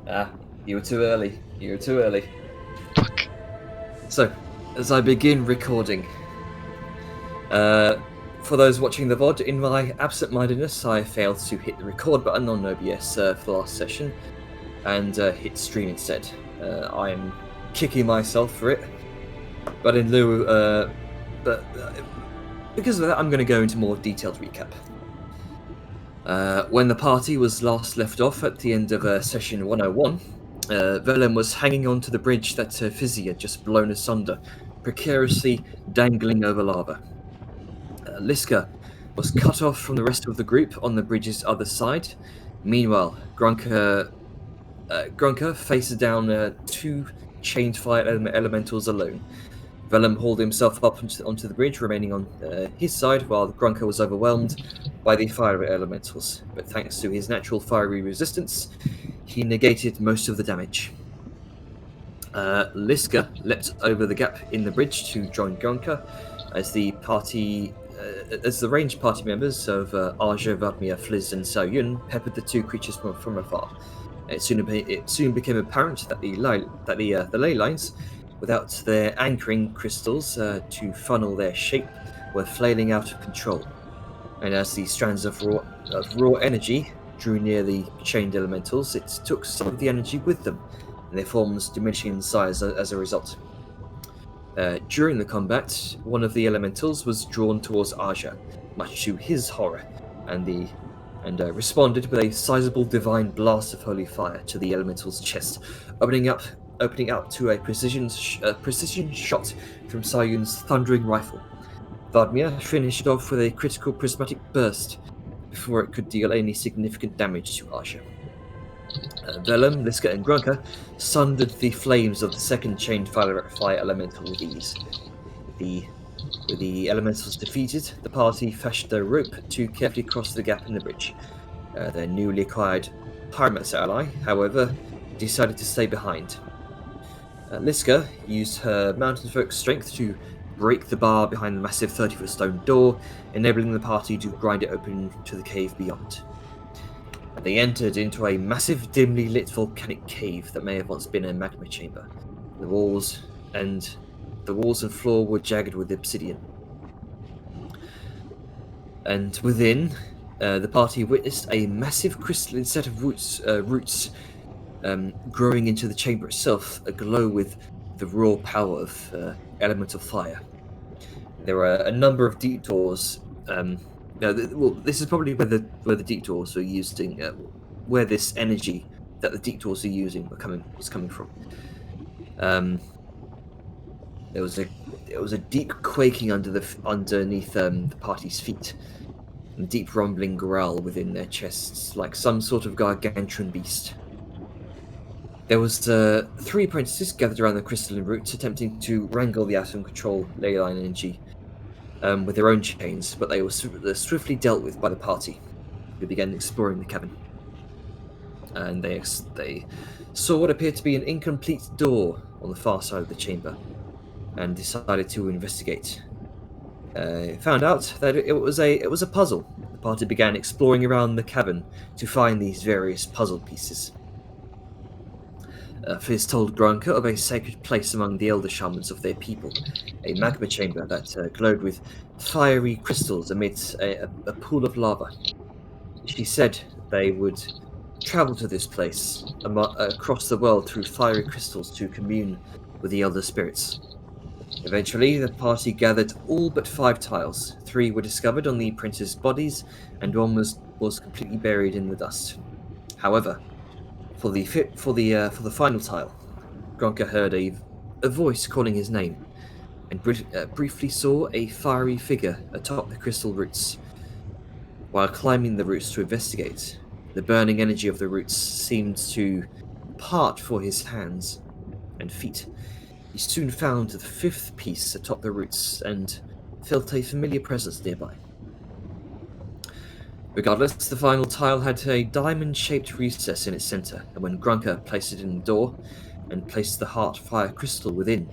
Ah, you were too early. You were too early. Fuck. So, as I begin recording, for those watching the VOD, in my absent-mindedness, I failed to hit the record button on OBS for the last session, and hit stream instead. I am kicking myself for it, but in lieu, because of that, I'm going to go into more detailed recap. When the party was last left off at the end of session 101, Velen was hanging onto the bridge that Fizzy had just blown asunder, precariously dangling over lava. Liska was cut off from the rest of the group on the bridge's other side. Meanwhile, Grunker faced down two chained fire elementals alone. Vellum hauled himself up onto the bridge, remaining on his side, while Grunker was overwhelmed by the fire elementals. But thanks to his natural fiery resistance, he negated most of the damage. Liska leapt over the gap in the bridge to join Grunker as the ranged party members of Arja, Vadmir, Fliz, and Xiaoyun peppered the two creatures from afar. It soon became apparent that the ley lines, without their anchoring crystals to funnel their shape, were flailing out of control. And as the strands of raw energy drew near the chained elementals, it took some of the energy with them, and their forms diminishing in size as a result. During the combat, one of the elementals was drawn towards Aja, much to his horror, and responded with a sizable divine blast of holy fire to the elemental's chest, opening up to a precision shot from Sayun's thundering rifle. Vadmir finished off with a critical prismatic burst before it could deal any significant damage to Aja. Vellum, Liska, and Grunker sundered the flames of the second chained fire elemental with ease. With the elementals defeated, the party fashioned a rope to carefully cross the gap in the bridge. Their newly acquired Pyromancer ally, however, decided to stay behind. Liska used her mountain folk's strength to break the bar behind the massive 30-foot stone door, enabling the party to grind it open to the cave beyond. They entered into a massive, dimly lit volcanic cave that may have once been a magma chamber. The walls and floor were jagged with obsidian. And within, the party witnessed a massive crystalline set of roots growing into the chamber itself, aglow with the raw power of elemental fire. There were a number of deep doors. This is probably where the deep doors were using, where this energy that the deep doors are using was coming from. There was a deep quaking underneath the party's feet, and a deep rumbling growl within their chests, like some sort of gargantuan beast. There was three apprentices gathered around the crystalline roots, attempting to wrangle the atom control ley line energy with their own chains, but they were swiftly dealt with by the party, who began exploring the cavern. And they saw what appeared to be an incomplete door on the far side of the chamber, and decided to investigate. Found out that it was a puzzle. The party began exploring around the cavern to find these various puzzle pieces. Fizz told Grunker of a sacred place among the elder shamans of their people, a magma chamber that glowed with fiery crystals amidst a pool of lava. She said they would travel to this place across the world through fiery crystals to commune with the elder spirits. Eventually, the party gathered all but 5 tiles. 3 were discovered on the apprentices' bodies, and 1 was completely buried in the dust. However, for the final tile, Grunker heard a voice calling his name, and briefly saw a fiery figure atop the crystal roots. While climbing the roots to investigate, the burning energy of the roots seemed to part for his hands and feet. He soon found the 5th piece atop the roots and felt a familiar presence nearby. Regardless, the final tile had a diamond-shaped recess in its center, and when Grunker placed it in the door and placed the heart fire crystal within,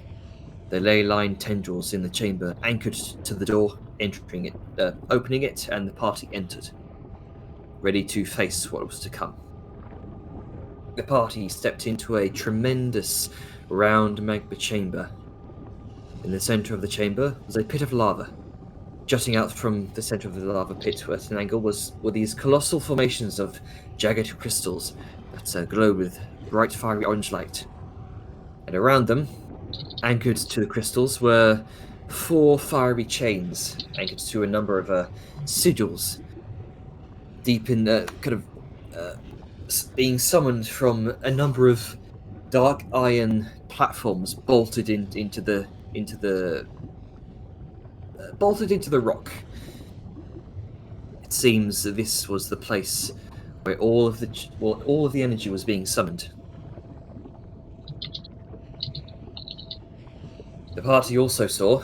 the ley-line tendrils in the chamber anchored to the door, opening it, and the party entered, ready to face what was to come. the party stepped into a tremendous round magma chamber. In the center of the chamber was a pit of lava. Jutting out from the center of the lava pit at an angle were these colossal formations of jagged crystals that glowed with bright fiery orange light. And around them, anchored to the crystals, were 4 fiery chains anchored to a number of sigils, deep in the being summoned from a number of dark iron platforms bolted into the rock. It seems that this was the place where all of the energy was being summoned. The party also saw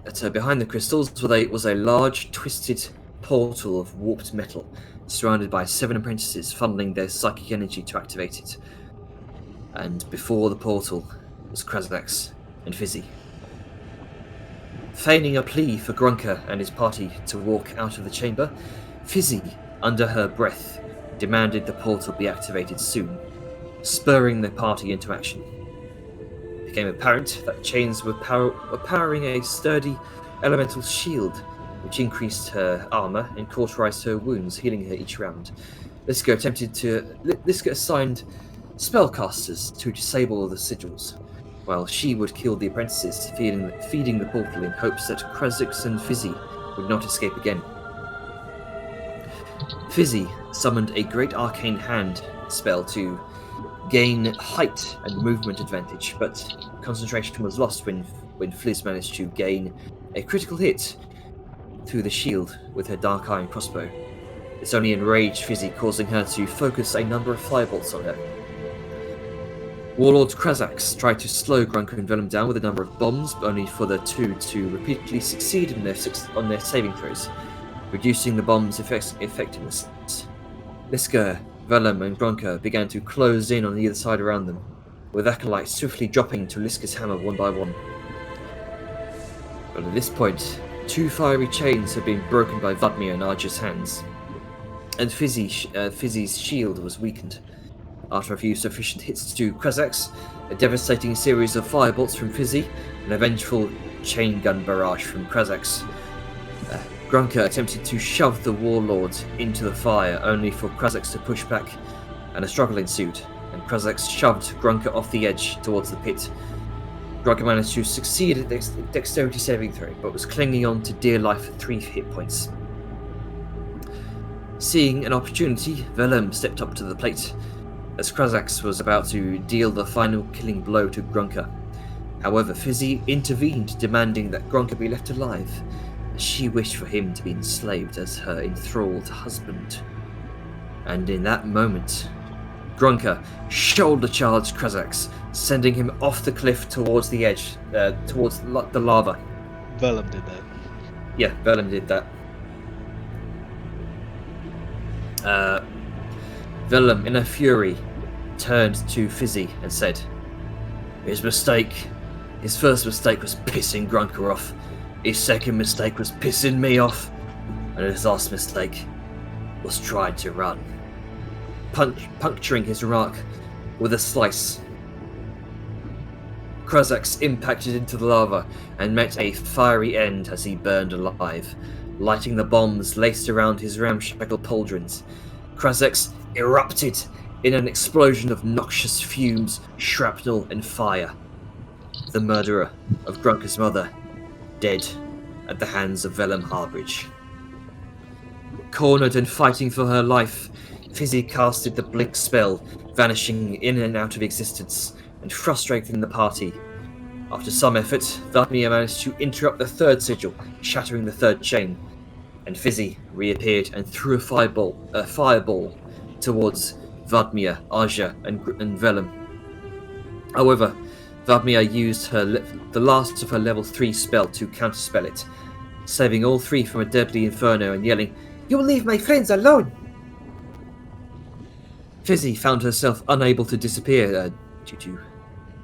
that behind the crystals was a large, twisted portal of warped metal, surrounded by 7 apprentices funneling their psychic energy to activate it. And before the portal was Krazax and Fizzy. Feigning a plea for Grunker and his party to walk out of the chamber, Fizzy, under her breath, demanded the portal be activated soon, spurring the party into action. It became apparent that chains were powering a sturdy elemental shield, which increased her armor and cauterized her wounds, healing her each round. Liska assigned spellcasters to disable the sigils, while she would kill the apprentices, feeding the portal in hopes that Krazax and Fizzy would not escape again. Fizzy summoned a great arcane hand spell to gain height and movement advantage, but concentration was lost when Fliz managed to gain a critical hit through the shield with her dark iron crossbow. This only enraged Fizzy, causing her to focus a number of firebolts on her. Warlord Krazax tried to slow Grunker and Vellum down with a number of bombs, but only for the two to repeatedly succeed on their saving throws, reducing the bomb's effectiveness. Liska, Vellum, and Grunker began to close in on either side around them, with acolytes swiftly dropping to Liska's hammer one by one. But at this point, 2 fiery chains had been broken by Vladimir and Arja's hands, and Fizzy's shield was weakened. After a few sufficient hits to Krazax, a devastating series of firebolts from Fizzy, and a vengeful chain gun barrage from Krazax, Grunker attempted to shove the warlord into the fire, only for Krazax to push back, and a struggle ensued, and Krazax shoved Grunker off the edge towards the pit. Grunker managed to succeed at the dexterity saving throw, but was clinging on to dear life at 3 hit points. Seeing an opportunity, Vellum stepped up to the plate, as Krazax was about to deal the final killing blow to Grunker. However, Fizzy intervened, demanding that Grunker be left alive, as she wished for him to be enslaved as her enthralled husband. And in that moment, Grunker shoulder-charged Krazax, sending him off the cliff towards the edge, towards the lava. Vellum did that. Yeah, Vellum did that. Vellum, in a fury, turned to Fizzy and said, His first mistake was pissing Grunker off. His second mistake was pissing me off. And his last mistake was trying to run. Puncturing his remark with a slice, Krazax impacted into the lava and met a fiery end as he burned alive, lighting the bombs laced around his ramshackle pauldrons. Krazax erupted in an explosion of noxious fumes, shrapnel, and fire. The murderer of Grunker's mother, dead at the hands of Vellum Harbridge. Cornered and fighting for her life, Fizzy casted the blink spell, vanishing in and out of existence, and frustrating the party. After some effort, Vladimir managed to interrupt the 3rd sigil, shattering the 3rd chain, and Fizzy reappeared and threw a fireball towards Vladimir, Arja, and Vellum. However, Vladimir used the last of her level 3 spell to counterspell it, saving all 3 from a deadly inferno and yelling, "You will leave my friends alone!" Fizzy found herself unable to disappear due to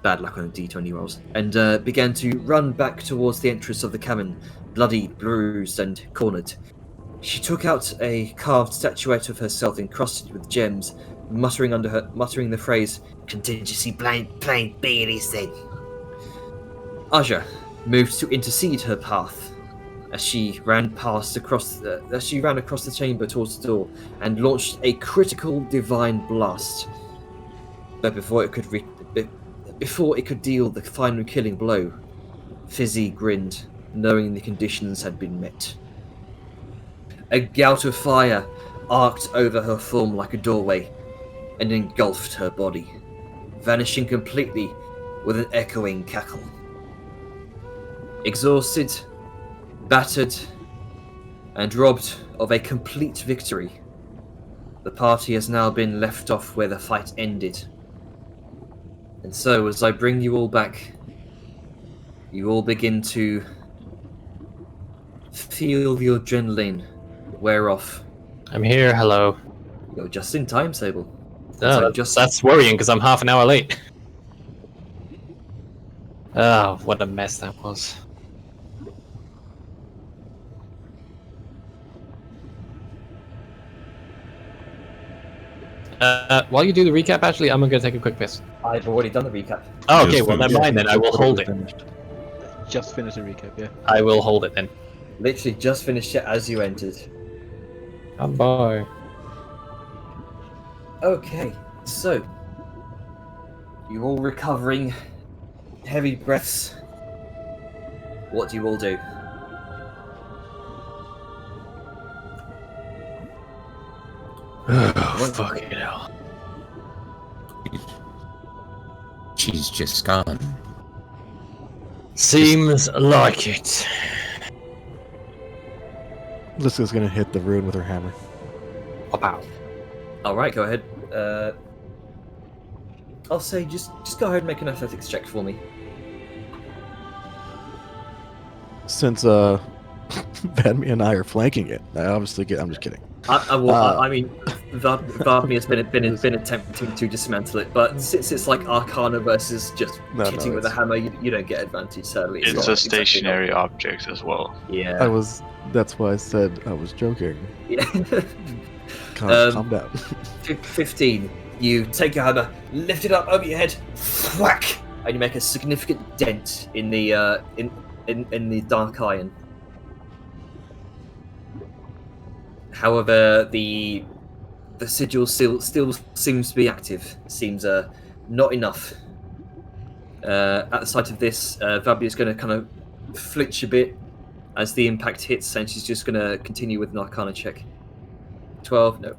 bad luck on the D20 rolls, and began to run back towards the entrance of the cavern, bloody, bruised, and cornered. She took out a carved statuette of herself encrusted with gems, muttering the phrase, "Contingency plan B, it is then." Aja moved to intercede her path as she ran across the chamber towards the door and launched a critical divine blast. But before it could deal the final killing blow, Fizzy grinned, knowing the conditions had been met. A gout of fire arced over her form like a doorway and engulfed her body, vanishing completely with an echoing cackle. Exhausted, battered, and robbed of a complete victory, the party has now been left off where the fight ended. And so, as I bring you all back, you all begin to feel the adrenaline wear off. I'm here, hello. You're just in time, Sable. Oh, that's worrying because I'm half an hour late. Oh, what a mess that was. While you do the recap, actually, I'm gonna take a quick piss. I've already done the recap. Oh, okay, well, never mind then. I will hold it. Just finished the recap, yeah. I will hold it then. Literally just finished it as you entered. Bye. Okay, so you're all recovering, heavy breaths. What do you all do? Oh, fucking hell. She's just gone. Seems like it. Liska's gonna hit the rune with her hammer. Wow. Alright, go ahead. I'll say just go ahead and make an athletics check for me. Since Vanmi and I are flanking it, I'm just kidding. I mean, Varmi has been attempting to dismantle it, but since it's like Arcana versus just hitting with a hammer, you don't get advantage. Sadly, it's a stationary object as well. Yeah, That's why I said I was joking. Yeah. Calm down. 15. You take your hammer, lift it up over your head, whack, and you make a significant dent in the in the dark iron. However, the sigil still seems to be active. Seems not enough. At the sight of this, Vabi is going to kind of flinch a bit as the impact hits, and she's just going to continue with an Arcana check. 12, no.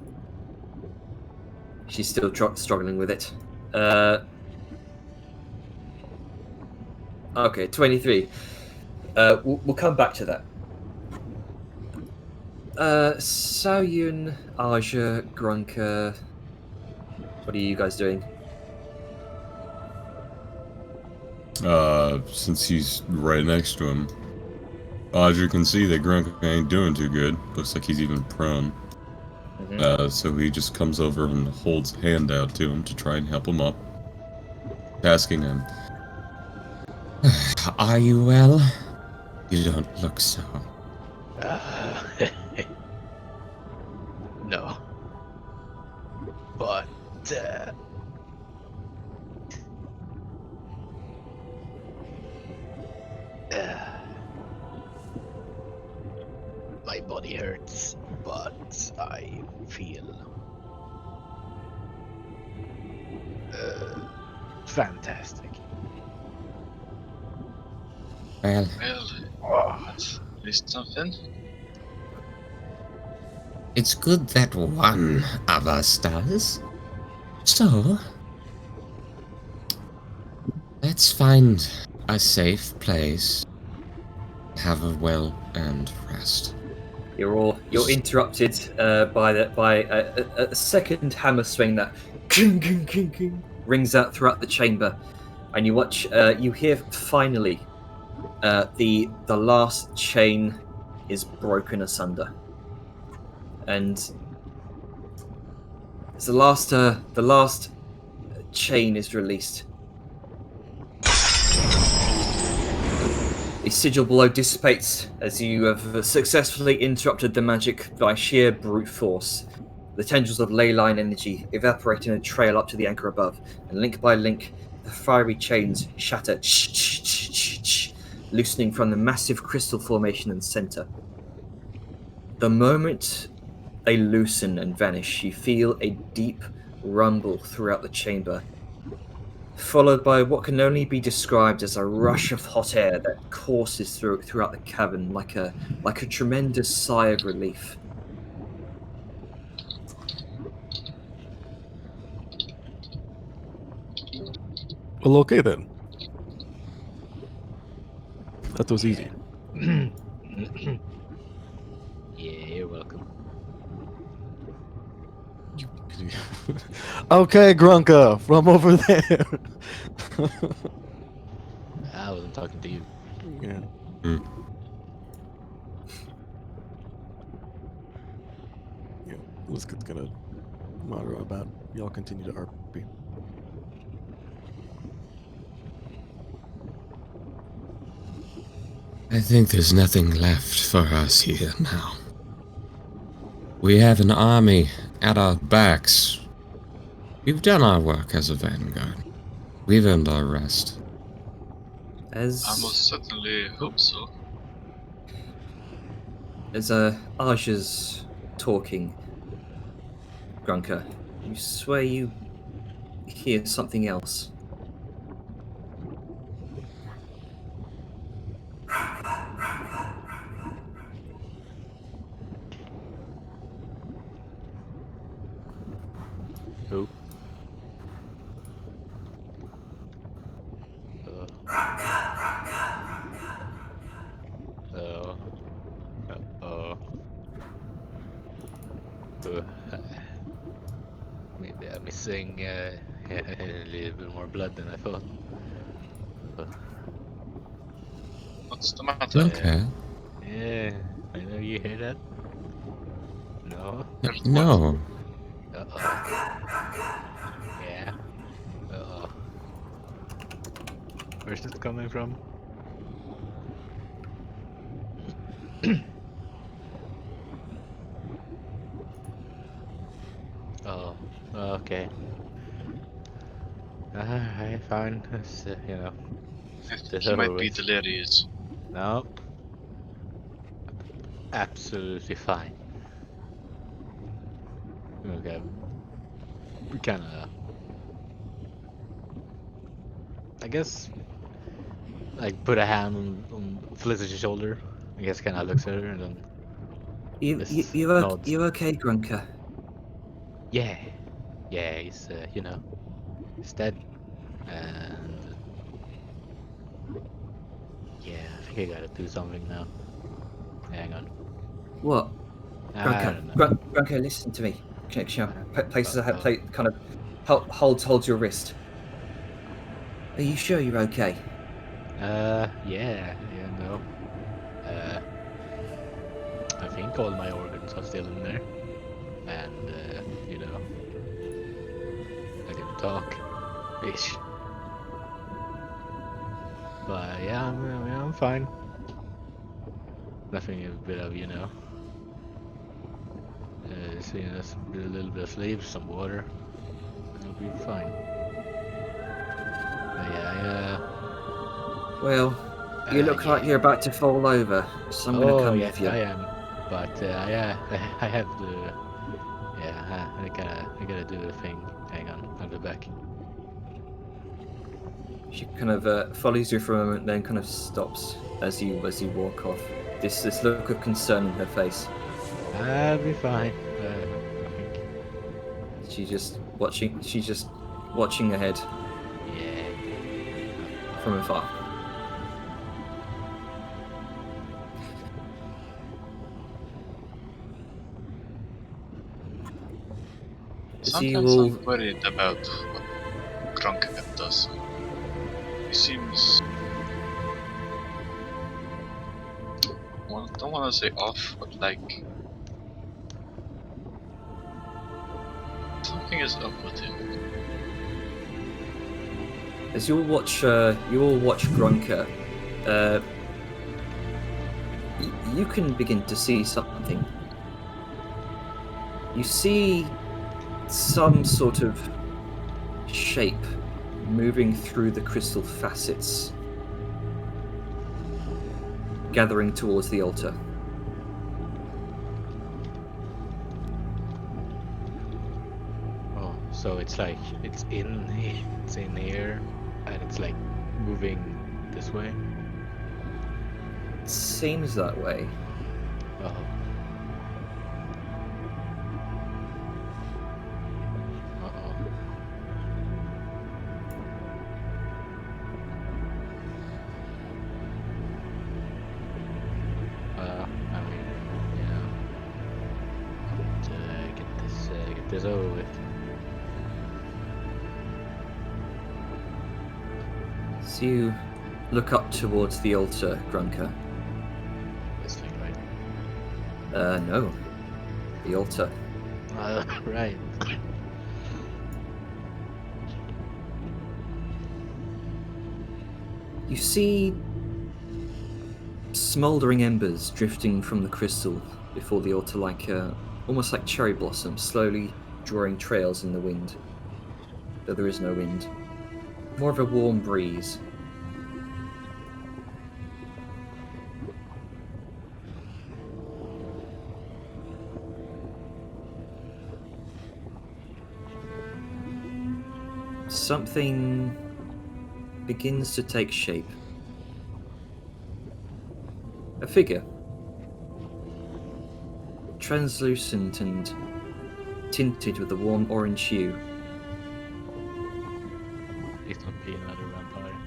She's still struggling with it. Okay, 23. We'll come back to that. Saoyun, Aja, Grunker, what are you guys doing? Since he's right next to him, Aja can see that Grunker ain't doing too good. Looks like he's even prone. Mm-hmm. So he just comes over and holds a hand out to him to try and help him up, asking him, "Are you well? You don't look so." No. But, my body hurts, but I feel fantastic. Well, At least something. it's good that one of us does. So, let's find a safe place, have a well-earned rest. You're interrupted by a second hammer swing that king, king, king, king, rings out throughout the chamber, and you watch. You hear finally the last chain is broken asunder, and as the last chain is released, The sigil below dissipates as you have successfully interrupted the magic by sheer brute force. The tendrils of ley line energy evaporate in a trail up to the anchor above, and link by link, the fiery chains shatter, loosening from the massive crystal formation in the center. The moment they loosen and vanish, you feel a deep rumble throughout the chamber, followed by what can only be described as a rush of hot air that courses throughout the cavern like a tremendous sigh of relief. Well, okay then. That was easy. Yeah, you're welcome. Okay, Grunka, from over there. I wasn't talking to you. Yeah. Hmm. Yeah. Lisket's gonna monitor about. Y'all continue to RP. I think there's nothing left for us here now. We have an army at our backs. We've done our work as a vanguard. We've earned our rest. I most certainly hope so. As Arja's talking, Grunka, you swear you hear something else. Who? Maybe I'm missing a little bit more blood than I thought. What's the matter? Okay. Yeah, I know you hear that. No. No. Yeah. Where's this coming from? Oh, okay. Alright, fine. It's, I think That's he might over be with. delirious. No. Absolutely fine. Okay. We kinda... I guess... Like, put a hand on Felicity's shoulder. I guess kinda looks at her and then... just nods. You're okay, Grunka. Yeah. Yeah, he's, he's dead. And... Yeah, I think I gotta do something now. Hang on. What? I Grunka, don't know. Grunka, listen to me. Connection. Places Uh-oh. kind of holds your wrist. Are you sure you're okay? Yeah, no. I think all my organs are still in there. And, I can talk. Ish. But yeah, I'm fine. Nothing a bit of, just a little bit of sleep, some water. It'll be fine. But yeah, Well, you look like you're about to fall over, so I'm gonna come yes, with you. I am. But yeah, I have to. Yeah, I gotta do the thing. Hang on, I'll be back. She kind of follows you for a moment, then kind of stops as you walk off. This look of concern in her face. I'll be fine. I think. She's just watching ahead Yeah. from afar. Sometimes I'm worried about what Grunka does. He seems... Well, I don't want to say off, but like... Something is up with him. As you all watch Grunka, you can begin to see something. You see some sort of shape moving through the crystal facets, gathering towards the altar. Oh, so it's like it's in here, and it's like moving this way. It seems that way. Oh. Uh-oh. I mean, yeah. Get this over with. So you look up towards the altar, Grunker. This thing, right? No. The altar. Right. You see smouldering embers drifting from the crystal before the altar, like almost like cherry blossoms, slowly drawing trails in the wind. Though there is no wind. More of a warm breeze. Something begins to take shape. A figure. Translucent and tinted with a warm orange hue. Please don't be another vampire.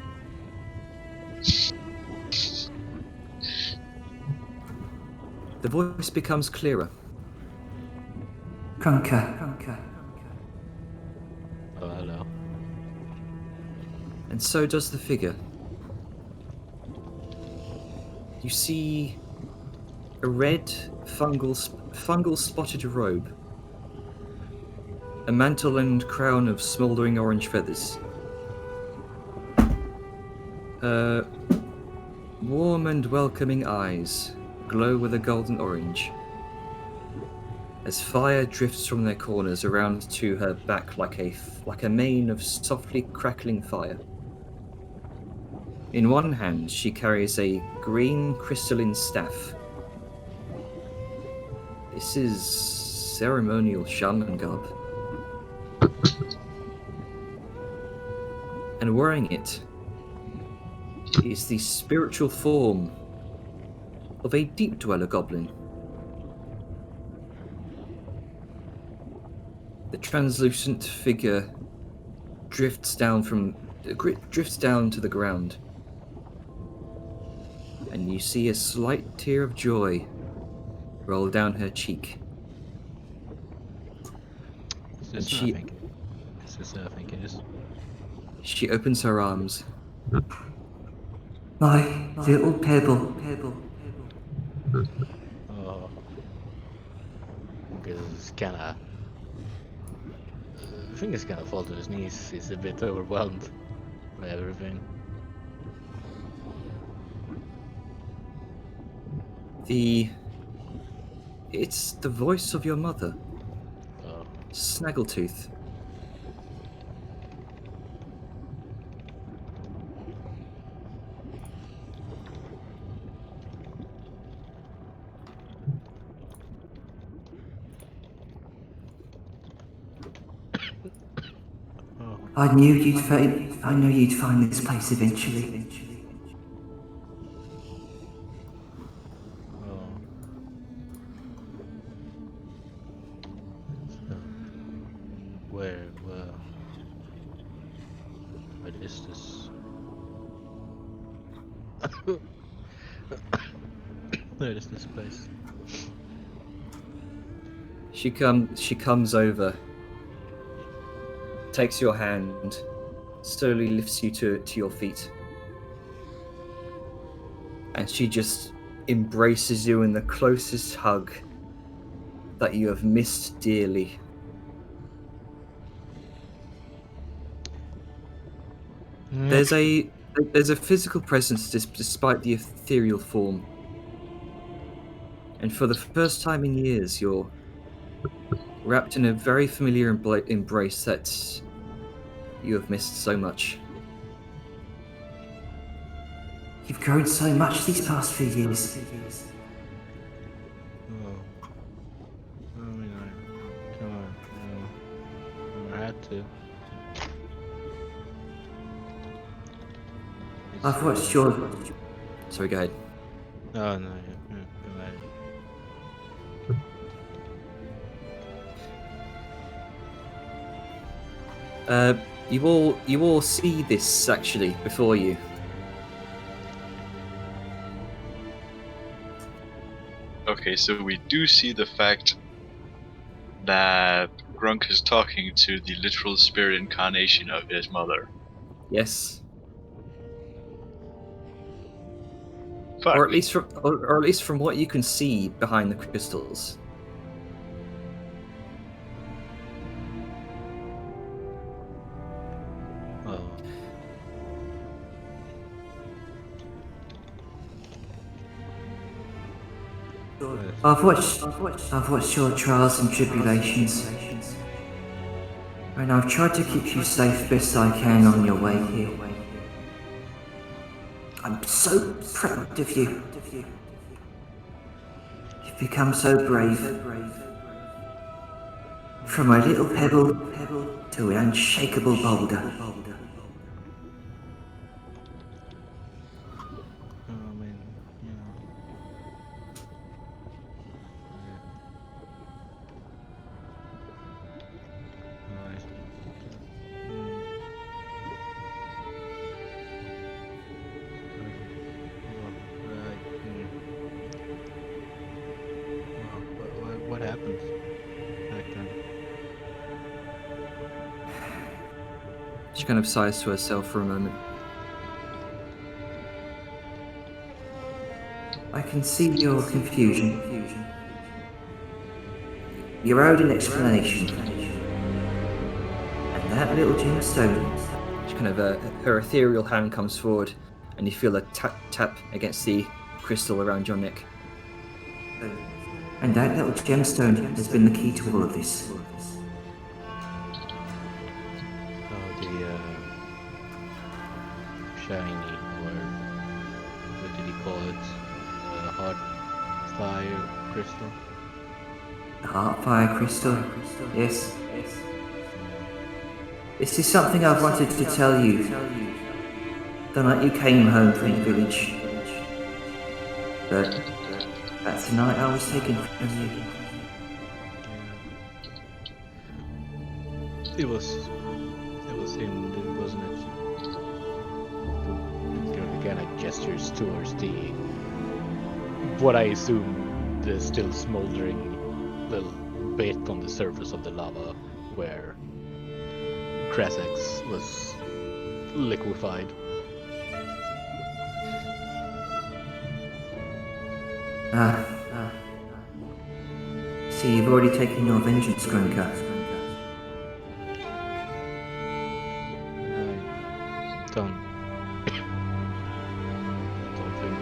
The voice becomes clearer. Grunker. Oh, hello. And so does the figure. You see a red fungal spotted robe, a mantle and crown of smouldering orange feathers, warm and welcoming eyes glow with a golden orange as fire drifts from their corners around to her back like a mane of softly crackling fire. In one hand, she carries a green crystalline staff. This is ceremonial shaman garb. And wearing it is the spiritual form of a deep dweller goblin. The translucent figure drifts down to the ground. And you see a slight tear of joy roll down her cheek. Is this what I think? Is this what I think it is? She opens her arms. My little pebble. Oh. Because it's kinda... I think it's gonna fall to his knees. He's a bit overwhelmed by everything. It's the voice of your mother, Oh. Snaggletooth. Oh. I knew you'd find this place eventually. Oh. So, where is this? Where is this place? She comes over, takes your hand, slowly lifts you to your feet. And she just embraces you in the closest hug that you have missed dearly. There's a physical presence despite the ethereal form. And for the first time in years, you're wrapped in a very familiar embrace that you have missed so much. You've grown so much these past few years. Oh. I mean, come on. I had to. I've watched your... Sorry, go ahead. Oh, no, yeah, go ahead. You all see this actually before you. Okay, so we do see the fact that Grunk is talking to the literal spirit incarnation of his mother. Yes. Fuck. Or at least from what you can see behind the crystals. Oh. I've watched your trials and tribulations. And I've tried to keep you safe best I can on your way here. I'm so proud of you. You've become so brave. From a little pebble to an unshakable boulder. I mean, you know. Nice. What happened back then? She kind of sighs to herself for a moment. I can see your confusion. You're owed an explanation. And that little gemstone. She kind of her ethereal hand comes forward, and you feel a tap against the crystal around your neck. And that little gemstone has been the key to all of this. Oh, the shiny, or what did he call it? Hot fire crystal. The Heartfire crystal. Yes. This is something I've wanted to tell you. The night you came home from the village. But that's the night I was taken from you. It was him, wasn't it? Who kind of gestures towards the what I assume the still smoldering little bit on the surface of the lava where Krasax was liquefied. See, you've already taken your vengeance, Grunka. I don't think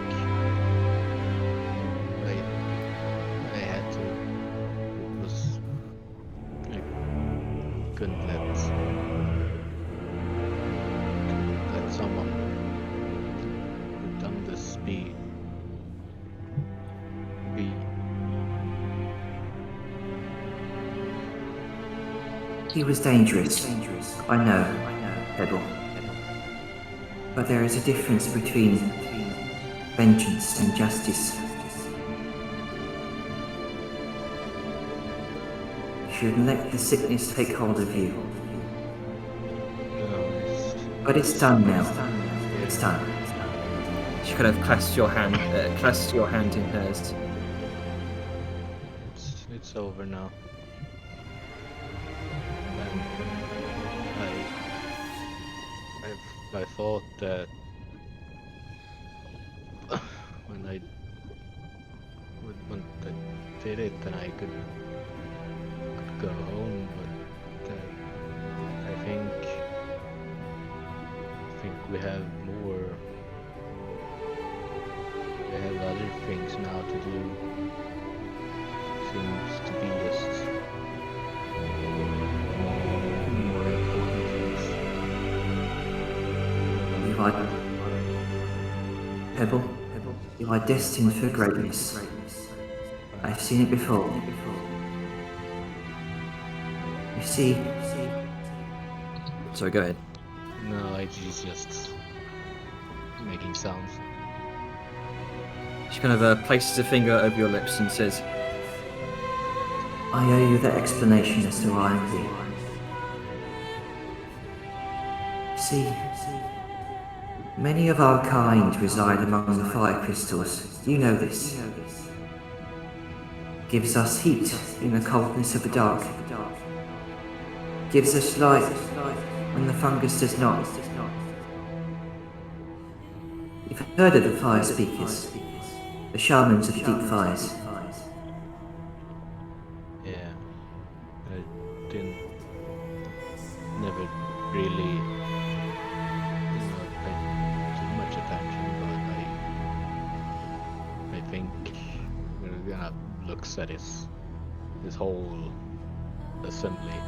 I had to. It was I couldn't let someone who done this be. He was dangerous. I know, Pebble. But there is a difference between vengeance and justice. You shouldn't let the sickness take hold of you. But it's done now. It's done. She kind of clasps your hand in hers. It's over now. I thought that when I did it, then I could go home. But I think we have more. We have other things now to do. seems to be just more important things. You are Pebble. You are destined for greatness. I've seen it before. You see, Sorry, go ahead. No, he's just making sounds. She kind of places a finger over your lips and says, I owe you that explanation as to why I'm here. See, many of our kind reside among the fire crystals. You know this. Gives us heat in the coldness of the dark. Gives us light when the fungus does not. You've heard of the fire speakers, the shamans of deep fires. Yeah, I didn't, never really, paid too much attention, but I think when we're gonna look at this whole assembly,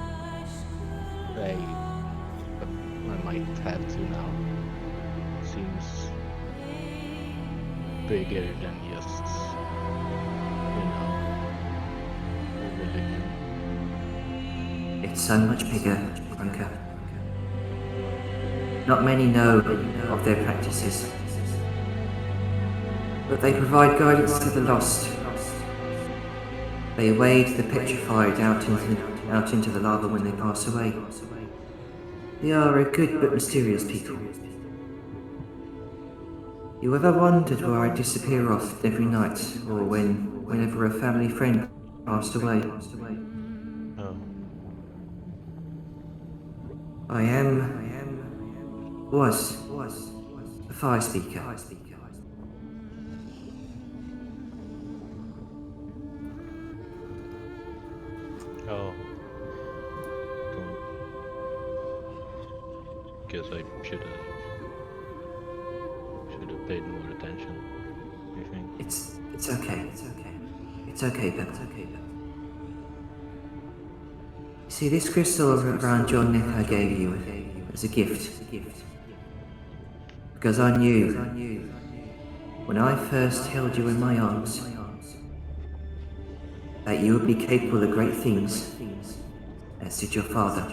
I might have to now. Seems bigger than just, a religion. It's so much bigger, Runker. Not many know of their practices, but they provide guidance to the lost. They wade the petrified out into the lava when they pass away. They are a good but mysterious people. You ever wondered where I disappear off every night, or whenever a family friend passed away? Oh, I was a fire speaker. oh. Guess I should have paid more attention. I think. It's okay. It's okay, Pepper. See, this crystal around your neck I gave you as a gift. Because I knew, when I first held you in my arms, that you would be capable of great things, as did your father.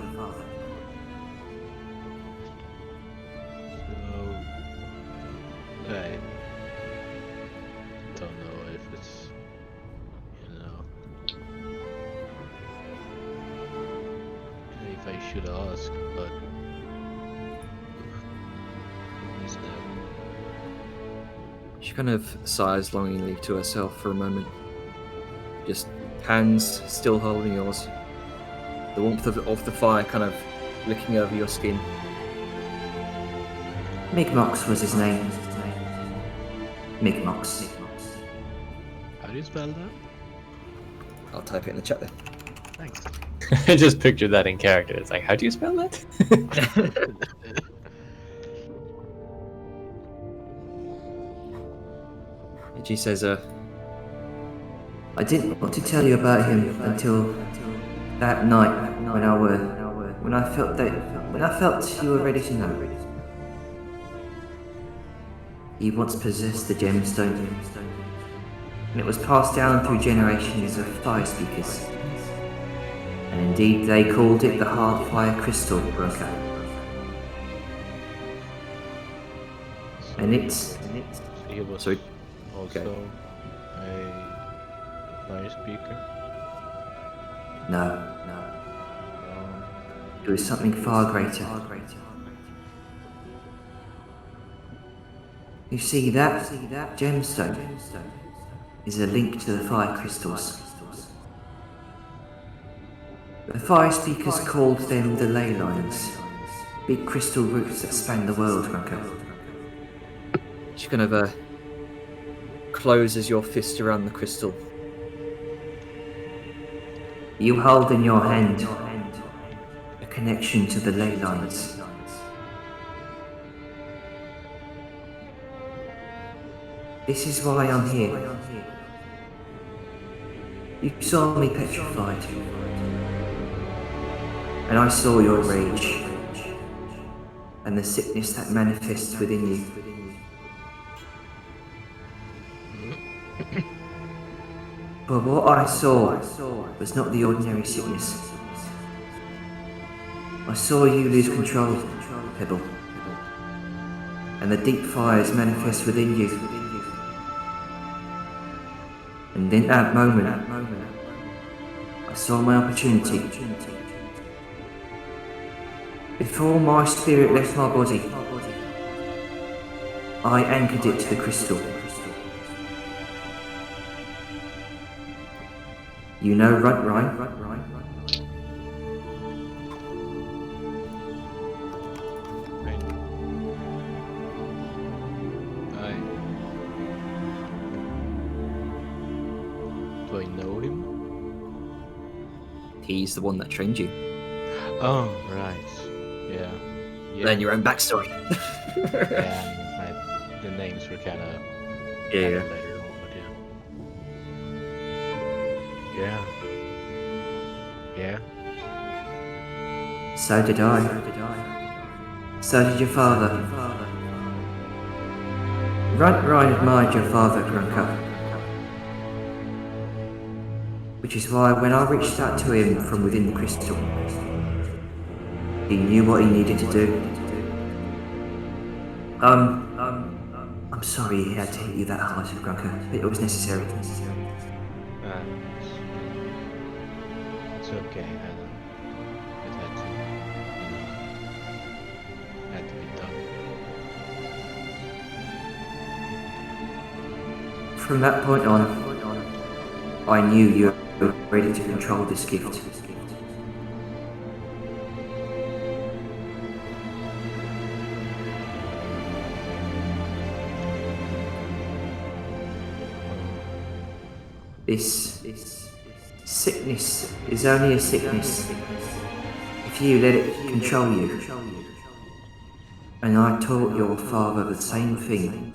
So, I don't know if it's, if I should ask, but who is that? she kind of sighs longingly to herself for a moment. Just hands still holding yours. The warmth of the fire kind of licking over your skin. Migmox was his name. Migmox. How do you spell that? I'll type it in the chat there. Thanks. I just pictured that in character. It's like, how do you spell that? And she says, I didn't want to tell you about him until that night when I felt you were ready to know. He once possessed the gemstone, and it was passed down through generations of fire speakers. And indeed, they called it the Heart Fire Crystal, Broker. And it's He was Sorry. also a fire speaker. no. It was something far greater. You see, that gemstone is a link to the fire crystals. The fire speakers called them the ley lines, big crystal roots that span the world, Runker. she kind of closes your fist around the crystal. You hold in your hand a connection to the ley lines. This is why I'm here. You saw me petrified, and I saw your rage, and the sickness that manifests within you. But what I saw was not the ordinary sickness. I saw you lose control, Pebble, and the deep fires manifest within you. And in that moment, I saw my opportunity. Before my spirit left my body, I anchored it to the crystal. You know Runt Rhyme? Do I know him? He's the one that trained you. Oh, right. Yeah. Learn your own backstory. Yeah, the names were kind of Yeah. later on, but yeah. Yeah. So did I. So did your father. Runt Rhyme admired your father, Grunker. Which is why when I reached out to him from within the crystal, he knew what he needed to do. I'm sorry he had to hit you that hard, Grunker, but it was necessary. It's okay, Alan. It had to, had to be done. From that point on, I knew you were ready to control this gift. This sickness is only a sickness if you let it control you. And I taught your father the same thing.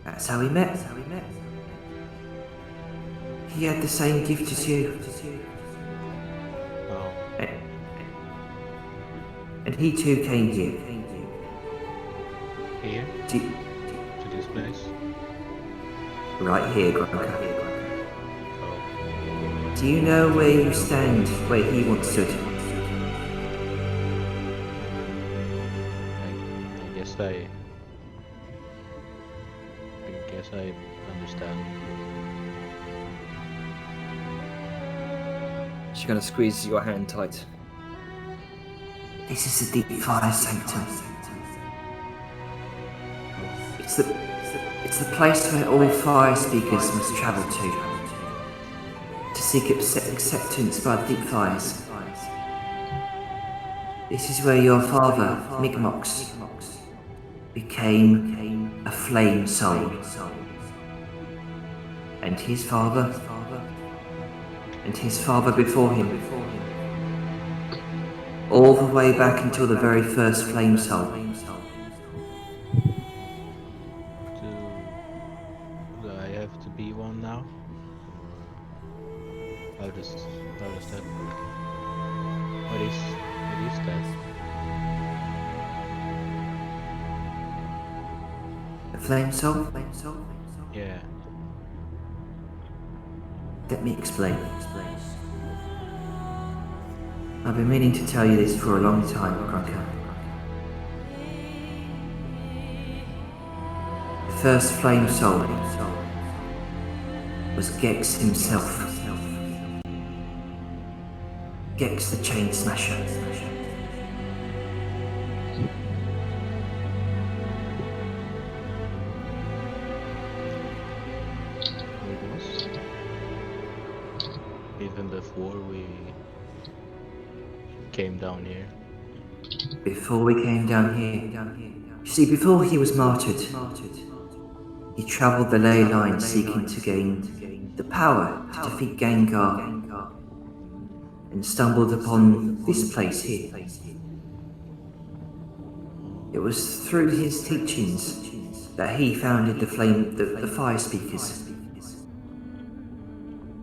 That's how we met. He had the same gift as you. Oh. And he too came here. Here? Do, To this place? right here, Grunker. Oh. Do you know where you stand, where he once stood? I guess I understand. She's gonna squeeze your hand tight. This is the deep fire sanctum. It's the place where all fire speakers must travel to seek acceptance by the deep fires. This is where your father, Migmox, became a Flamesoul. And his father before him. All the way back until the very first Flamesoul. Do I have to be one now? How does that work? What is that? A Flamesoul? Yeah. Let me explain. I've been meaning to tell you this for a long time, Grunker. The first Flamesoul was Gex himself. Gex the Chain Smasher. Even before we came down here. Before we came down here. You see, before he was martyred, he travelled the ley line seeking to gain the power to defeat Gengar, and stumbled upon this place here. It was through his teachings that he founded the fire speakers.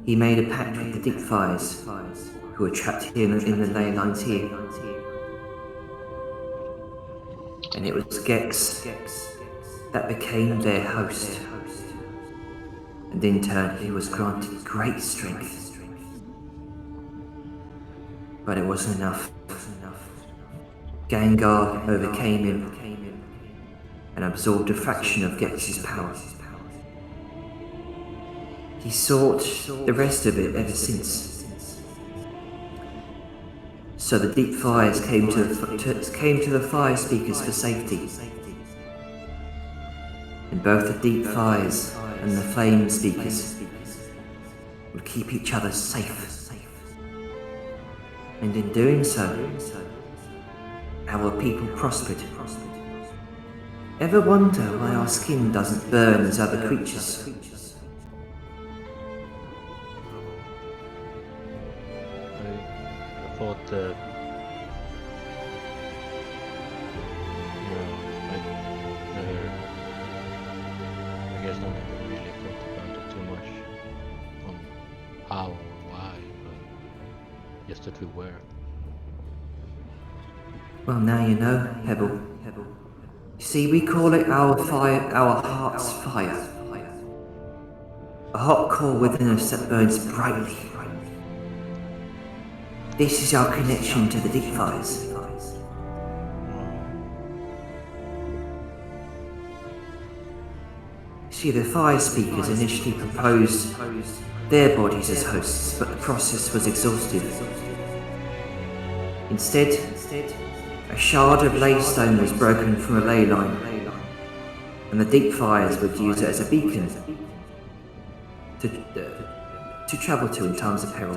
he made a pact with the Deep Fires, who were trapped here in the ley lines here. And it was Gex that became their host. And in turn, he was granted great strength. But it wasn't enough. Gengar overcame him and absorbed a fraction of Gex's power. He sought the rest of it ever since. So the Deep Fires came to the Fire Speakers for safety. And both the Deep Fires and the Flame Speakers would keep each other safe. And in doing so, our people prospered. Ever wonder why our skin doesn't burn as other creatures? I thought that, I guess I never really thought about it too much on how or why, but just that we were. Well, now you know, Pebble. You see, we call it our fire, our heart's fire. A hot core within us that burns brightly. This is our connection to the Deep Fires. See, the Fire Speakers initially proposed their bodies as hosts, but the process was exhaustive. Instead, a shard of ley stone was broken from a ley line, and the Deep Fires would use it as a beacon to travel to in times of peril.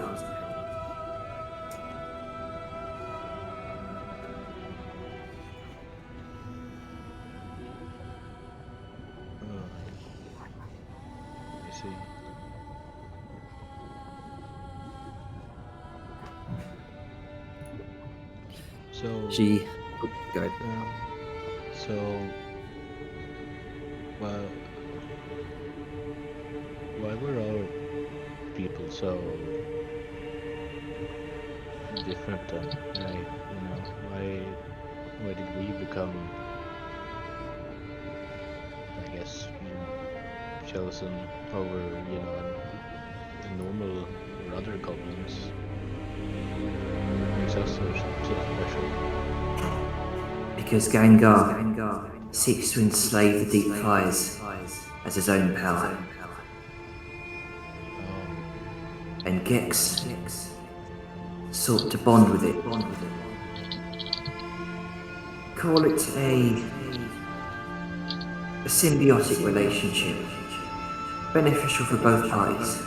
I see. So, Go ahead. so, well, why were our people so different then? Like, why did we become, I guess, chosen over, the normal or other goblins? What makes us so special? Because Gengar seeks to enslave the Deep Fires as his own power. And Gex sought to bond with it. Call it a symbiotic relationship, beneficial for both parties.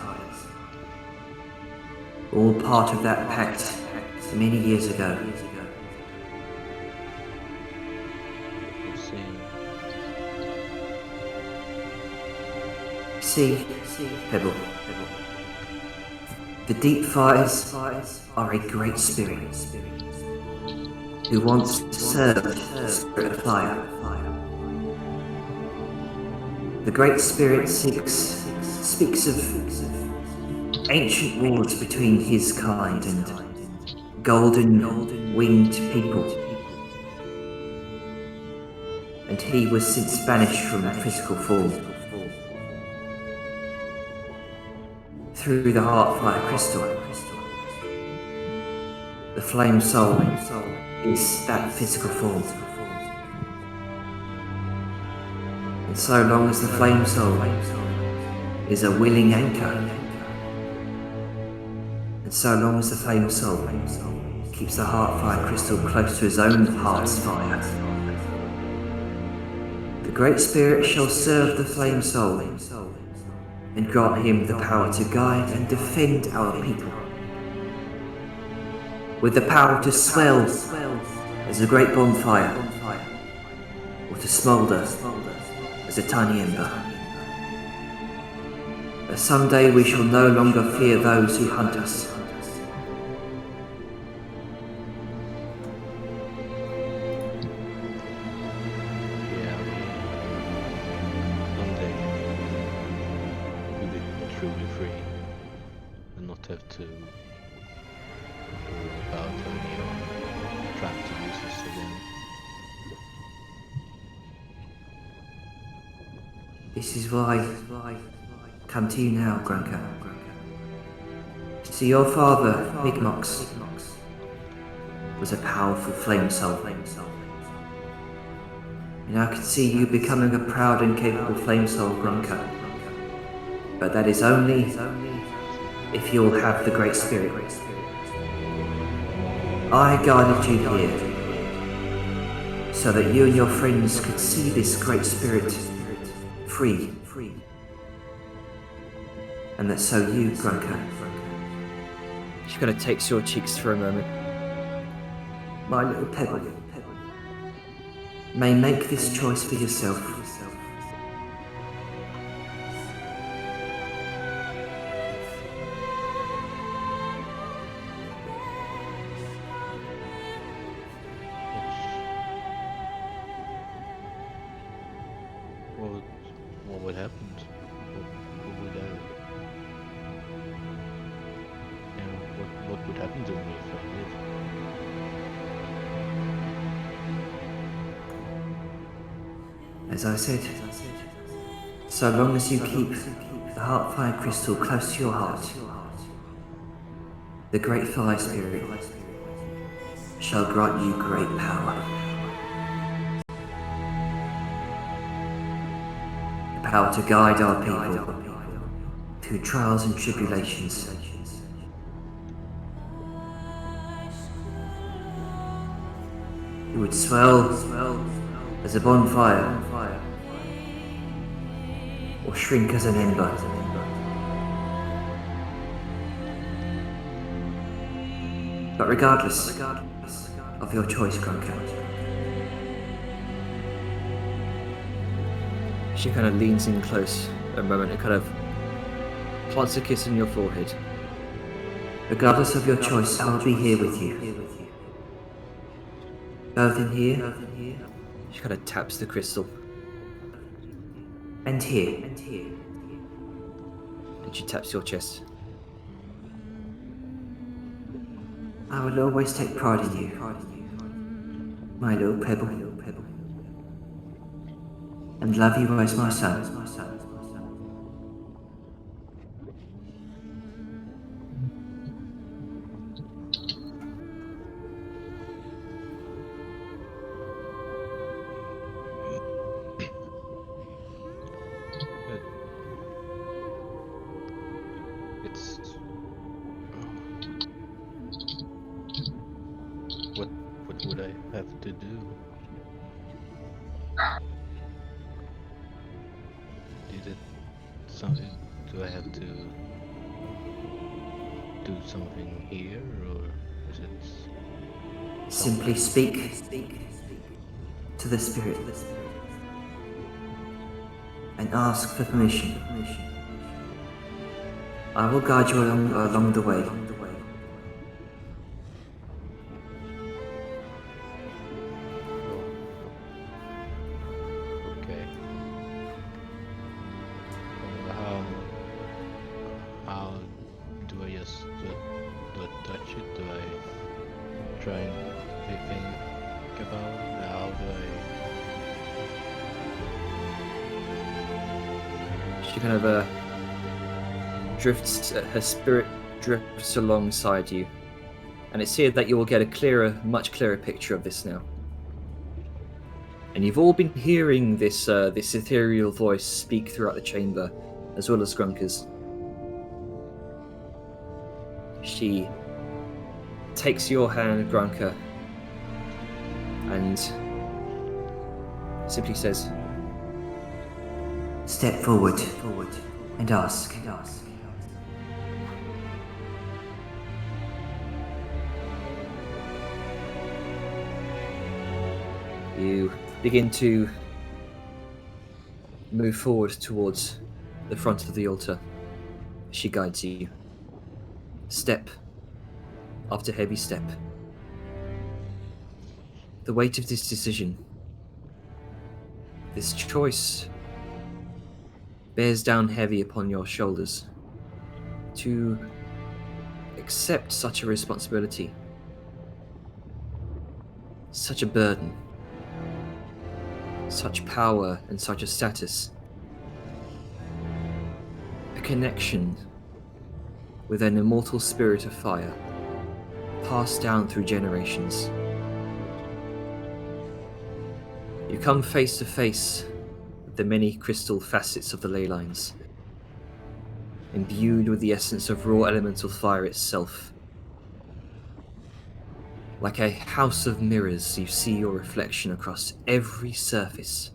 All part of that pact many years ago. See, Pebble, the Deep Fires are a great spirit who wants to serve the Spirit of Fire. The Great Spirit speaks of ancient wars between his kind and golden winged people. And he was since banished from physical form. Through the Heartfire Crystal. The Flamesoul is that physical form. And so long as the Flamesoul is a willing anchor, and so long as the Flamesoul keeps the Heartfire Crystal close to his own heart's fire, the Great Spirit shall serve the Flamesoul and grant him the power to guide and defend our people, with the power to swell as a great bonfire, or to smoulder as a tiny ember. But someday we shall no longer fear those who hunt us. have to bow to any or trying to use this again. This is why I come to you now, Grunker. See, your father, Migmox, was a powerful Flamesoul. And I can see you becoming a proud and capable Flamesoul, Grunker. But that is only if you'll have the Great Spirit. I guided you here so that you and your friends could see this Great Spirit free. And that so you, Grunker, She kind of takes your cheeks for a moment. my little pebble, may make this choice for yourself. What would happen? What would I? You know, what would happen to me if I did? As I said, so long as you keep the Heartfire Crystal close to your heart, the Great Fire Spirit shall grant you great power. The power to guide our people through trials and tribulations. It would swell as a bonfire, or shrink as an ember. But regardless of your choice, Grunker, She kind of leans in close a moment and kind of plants a kiss on your forehead. regardless of your choice, I'll be here with you. Both in here She kind of taps the crystal and here. and she taps your chest. I will always take pride in you, my little pebble, and love you as my son. It's what would I have to do? Did it something? Do I have to do something here, or is it Simply speak to the Spirit and ask for permission. I will guide you along the way. okay? How do I just do I touch it? Do I try and think about it? How do I? She kind of drifts, her spirit drifts alongside you. And it's here that you will get a much clearer picture of this now. And you've all been hearing this ethereal voice speak throughout the chamber, as well as Grunker's. She takes your hand, Grunker, and simply says, Step forward and ask. You begin to move forward towards the front of the altar. She guides you. Step after heavy step. The weight of this decision, this choice, bears down heavy upon your shoulders to accept such a responsibility, such a burden, such power and such a status, a connection with an immortal spirit of fire, passed down through generations. You come face to face with the many crystal facets of the ley lines, imbued with the essence of raw elemental fire itself. Like a house of mirrors, you see your reflection across every surface.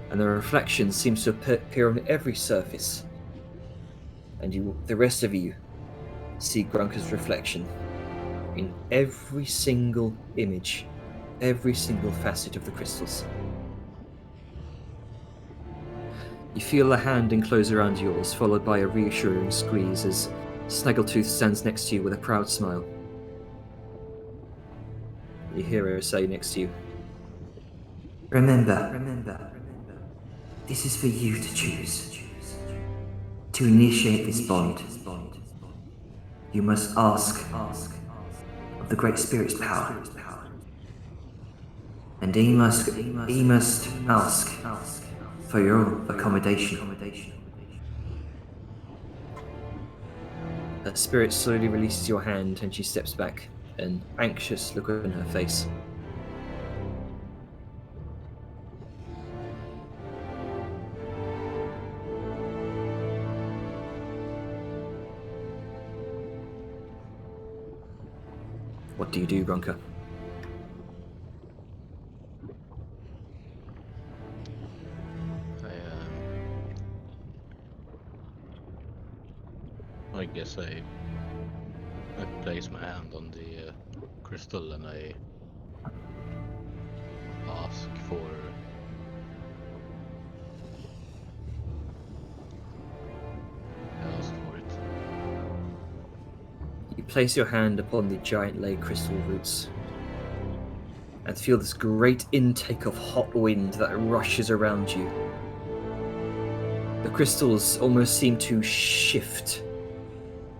And the reflection seems to appear on every surface. And the rest of you, see Grunker's reflection in every single image, every single facet of the crystals. You feel a hand enclose around yours, followed by a reassuring squeeze as Snaggletooth stands next to you with a proud smile. You hear her say next to you, Remember, this is for you to choose. To initiate this bond, you must ask of the Great Spirit's power. And he must ask for your own accommodation. Her spirit slowly releases your hand and she steps back, an anxious look on her face. What do you do, Grunker? I guess I place my hand on the crystal and I ask for it. You place your hand upon the giant ley crystal roots and feel this great intake of hot wind that rushes around you. The crystals almost seem to shift,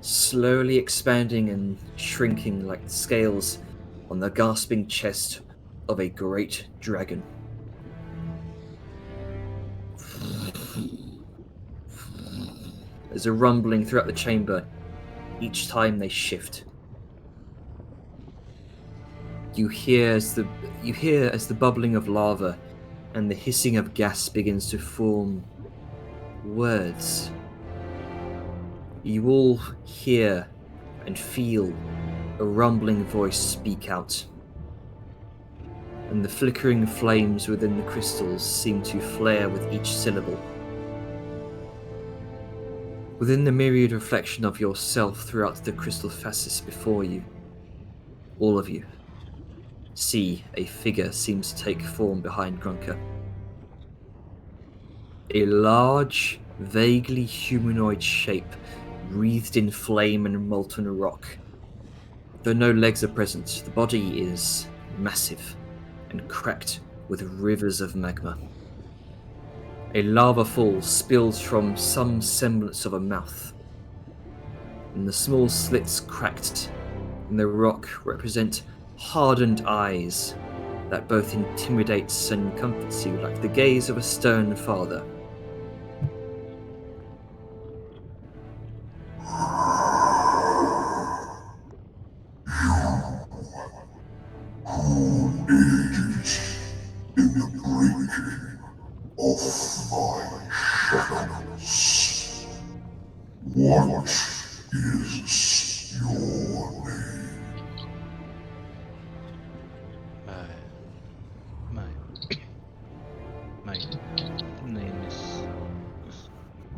slowly expanding and shrinking like the scales on the gasping chest of a great dragon. There's a rumbling throughout the chamber each time they shift. You hear as the bubbling of lava and the hissing of gas begins to form words. You all hear and feel a rumbling voice speak out, and the flickering flames within the crystals seem to flare with each syllable. Within the myriad reflection of yourself throughout the crystal facets before you, all of you see a figure seems to take form behind Grunker. A large, vaguely humanoid shape wreathed in flame and molten rock. Though no legs are present, the body is massive and cracked with rivers of magma. A lava fall spills from some semblance of a mouth, and the small slits cracked in the rock represent hardened eyes that both intimidates and comforts you like the gaze of a stern father. My name is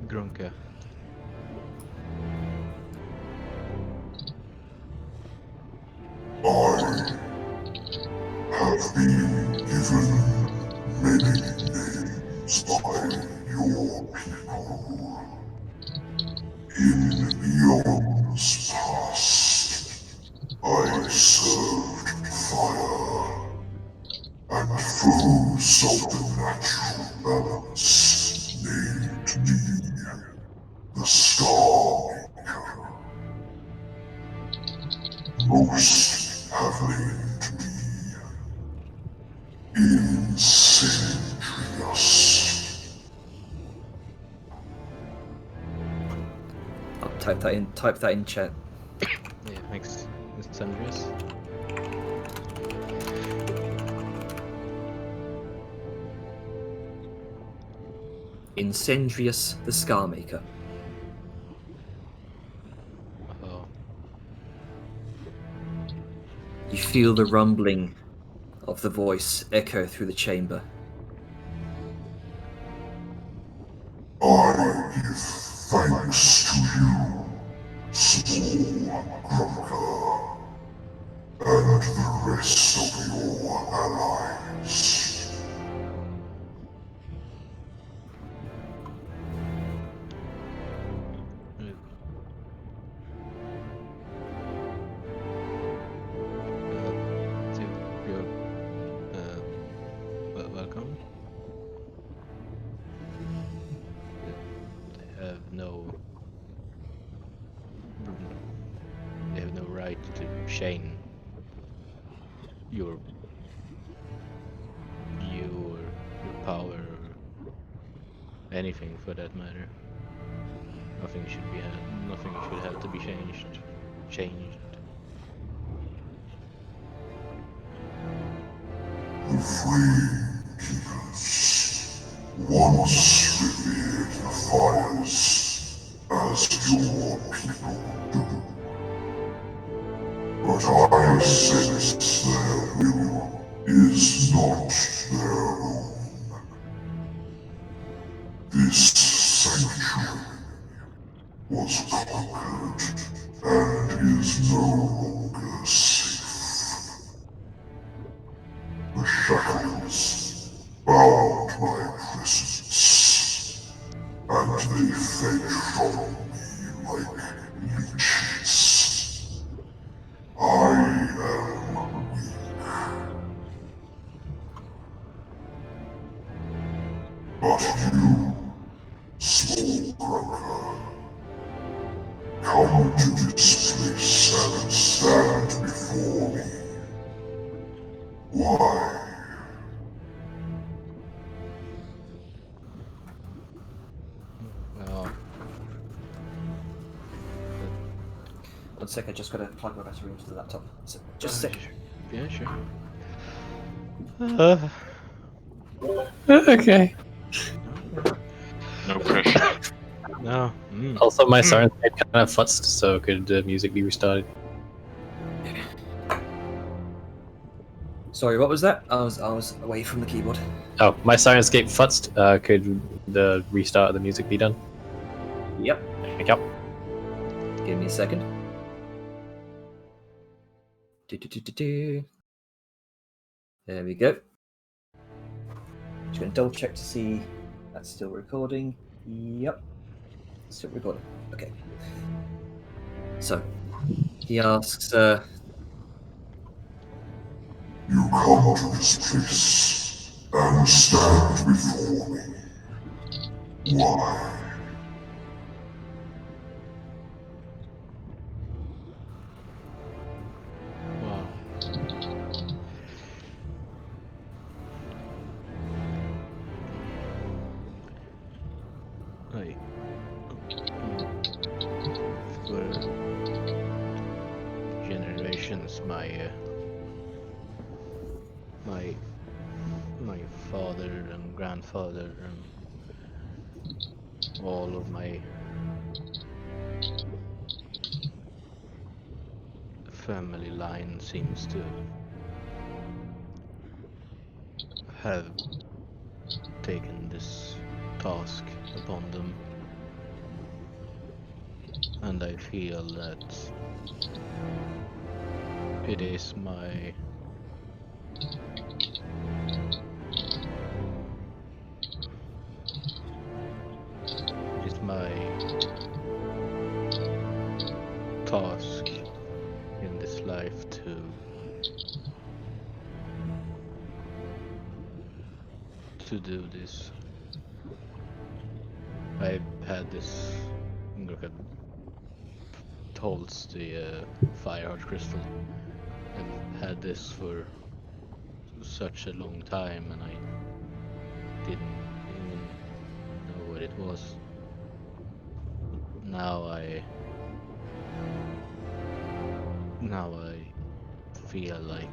Grunker. Have been given many names by your people. In eons past, I served fire, and foes of the natural balance named me the Star Maker. Incendious. I'll type that in. Type that in chat. Yeah, makes Incendious. Incendious, the Scarmaker. Oh. You feel the rumbling of the voice echo through the chamber. I give thanks to you, small Grunker, and the rest of your allies. Welcome. They have no right to chain your power or anything for that matter. Nothing should have to be changed. The Flame Keepers once revered the fires as your people do. But I sense their will is not their own. This sanctuary was conquered and is no longer safe. The shackles bound my presence, and they fed from me like leeches. I am weak. But you, small broker, come to this place and stand before me. Why? Well, One sec, I just gotta plug my battery into the laptop. So, just a second. yeah, sure. Okay. No pressure. No. Also, my siren kind of futzed, so could the music be restarted? Sorry, what was that? I was away from the keyboard. Oh, my Sirenscape futzed. Could the restart of the music be done? Yep. Thank you. Give me a second. Do. There we go. Just gonna double check to see that's still recording. Yep. Still recording. Okay. So he asks, You come to this place and stand before me. Why? Wow. Hey. For generations, my father and grandfather and all of my family line seems to have taken this task upon them, and I feel that it is my task in this life to do this. I've had this holds the Fireheart crystal. I've had this for such a long time and I didn't even know what it was. Now I feel like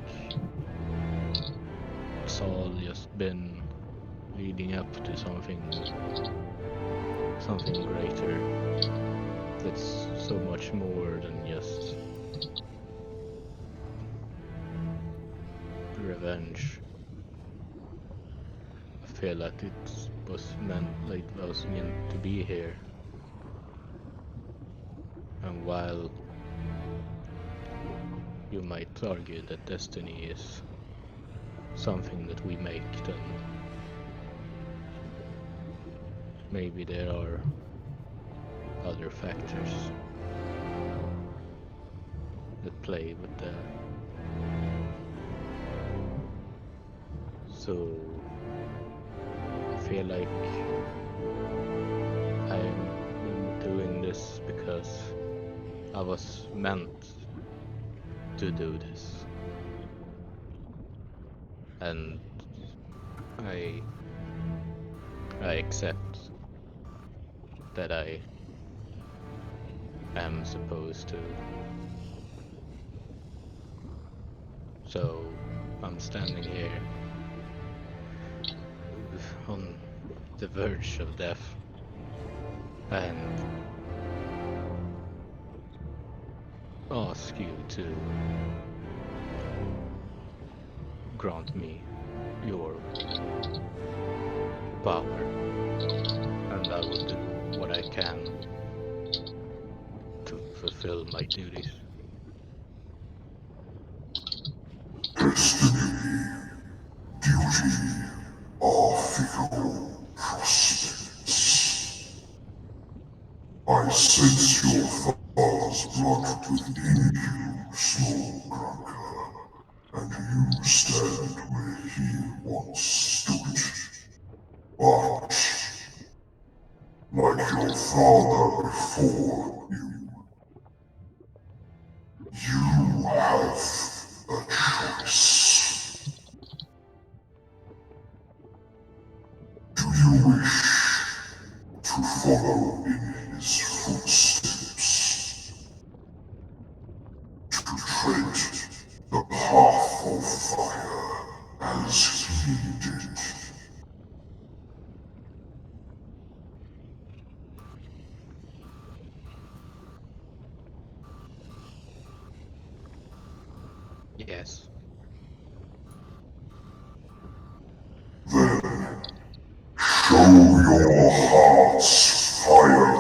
it's all just been leading up to something greater. That's so much more than just revenge. I feel like it was meant, like I was meant to be here. And while you might argue that destiny is something that we make, then maybe there are other factors that play with that. So I feel like I'm doing this because I was meant to do this. And I accept that I am supposed to. So I'm standing here on the verge of death and ask you to grant me your power, and I will do what I can to fulfill my duties. Destiny, duty, are fickle prospects. I sense your father's blood within you, small Grunker, and you stand where he once stood. But, like your father before you have a choice. Do you wish to follow in his footsteps? To tread the path of fire as he did? Yes. Then show your heart's fire.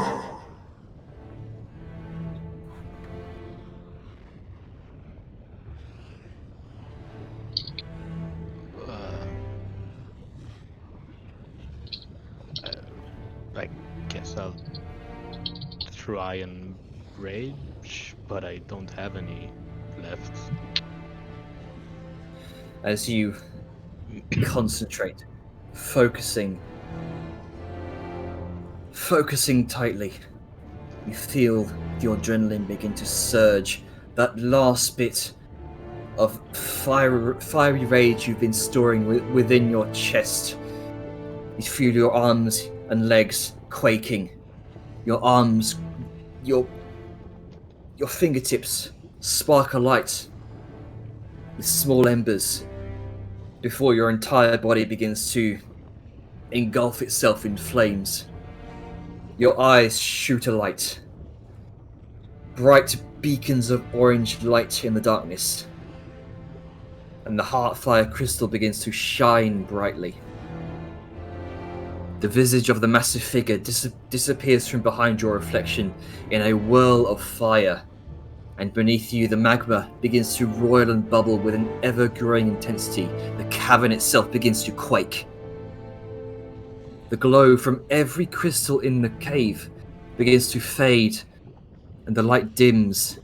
I guess I'll try and rage, but I don't have any left. As you concentrate, focusing tightly, you feel the adrenaline begin to surge. That last bit of fiery rage you've been storing within your chest. You feel your arms and legs quaking. Your arms, your fingertips spark a light with small embers before your entire body begins to engulf itself in flames. Your eyes shoot a light. Bright beacons of orange light in the darkness. And the Heartfire crystal begins to shine brightly. The visage of the massive figure disappears from behind your reflection in a whirl of fire, and beneath you the magma begins to roil and bubble with an ever-growing intensity. The cavern itself begins to quake. The glow from every crystal in the cave begins to fade, and the light dims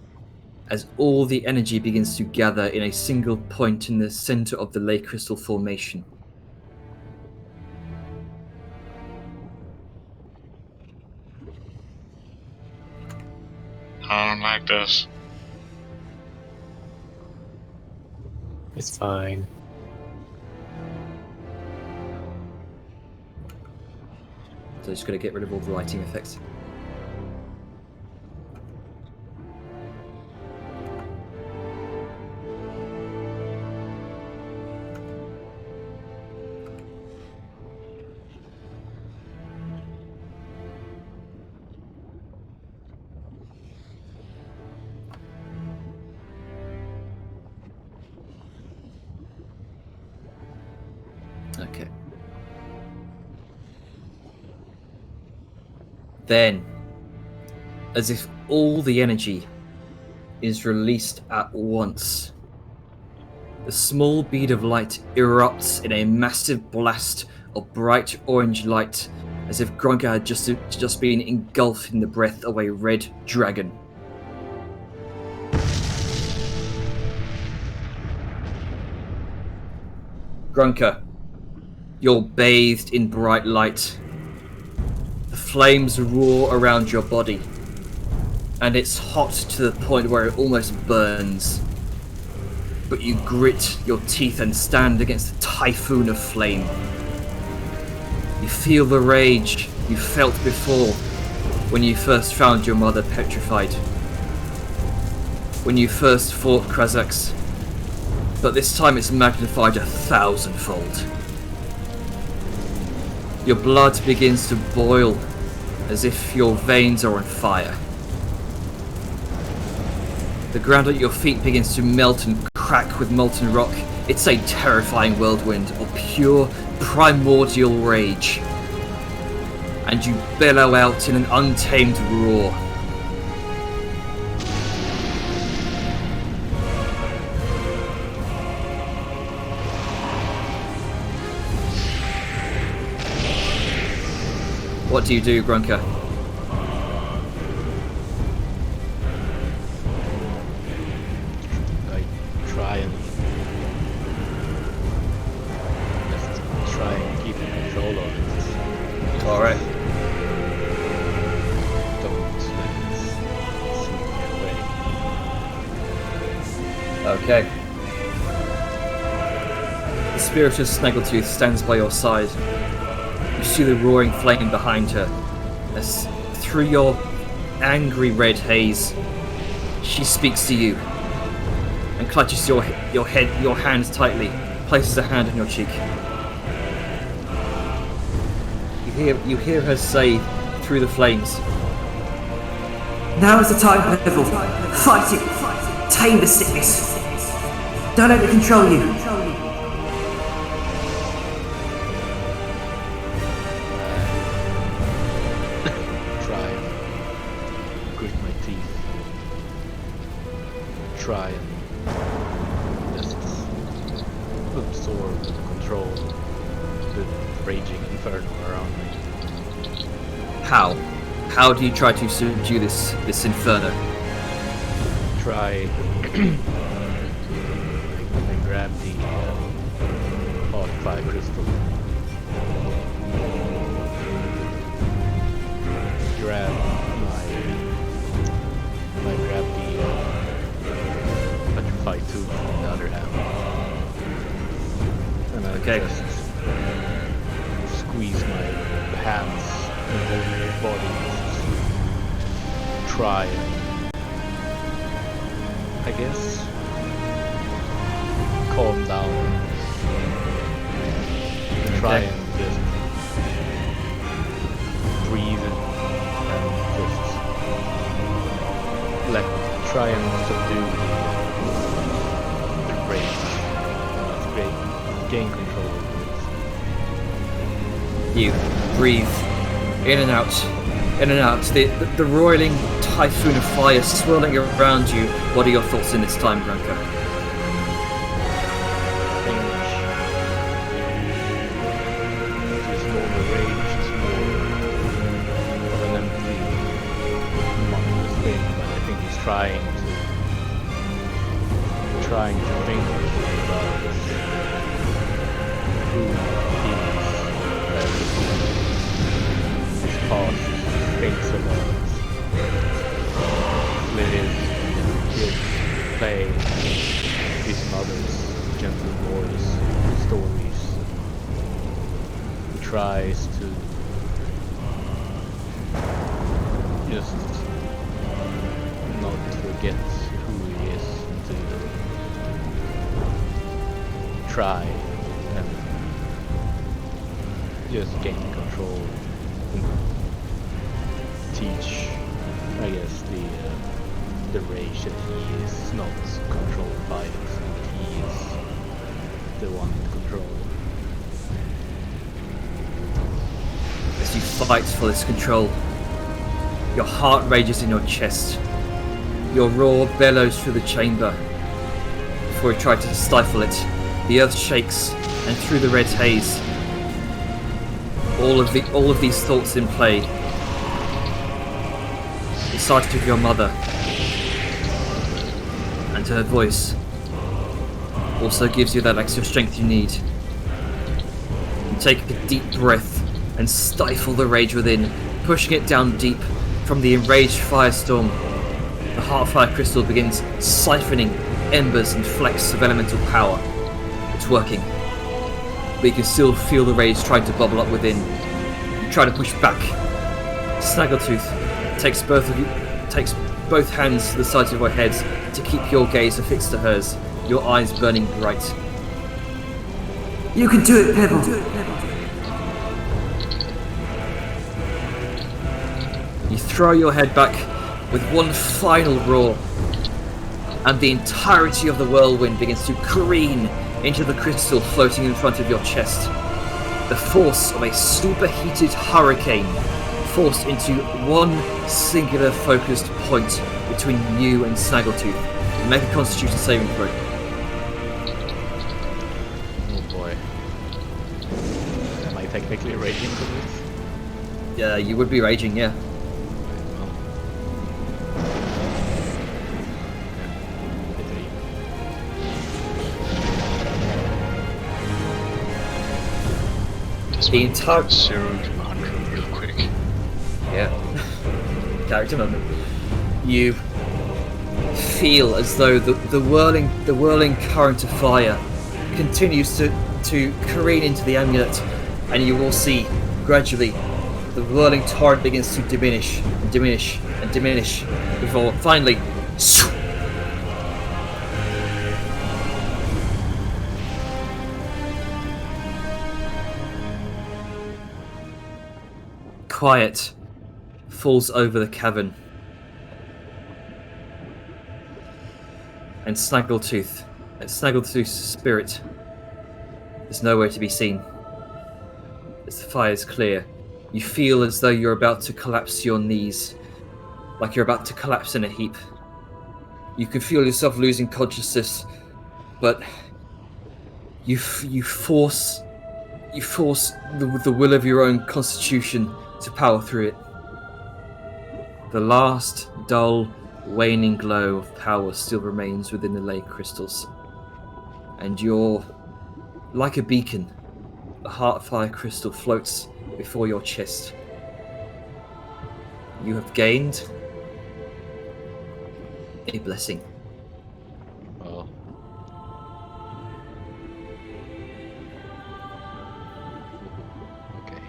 as all the energy begins to gather in a single point in the center of the lake crystal formation. I don't like this. It's fine. So just got to get rid of all the lighting effects. Okay. Then, as if all the energy is released at once, the small bead of light erupts in a massive blast of bright orange light, as if Grunka had just been engulfed in the breath of a red dragon. Grunka, you're bathed in bright light. The flames roar around your body, and it's hot to the point where it almost burns. But you grit your teeth and stand against the typhoon of flame. You feel the rage you felt before when you first found your mother petrified. When you first fought Krazax. But this time it's magnified 1,000-fold. Your blood begins to boil as if your veins are on fire. The ground at your feet begins to melt and crack with molten rock. It's a terrifying whirlwind of pure primordial rage. And you bellow out in an untamed roar. What do you do, Grunka? I try and keep control of it. Alright. Don't let it sweep me away. Okay. The spiritus Snaggletooth stands by your side. You see the roaring flame behind her, as through your angry red haze, she speaks to you and clutches your hands tightly, places a hand on your cheek. You hear her say through the flames, Now is the time, Devil. Fight it. Tame the sickness. Don't let it control you. Try and just absorb and control the raging inferno around me. How? How do you try to subdue this inferno? Try and grab the Hard-Fire crystal. Grab the petrified tooth in the other hand. And I just squeeze my hands and whole body. Try and, I guess, calm down. Try and just breathe and just try and subdue the rage. Gain control of it. You breathe in and out, the roiling typhoon of fire swirling around you. What are your thoughts in this time, Grunka? His normal rage is more of an empty, mindless thing, but I think he's trying to think about who he is, his past, thinks about live, he'll play his mother's gentle voice stories. He tries to just not forget who he is and to try and just gain control and teach, I guess, the rage that he is not controlled by it, and that he is the one in control. As you fight for this control, your heart rages in your chest. Your roar bellows through the chamber. Before you try to stifle it, the earth shakes, and through the red haze, all of these thoughts in play. The sight of your mother and her voice also gives you that extra strength you need. You take a deep breath and stifle the rage within, pushing it down deep. From the enraged firestorm, the Heartfire Crystal begins siphoning embers and flecks of elemental power. It's working, but you can still feel the rage trying to bubble up within. You try to push back. Snaggletooth takes both hands to the sides of your heads to keep your gaze affixed to hers, your eyes burning bright. You can do it, Pebble! You throw your head back with one final roar, and the entirety of the whirlwind begins to careen into the crystal floating in front of your chest. The force of a superheated hurricane forced into one singular focused point between you and Snaggletooth. Make a Constitution saving throw. Oh boy. Am I technically raging for this? Yeah, you would be raging, yeah. The entire 0 to 100 real quick. Yeah. Character moment. You feel as though the whirling current of fire continues to careen into the amulet, and you will see gradually the whirling torrent begins to diminish and diminish and diminish before finally quiet falls over the cavern, and Snaggletooth's spirit is nowhere to be seen. As the fire is clear, you feel as though you're about to collapse to your knees, like you're about to collapse in a heap. You can feel yourself losing consciousness, but you force the will of your own constitution to power through it. The last dull, waning glow of power still remains within the lake crystals, and you're like a beacon. The Heartfire crystal floats before your chest. You have gained a blessing. Oh. Okay.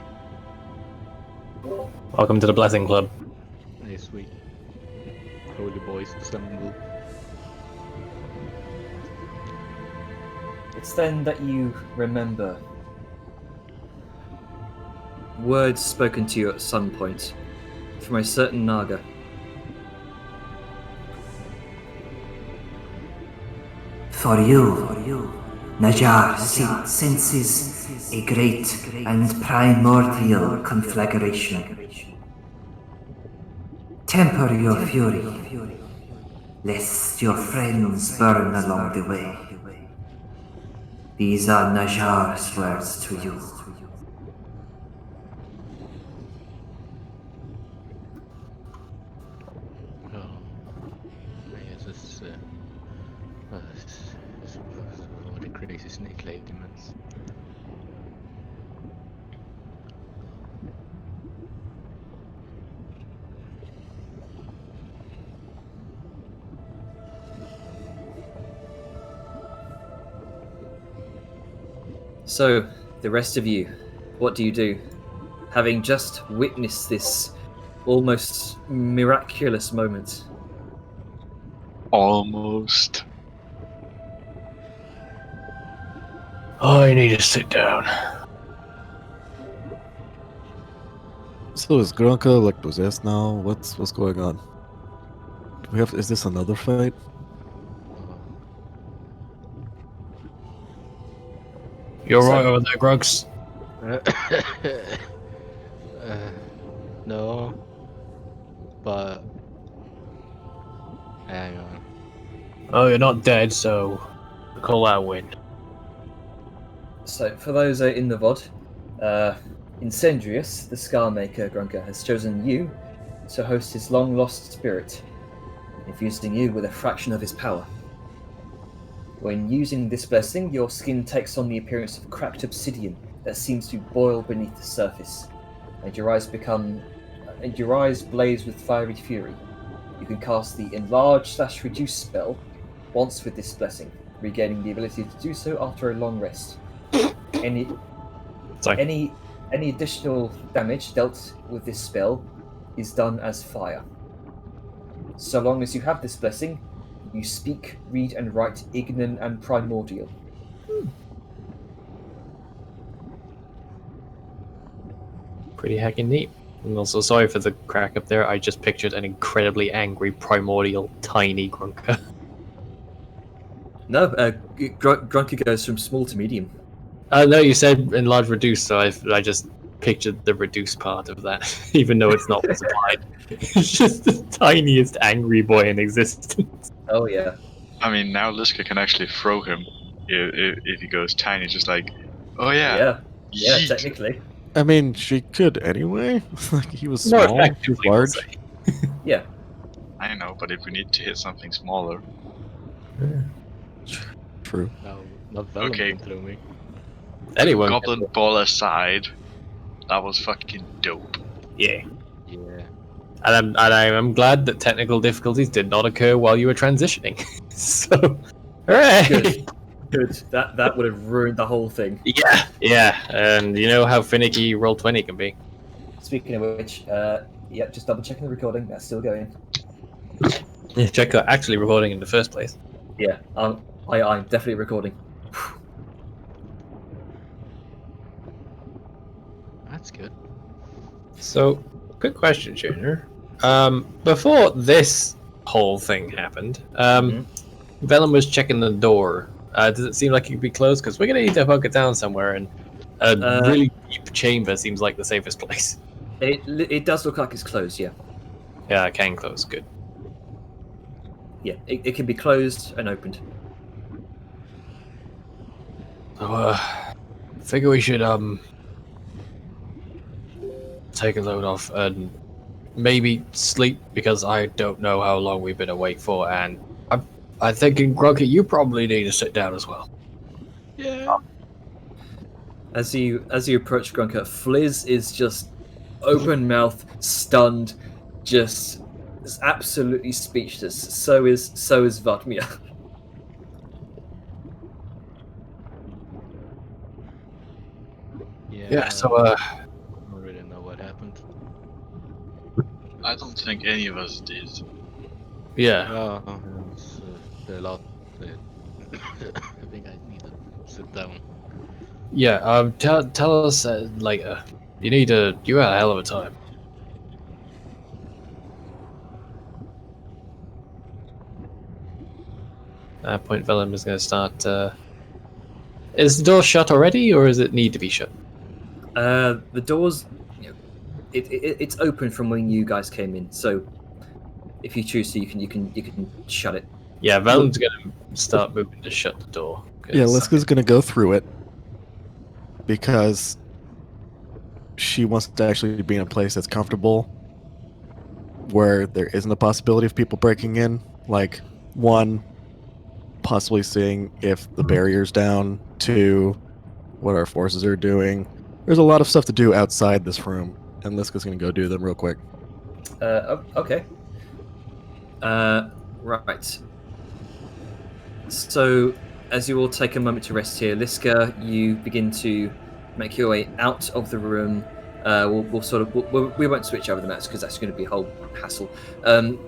Welcome to the Blessing Club. Nice, sweet. Holy boys assemble. It's then that you remember words spoken to you at some point from a certain Naga. For you, Najar senses a great and primordial conflagration. Temper your fury, lest your friends burn along the way. These are Najar's words to you. Oh. I guess it's what a crazy snake lady means. So, the rest of you, what do you do? Having just witnessed this almost miraculous moment. Almost. I need to sit down. So is Gronka like possessed now? What's going on? Do we have? Is this another fight? You're right over there, Grugs. No. But hang on. Oh, you're not dead, so call that a win. So, for those in the VOD, Incendious, the Scarmaker Grunker, has chosen you to host his long-lost spirit, infusing you with a fraction of his power. When using this blessing, your skin takes on the appearance of cracked obsidian that seems to boil beneath the surface, and your eyes blaze with fiery fury. You can cast the Enlarge/Reduce spell once with this blessing, regaining the ability to do so after a long rest. Any additional damage dealt with this spell is done as fire. So long as you have this blessing, you speak, read, and write Ignan and Primordial. Pretty heckin' neat. And also, sorry for the crack up there. I just pictured an incredibly angry, primordial, tiny Grunker. No, Grunker goes from small to medium. No, you said enlarge reduce, so I just pictured the reduce part of that, even though it's not supplied. It's just the tiniest angry boy in existence. Oh yeah. I mean, now Liska can actually throw him if he goes tiny, just like, oh yeah. Yeah, yeet. technically. I mean, she could anyway. Like he was More small, he was effectively, we'll large. say. Yeah. I know, but if we need to hit something smaller. True. No, not Vellum Okay. can throw me. Anyone, Goblin ball aside, that was fucking dope. yeah. Yeah. And I'm glad that technical difficulties did not occur while you were transitioning. So, hooray! Good. That would have ruined the whole thing. Yeah, and you know how finicky Roll20 can be. Speaking of which, just double checking the recording. That's still going. Yeah, check out actually recording in the first place. Yeah, I'm definitely recording. That's good. So, quick question, Junior. Before this whole thing happened, Vellum was checking the door. Does it seem like it could be closed? Because we're going to need to hook it down somewhere, and a really deep chamber seems like the safest place. It does look like it's closed, yeah. Yeah, it can close. Good. Yeah, it can be closed and opened. So, I figure we should take a load off and maybe sleep, because I don't know how long we've been awake for, and I'm thinking, Grunky, you probably need to sit down as well. Yeah. As you approach Grunker, Fliz is just open mouth, stunned, just absolutely speechless. So is Vatmir. Yeah, so I don't really know what happened. I don't think any of us did. yeah. It's a lot. I think I need to sit down. Yeah, tell us later. You had a hell of a time. At that point, Vellum is going to start. Is the door shut already, or does it need to be shut? The doors, it's open from when you guys came in. So, if you choose to, you can shut it. Yeah, Vellum's going to start moving to shut the door. Yeah, Liska's gonna go through it because she wants to actually be in a place that's comfortable, where there isn't a possibility of people breaking in. Like, one, possibly seeing if the barrier's down. Two, what our forces are doing. There's a lot of stuff to do outside this room, and Liska's gonna go do them real quick. Okay. Right. So, as you all take a moment to rest here, Liska, you begin to make your way out of the room we'll sort of we won't switch over the maps because that's going to be a whole hassle.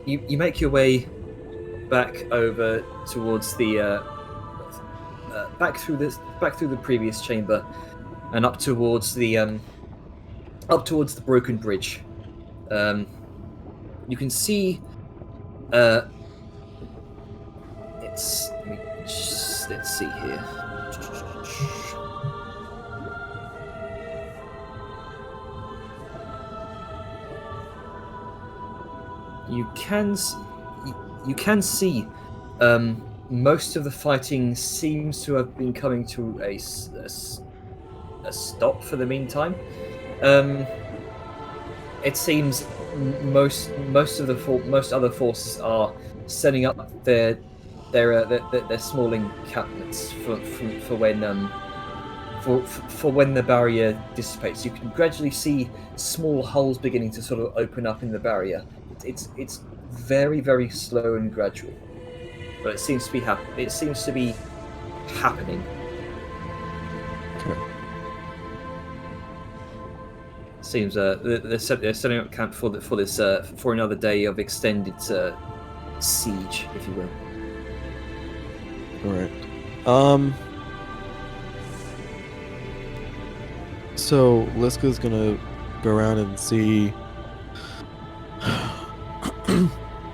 You make your way back over towards the back through the previous chamber and up towards the broken bridge. You can see let's see here. You can see most of the fighting seems to have been coming to a stop for the meantime. It seems most other forces are setting up their small encampments for when the barrier dissipates. You can gradually see small holes beginning to sort of open up in the barrier. It's very, very slow and gradual, but it seems to be happening. Okay. Seems they're setting up camp for another day of extended siege, if you will. All right. So Liska's gonna go around and see.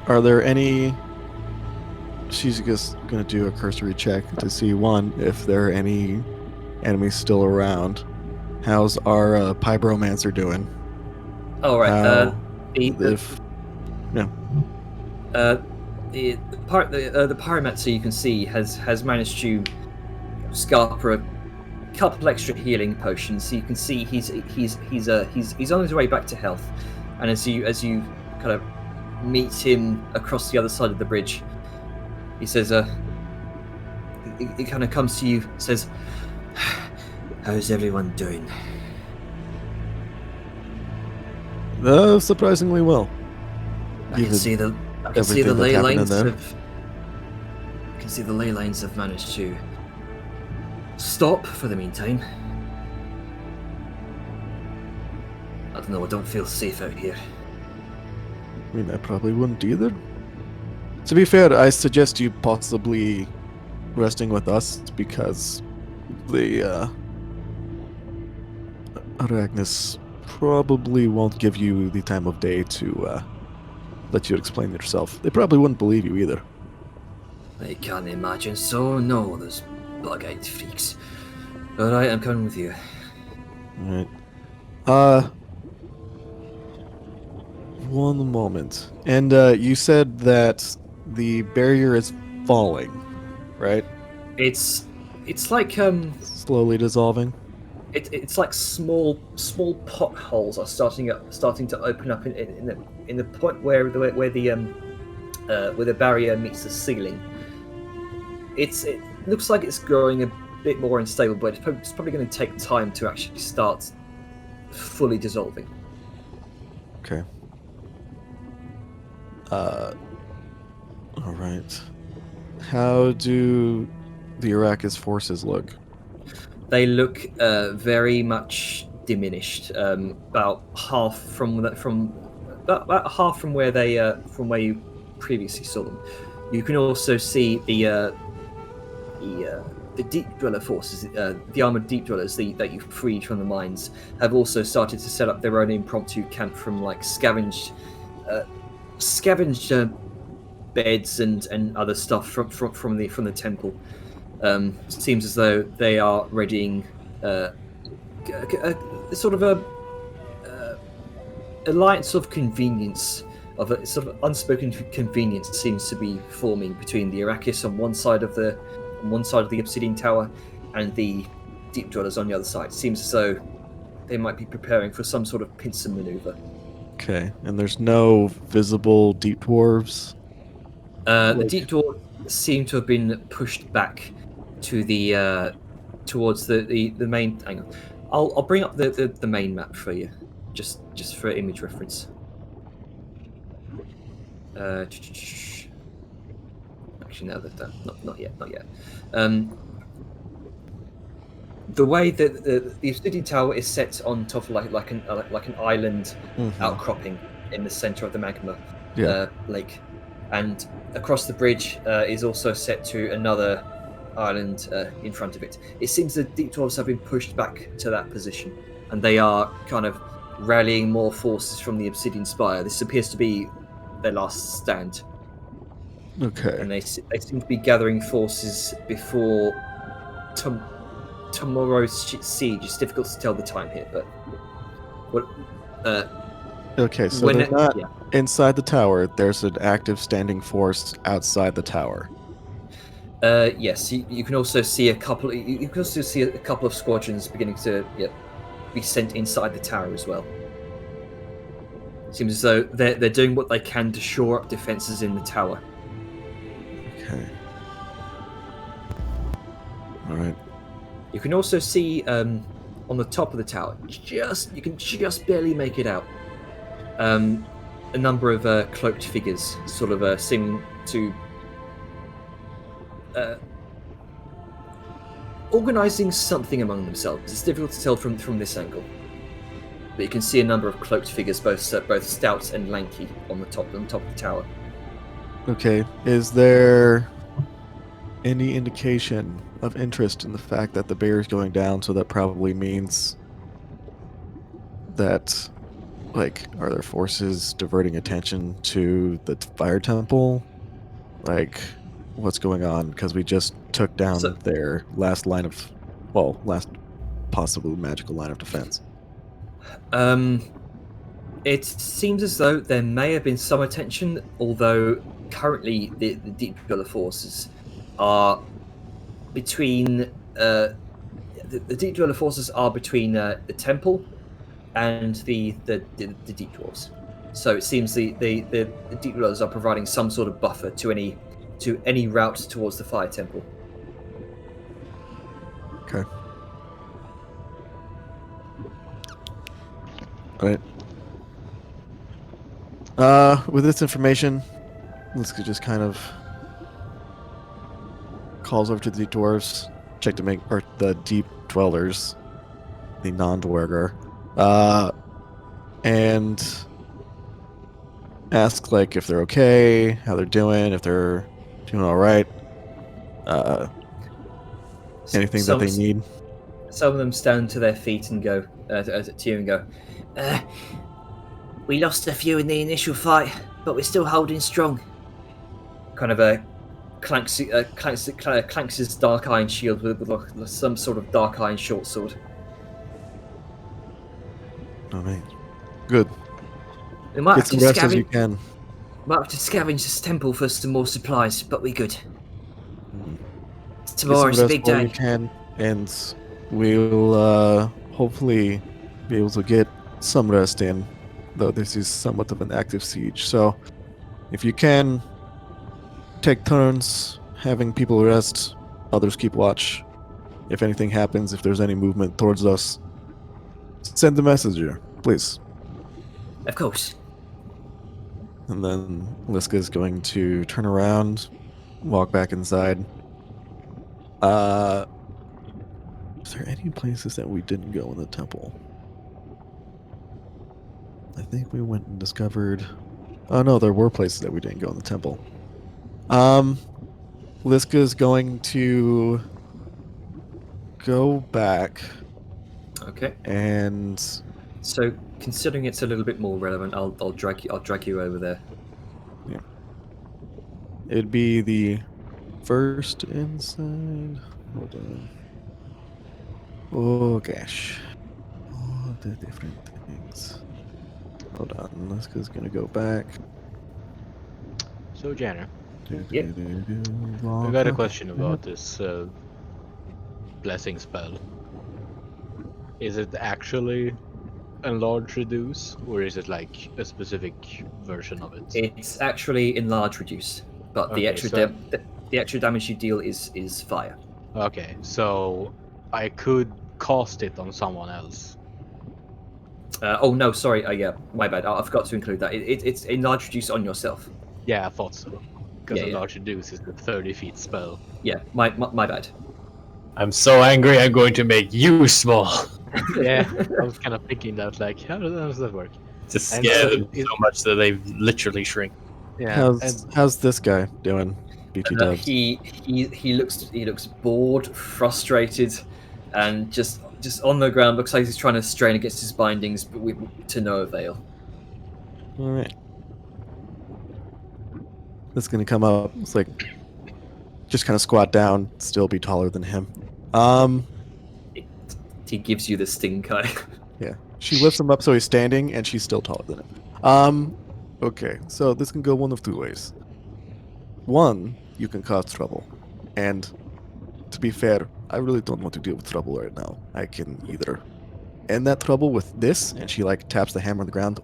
Are there any? She's just gonna do a cursory check to see one if there are any enemies still around. How's our Pybromancer doing? All right. The Pyromancer you can see has managed to scarper a couple extra healing potions. So you can see he's on his way back to health, and as you kind of meet him across the other side of the bridge, he says, he kind of comes to you, says, "How's everyone doing?" Surprisingly well. I can see the ley lines have managed to stop for the meantime. I don't know, I don't feel safe out here. I mean, I probably wouldn't either. To be fair, I suggest you possibly resting with us because the Arachnus probably won't give you the time of day to let you explain yourself. They probably wouldn't believe you either. I can't imagine so. No, those bug-eyed freaks. Alright, I'm coming with you. Alright. One moment. And you said that the barrier is falling, right? It's like slowly dissolving. It's like small potholes are starting to open up in the point where the barrier meets the ceiling. It looks like it's growing a bit more unstable, but it's probably going to take time to actually start fully dissolving. Okay. All right. How do the Arrakis forces look? They look very much diminished. About half from where you previously saw them. You can also see the deep dweller forces, the armored deep dwellers that you freed from the mines, have also started to set up their own impromptu camp from like scavenged beds and other stuff from the temple. Seems as though they are readying sort of a alliance of convenience, of a sort of unspoken convenience seems to be forming between the Arrakis on one side of the obsidian tower and the deep dwellers on the other side. Seems as though they might be preparing for some sort of pincer maneuver. Okay, and there's no visible deep dwarves? The deep dwarves seem to have been pushed back to the towards the main. Hang on, I'll bring up the main map for you, just for image reference. Actually, no, not yet. the way that the obsidian tower is set on top of like an island outcropping in the center of the magma lake, and across the bridge is also set to another island in front of it. It seems the deep dwarves have been pushed back to that position, and they are kind of rallying more forces from the obsidian spire. This appears to be their last stand. Okay. And they seem to be gathering forces before tomorrow's siege. It's difficult to tell the time here, but okay, so they're not inside the tower. There's an active standing force outside the tower. Yes, you can also see a couple. You can also see a couple of squadrons beginning to be sent inside the tower as well. It seems as though they're doing what they can to shore up defenses in the tower. Okay. All right. You can also see on the top of the tower, you can just barely make it out. A number of cloaked figures, sort of seeming to organizing something among themselves. It's difficult to tell from this angle, but you can see a number of cloaked figures, both stout and lanky, on the top of the tower. Okay. Is there any indication of interest in the fact that the bear is going down? So that probably means that, like, are there forces diverting attention to the fire temple? Like, what's going on? Because we just took down their last possible magical line of defense. It seems as though there may have been some attention, although currently the Deep Dweller forces are between the Deep Dweller forces are between the temple and the Deep Dwarves. So it seems the Deep Dwellers are providing some sort of buffer to any route towards the Fire Temple. Okay. All right. With this information, let's just kind of calls over to the dwarves, check to make, or the deep dwellers, the non-dwerger, and ask like if they're okay, how they're doing, if they're doing all right, anything that they need. Some of them stand to their feet and go to you and go, "We lost a few in the initial fight, but we're still holding strong." Kind of clanks his dark iron shield with some sort of dark iron short sword. All right, good. We might Get some rest as you can. Might have to scavenge this temple for some more supplies, but we're good. Tomorrow's a big day. You can, and we'll hopefully be able to get some rest in, though this is somewhat of an active siege. So, if you can, take turns having people rest, others keep watch. If anything happens, if there's any movement towards us, send a messenger, please. Of course. And then Liska is going to turn around, walk back inside. Is there any places that we didn't go in the temple? I think we went and discovered... Oh no, there were places that we didn't go in the temple. Liska is going to go back. Okay. And so, considering it's a little bit more relevant, I'll drag you over there. Yeah. It'd be the first inside. Hold on. Oh gosh. All the different things. Hold on. Liska's gonna go back. So, Janner. Yeah. I got a question about this blessing spell. Is it actually enlarge reduce, or is it like a specific version of it? It's actually enlarge reduce, but the extra damage you deal is fire. Okay, so I could cast it on someone else. Oh no, sorry. Yeah, my bad. I forgot to include that. It's enlarge reduce on yourself. Yeah, I thought so. Because enlarge reduce is the 30 feet spell. Yeah, my bad. I'm so angry. I'm going to make you small. Yeah, I was kind of thinking that, like, how does that work? Just And scare so them so much that they literally shrink. Yeah, and How's this guy doing? BT Dubs. He looks bored, frustrated, and just on the ground. Looks like he's trying to strain against his bindings, but to no avail. All right. This is gonna come up. It's like just kind of squat down, still be taller than him. He gives you the stink eye. Yeah. She lifts him up so he's standing, and she's still taller than him. Okay. So this can go one of two ways. One, you can cause trouble, and to be fair, I really don't want to deal with trouble right now. I can either end that trouble with this, and she like taps the hammer on the ground,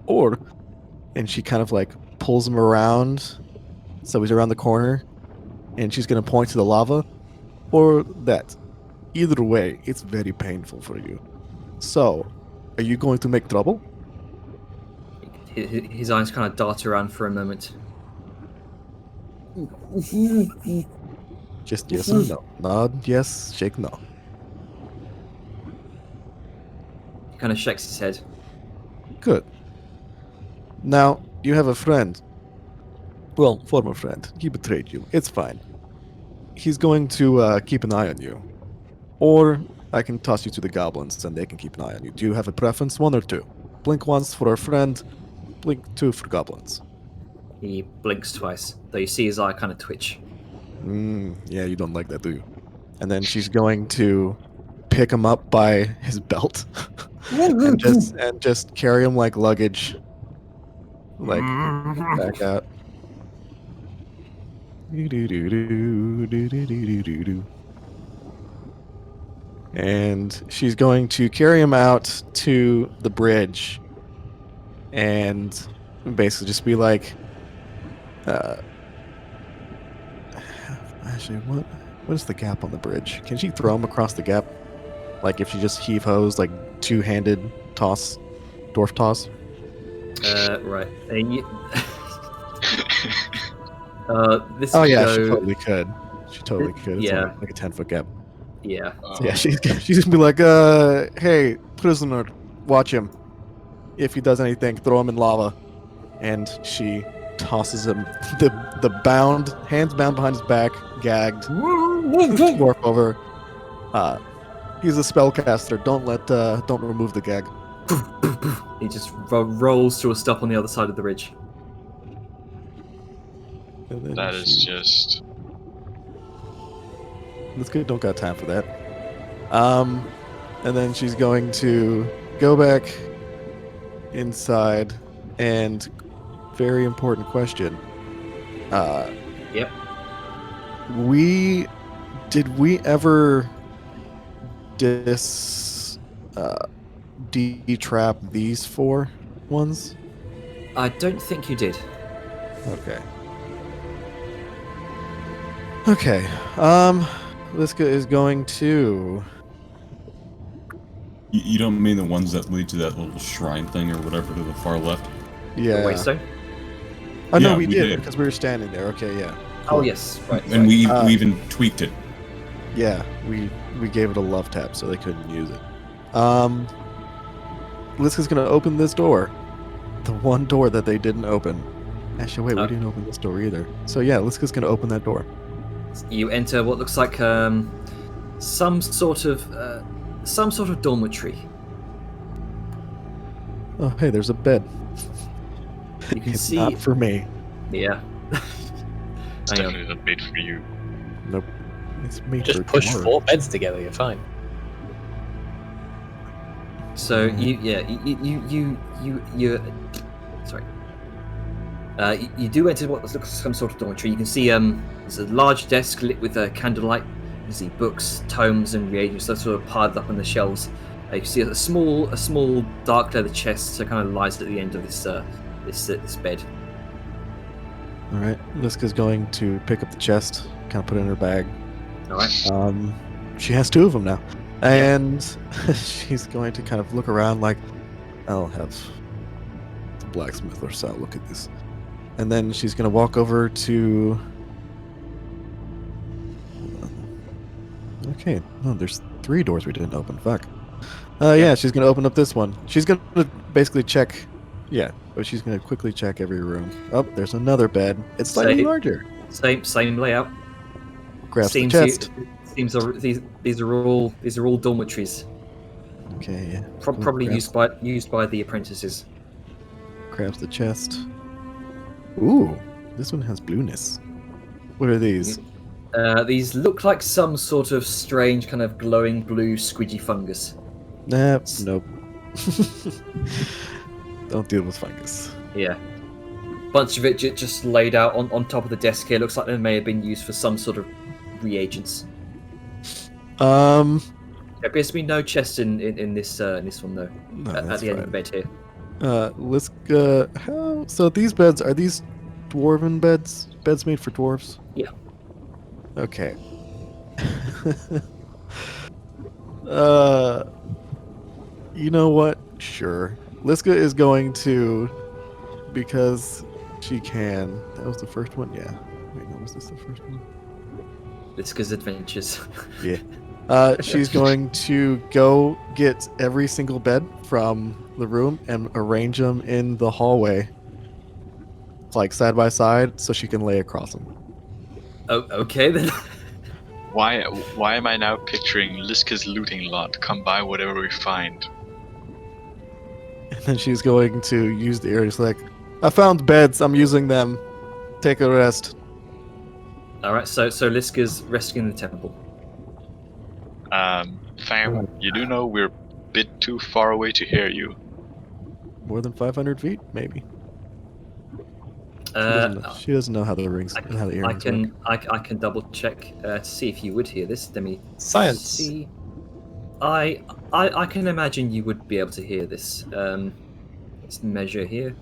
and she kind of like pulls him around, so he's around the corner, and she's gonna point to the lava, or that. Either way, it's very painful for you. So, are you going to make trouble? His eyes kind of dart around for a moment. Just yes or no. Nod yes, shake no. He kind of shakes his head. Good. Now, you have a friend. Well, former friend. He betrayed you. It's fine. He's going to keep an eye on you. Or I can toss you to the goblins and they can keep an eye on you. Do you have a preference, one or two? Blink once for our friend, blink two for goblins. He blinks twice, though you see his eye kind of twitch. Yeah, you don't like that, do you? And then she's going to pick him up by his belt and just carry him like luggage, like back out. And she's going to carry him out to the bridge and basically just be like, actually, what is the gap on the bridge? Can she throw him across the gap? Like if she just heave-hos, like two-handed toss, dwarf toss? Right. This Oh yeah, go... she totally could. She totally could. It's Yeah. only like a 10-foot gap. Yeah. So yeah, she's gonna be like, hey, prisoner, watch him. If he does anything, throw him in lava. And she tosses him, the bound, hands bound behind his back, gagged, dwarf over. He's a spellcaster. Don't remove the gag. He just rolls to a stop on the other side of the ridge. That is just... Let's go. Don't got time for that. And then she's going to go back inside, and very important question. Yep. Did we ever de-trap these four ones? I don't think you did. Okay. Okay. Liska is going to... You don't mean the ones that lead to that little shrine thing or whatever to the far left? Yeah. The waystone? Oh, no, Yeah, we we did did. because we were standing there. Okay, yeah. Oh, yes. Right. And right. we even tweaked it. Yeah, we gave it a love tap so they couldn't use it. Liska's going to open this door. The one door that they didn't open. Actually, wait, we didn't open this door either. So yeah, Liska's going to open that door. You enter what looks like some sort of dormitory. Oh, hey, there's a bed. You can It's see. not for me. Yeah. It's Hang on. definitely not made for you. Nope. It's me. Just push 4 beds together, you're fine. So you sorry. You do enter what looks like some sort of dormitory. You can see there's a large desk lit with a candlelight. You can see books, tomes, and reagents that sort of piled up on the shelves. You can see a small dark leather chest that kind of lies at the end of this bed. All right, Liska's going to pick up the chest, kind of put it in her bag. All right. She has 2 of them now, and she's going to kind of look around like, I'll have the blacksmith or so look at this, and then she's going to walk over to. Okay. Oh, there's 3 doors we didn't open. Fuck. Yeah, she's gonna open up this one. She's gonna basically check. Yeah, but she's gonna quickly check every room. Oh, there's another bed. It's slightly Same. larger. Same layout. Grabs the Seems chest. seems these are all dormitories. Okay, yeah. Probably grabs, used by the apprentices. grabs the chest. Ooh, this one has blueness. What are these? These look like some sort of strange kind of glowing blue squidgy fungus. Nah, nope. Don't deal with fungus. Yeah. Bunch of it just laid out on top of the desk here. Looks like they may have been used for some sort of reagents. There appears to be no chest in this one though. No, at that's the end of fine. the bed here. Let's how so these beds are these dwarven beds? Beds made for dwarves? Yeah. Okay. You know what? Sure. Liska is going to, because she can. That was the first one? Yeah. Wait, no, was this the first one? Liska's adventures. Yeah. She's going to go get every single bed from the room and arrange them in the hallway, like side by side, so she can lay across them. Oh, okay then. Why am I now picturing Liska's looting lot? Come by whatever we find. And then she's going to use the area. She's like, I found beds. I'm using them. Take a rest. All right, so Liska's resting in the temple. Fam, you do know we're a bit too far away to hear you. More than 500 feet, maybe. She doesn't know how the earrings work. I can double check to see if you would hear this. Let me Science. see. I can imagine you would be able to hear this. Let's measure here.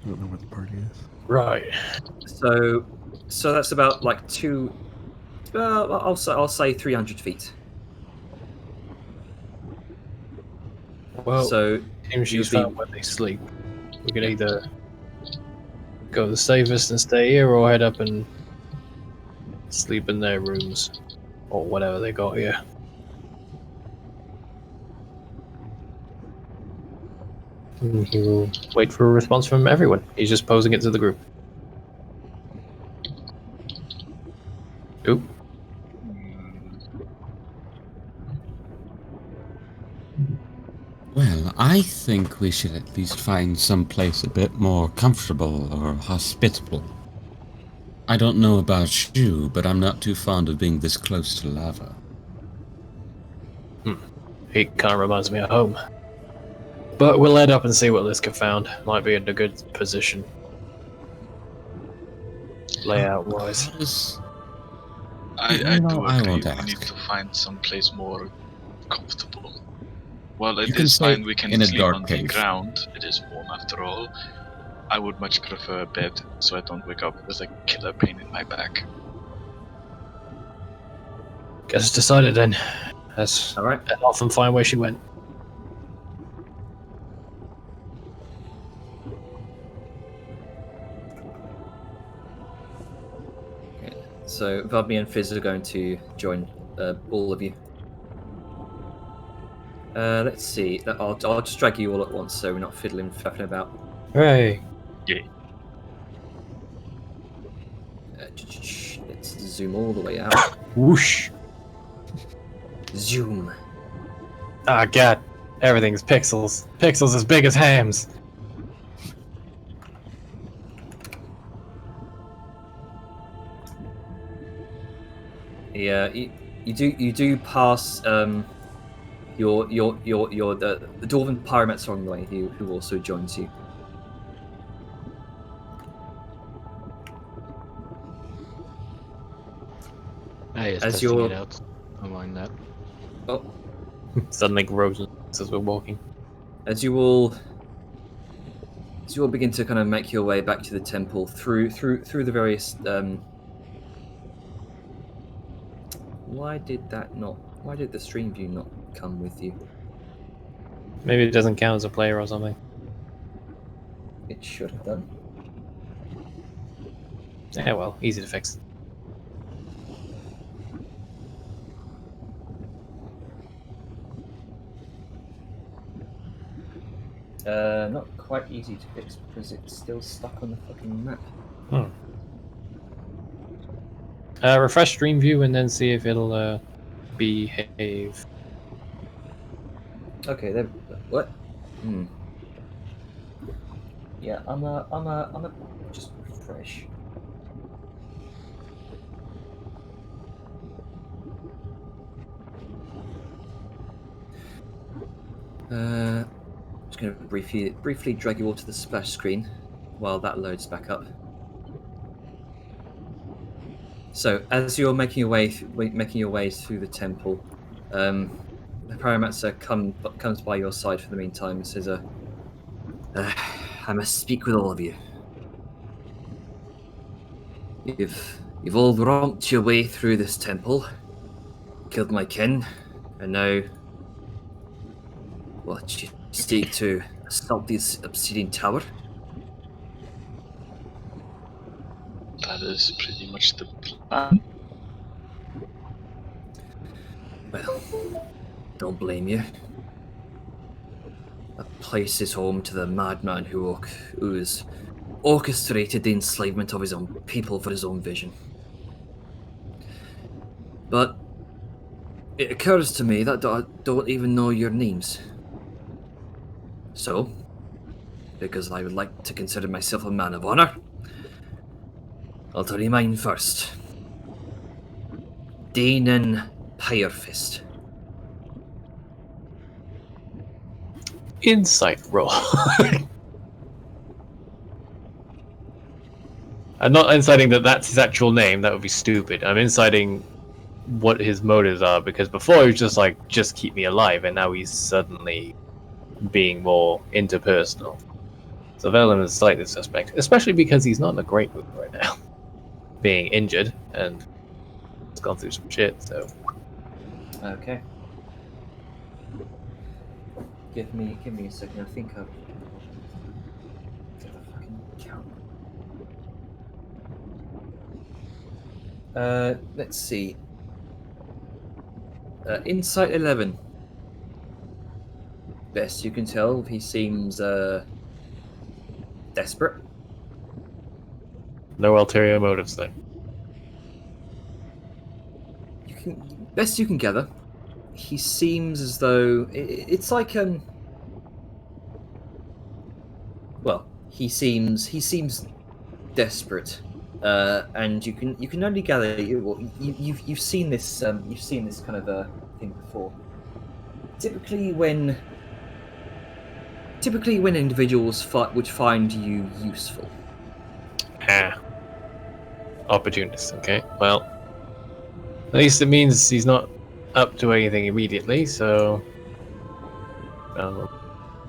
I don't know where the party is. Right. So that's about like two. I'll say 300 feet. Well, So she's you'd be- found where they sleep. We can either go the safest and stay here, or head up and sleep in their rooms, or whatever they got here. And he will wait for a response from everyone. He's just posing it to the group. Oop. Well, I think we should at least find some place a bit more comfortable or hospitable. I don't know about you, but I'm not too fond of being this close to lava. He kind of reminds me of home. But we'll head up and see what Liska found. Might be in a good position. Layout-wise. I do I agree. won't We ask. need to find some place more comfortable. Well, You it can is stay fine. We can in a sleep dark on cave. the ground. It is warm after all. I would much prefer a bed, so I don't wake up with a killer pain in my back. Guess it's decided then. Let's all right. head off and find where she went. So Vladimir and Fizz are going to join all of you. Let's see. I'll just drag you all at once, so we're not faffing about. Hooray! Yeah. Let's zoom all the way out. Whoosh! Zoom. Ah, God. Everything's pixels. Pixels as big as hams. Yeah, you do pass the dwarven pyramids along the way who also joins you. I just As testing you're- it out. I mind that. Oh, Suddenly grows as we're walking. as you all begin to kind of make your way back to the temple through the various why did the stream view not come with you? Maybe it doesn't count as a player or something. It should have done. Yeah, well, easy to fix. Not quite easy to fix because it's still stuck on the fucking map. Refresh stream view and then see if it'll behave. Okay, then what? Yeah, I'm a just refresh. Just gonna briefly drag you all to the splash screen while that loads back up. So as you're making your way through the temple, the Paramatsa comes by your side for the meantime and says, I must speak with all of you. You've all romped your way through this temple, killed my kin, and now what, you seek to assault this obsidian tower? That is pretty much the plan. Well, don't blame you. That place is home to the madman who has orchestrated the enslavement of his own people for his own vision. But it occurs to me that I don't even know your names. So, because I would like to consider myself a man of honor, I'll tell you mine first. Danon Pyrefist. Insight roll. I'm not inciting that that's his actual name. That would be stupid. I'm inciting what his motives are, because before he was just like, just keep me alive, and now he's suddenly being more interpersonal. So Velen is slightly suspect, especially because he's not in a great mood right now, being injured and he's gone through some shit. So Okay. Give me a second. I think I've get the fucking count. Let's see. Insight 11. Best you can tell, he seems desperate. no ulterior motives then. Best you can gather, he seems as though it's like well, he seems desperate, and you can only gather you've seen this kind of thing before. Typically when individuals would find you useful. Opportunist. Okay, well, at least it means he's not up to anything immediately, so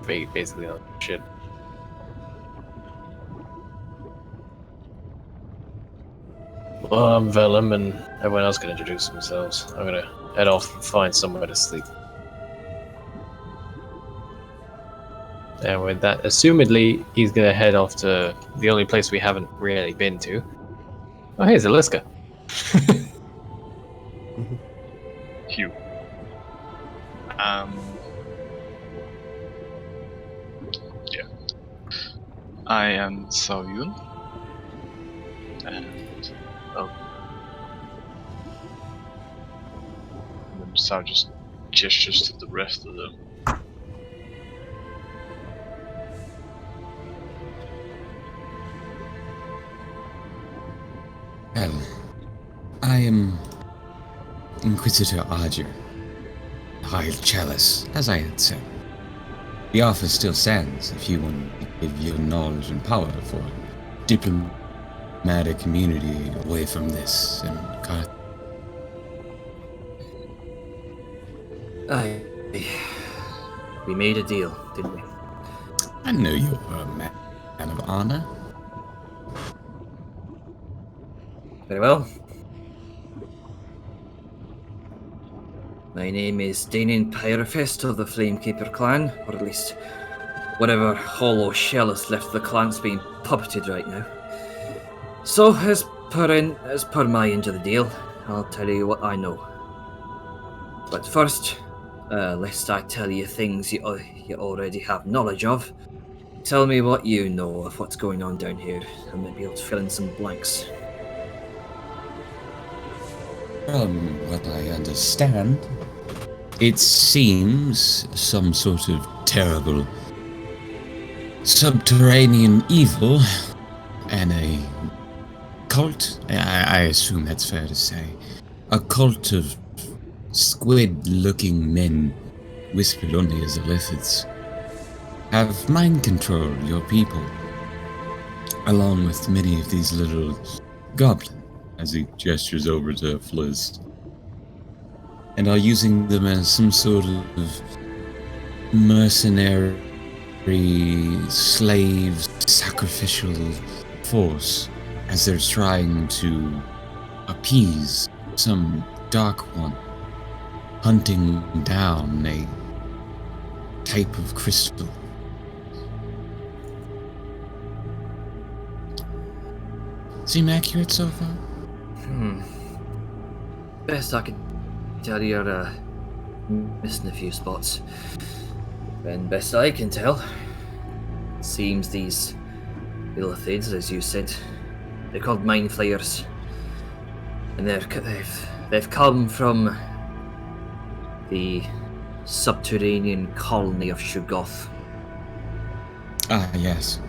basically not shit. Well, I'm Vellum, and everyone else can introduce themselves. I'm gonna head off and find somewhere to sleep. And with that, assumedly, he's gonna head off to the only place we haven't really been to. Oh, hey, Zaliska. Hugh. Yeah. I am Saoyun. And then Sao just gestures to the rest of them. Well, I am Inquisitor Arger, High Chalice, as I had said. The offer still stands if you want to give your knowledge and power for diplomatic immunity away from this and We made a deal, didn't we? I know you were a man of honor. Very well. My name is Danon Pyrefist of the Flamekeeper clan, or at least whatever hollow shell is left of the clan's being puppeted right now. So, as per my end of the deal, I'll tell you what I know. But first, lest I tell you things you already have knowledge of, Tell me what you know of what's going on down here. I might be able to fill in some blanks. From what I understand, it seems some sort of terrible subterranean evil and a cult. I assume that's fair to say. A cult of squid-looking men, whispered only as illithids, have mind-controlled your people, along with many of these little goblins, as he gestures over to Fliz, and are using them as some sort of mercenary, slave, sacrificial force, as they're trying to appease some dark one, hunting down a type of crystal. Seem accurate so far? Best I can tell, you're missing a few spots. And best I can tell, seems these illithids, as you said, they're called mind flayers, and they've come from the subterranean colony of Shugoth. Ah, yes.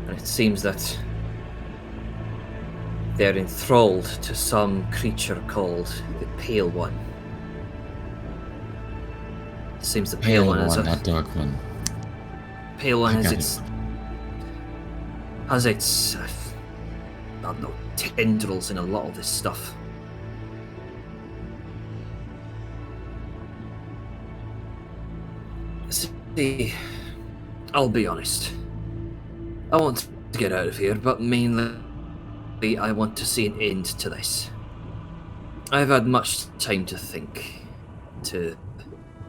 And it seems that they're enthralled to some creature called the Pale One. It seems the Pale One is not dark one. Pale One I got has its I don't know, tendrils in a lot of this stuff. See, I'll be honest. I want to get out of here, but mainly I want to see an end to this. I've had much time to think, to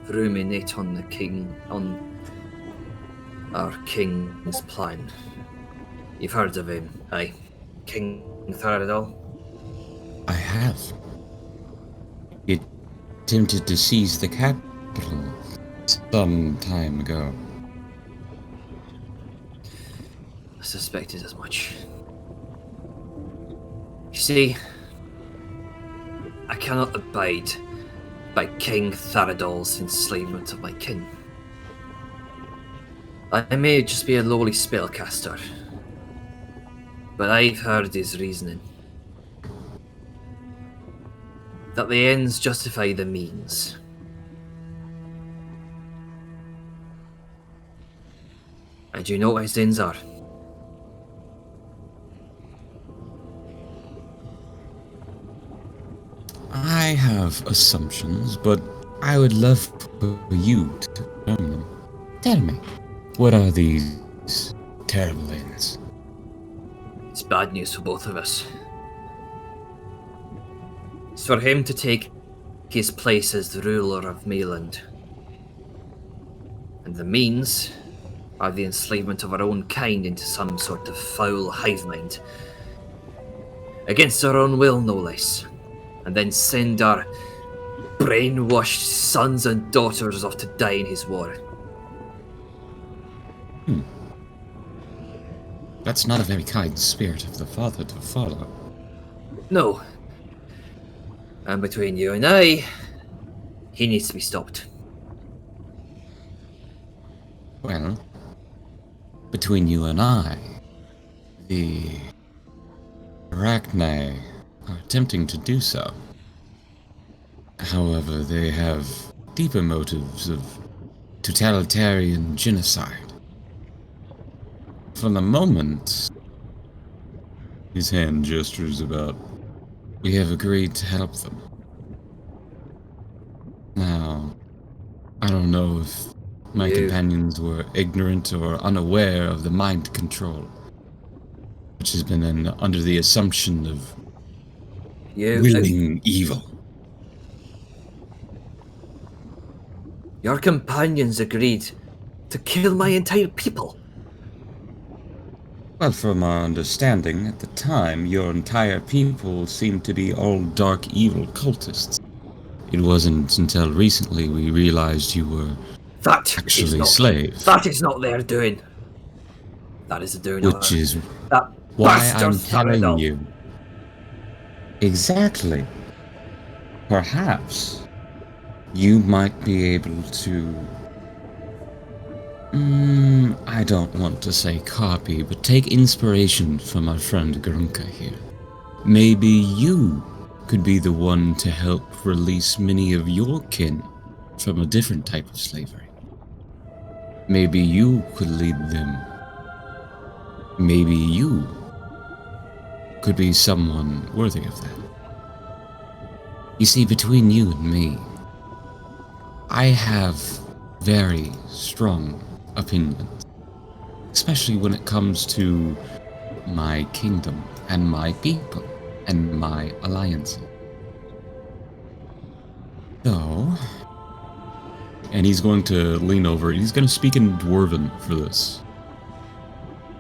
ruminate on our king's plan. You've heard of him, aye? King Tharadal? I have. He attempted to seize the capital some time ago. I suspected as much. You see, I cannot abide by King Tharadal's enslavement of my kin. I may just be a lowly spellcaster, but I've heard his reasoning. That the ends justify the means. And you know what his ends are? I have assumptions, but I would love for you to confirm them. Tell me, what are these terrible ends? It's bad news for both of us. It's for him to take his place as the ruler of Mayland. And the means are the enslavement of our own kind into some sort of foul hive mind. Against our own will, no less. And then send our brainwashed sons and daughters off to die in his war. That's not a very kind spirit of the father to follow. No. And between you and I, he needs to be stopped. Well, between you and I, the Arachne are attempting to do so. However, they have deeper motives of totalitarian genocide. For the moment, his hand gestures about, we have agreed to help them. Now, I don't know if my companions were ignorant or unaware of the mind control, which has been under the assumption of willing evil. Your companions agreed to kill my entire people. Well, from our understanding, at the time, your entire people seemed to be all dark evil cultists. It wasn't until recently we realized you were That is actually not slaves. That is not their doing. That is the doing Which of is that why bastard I'm telling Tharaddle. you. Exactly. Perhaps you might be able to. I don't want to say copy, but take inspiration from our friend Grunka here. Maybe you could be the one to help release many of your kin from a different type of slavery. Maybe you could lead them. Maybe you could be someone worthy of that. You see, between you and me, I have very strong opinions, especially when it comes to my kingdom and my people and my alliances. So, and he's going to lean over and he's going to speak in Dwarven for this.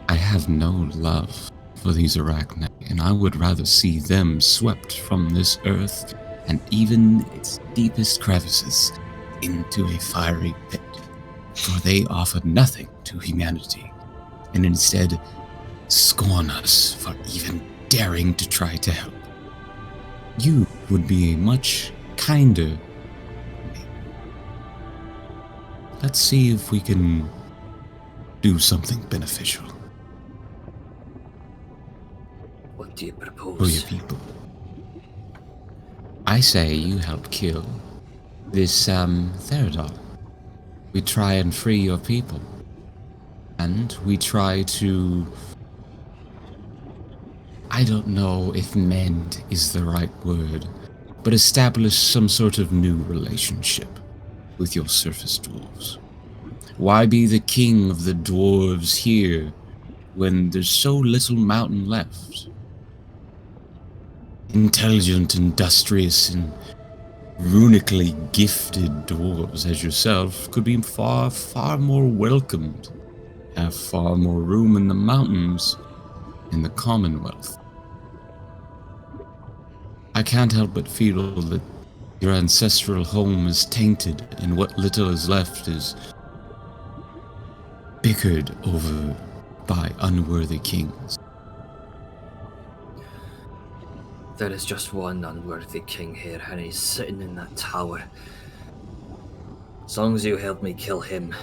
I have no love for these Arachne, and I would rather see them swept from this earth and even its deepest crevices into a fiery pit, for they offer nothing to humanity, and instead scorn us for even daring to try to help. You would be a much kinder neighbor. Let's see if we can do something beneficial What do you for your propose? people. I say you help kill this Theraddle. We try and free your people. And we try to... I don't know if mend is the right word, but establish some sort of new relationship with your surface dwarves. Why be the king of the dwarves here when there's so little mountain left? Intelligent, industrious, and runically gifted dwarves as yourself could be far, far more welcomed, have far more room in the mountains in the Commonwealth. I can't help but feel that your ancestral home is tainted and what little is left is bickered over by unworthy kings. There is just one unworthy king here, and he's sitting in that tower. As long as you help me kill him,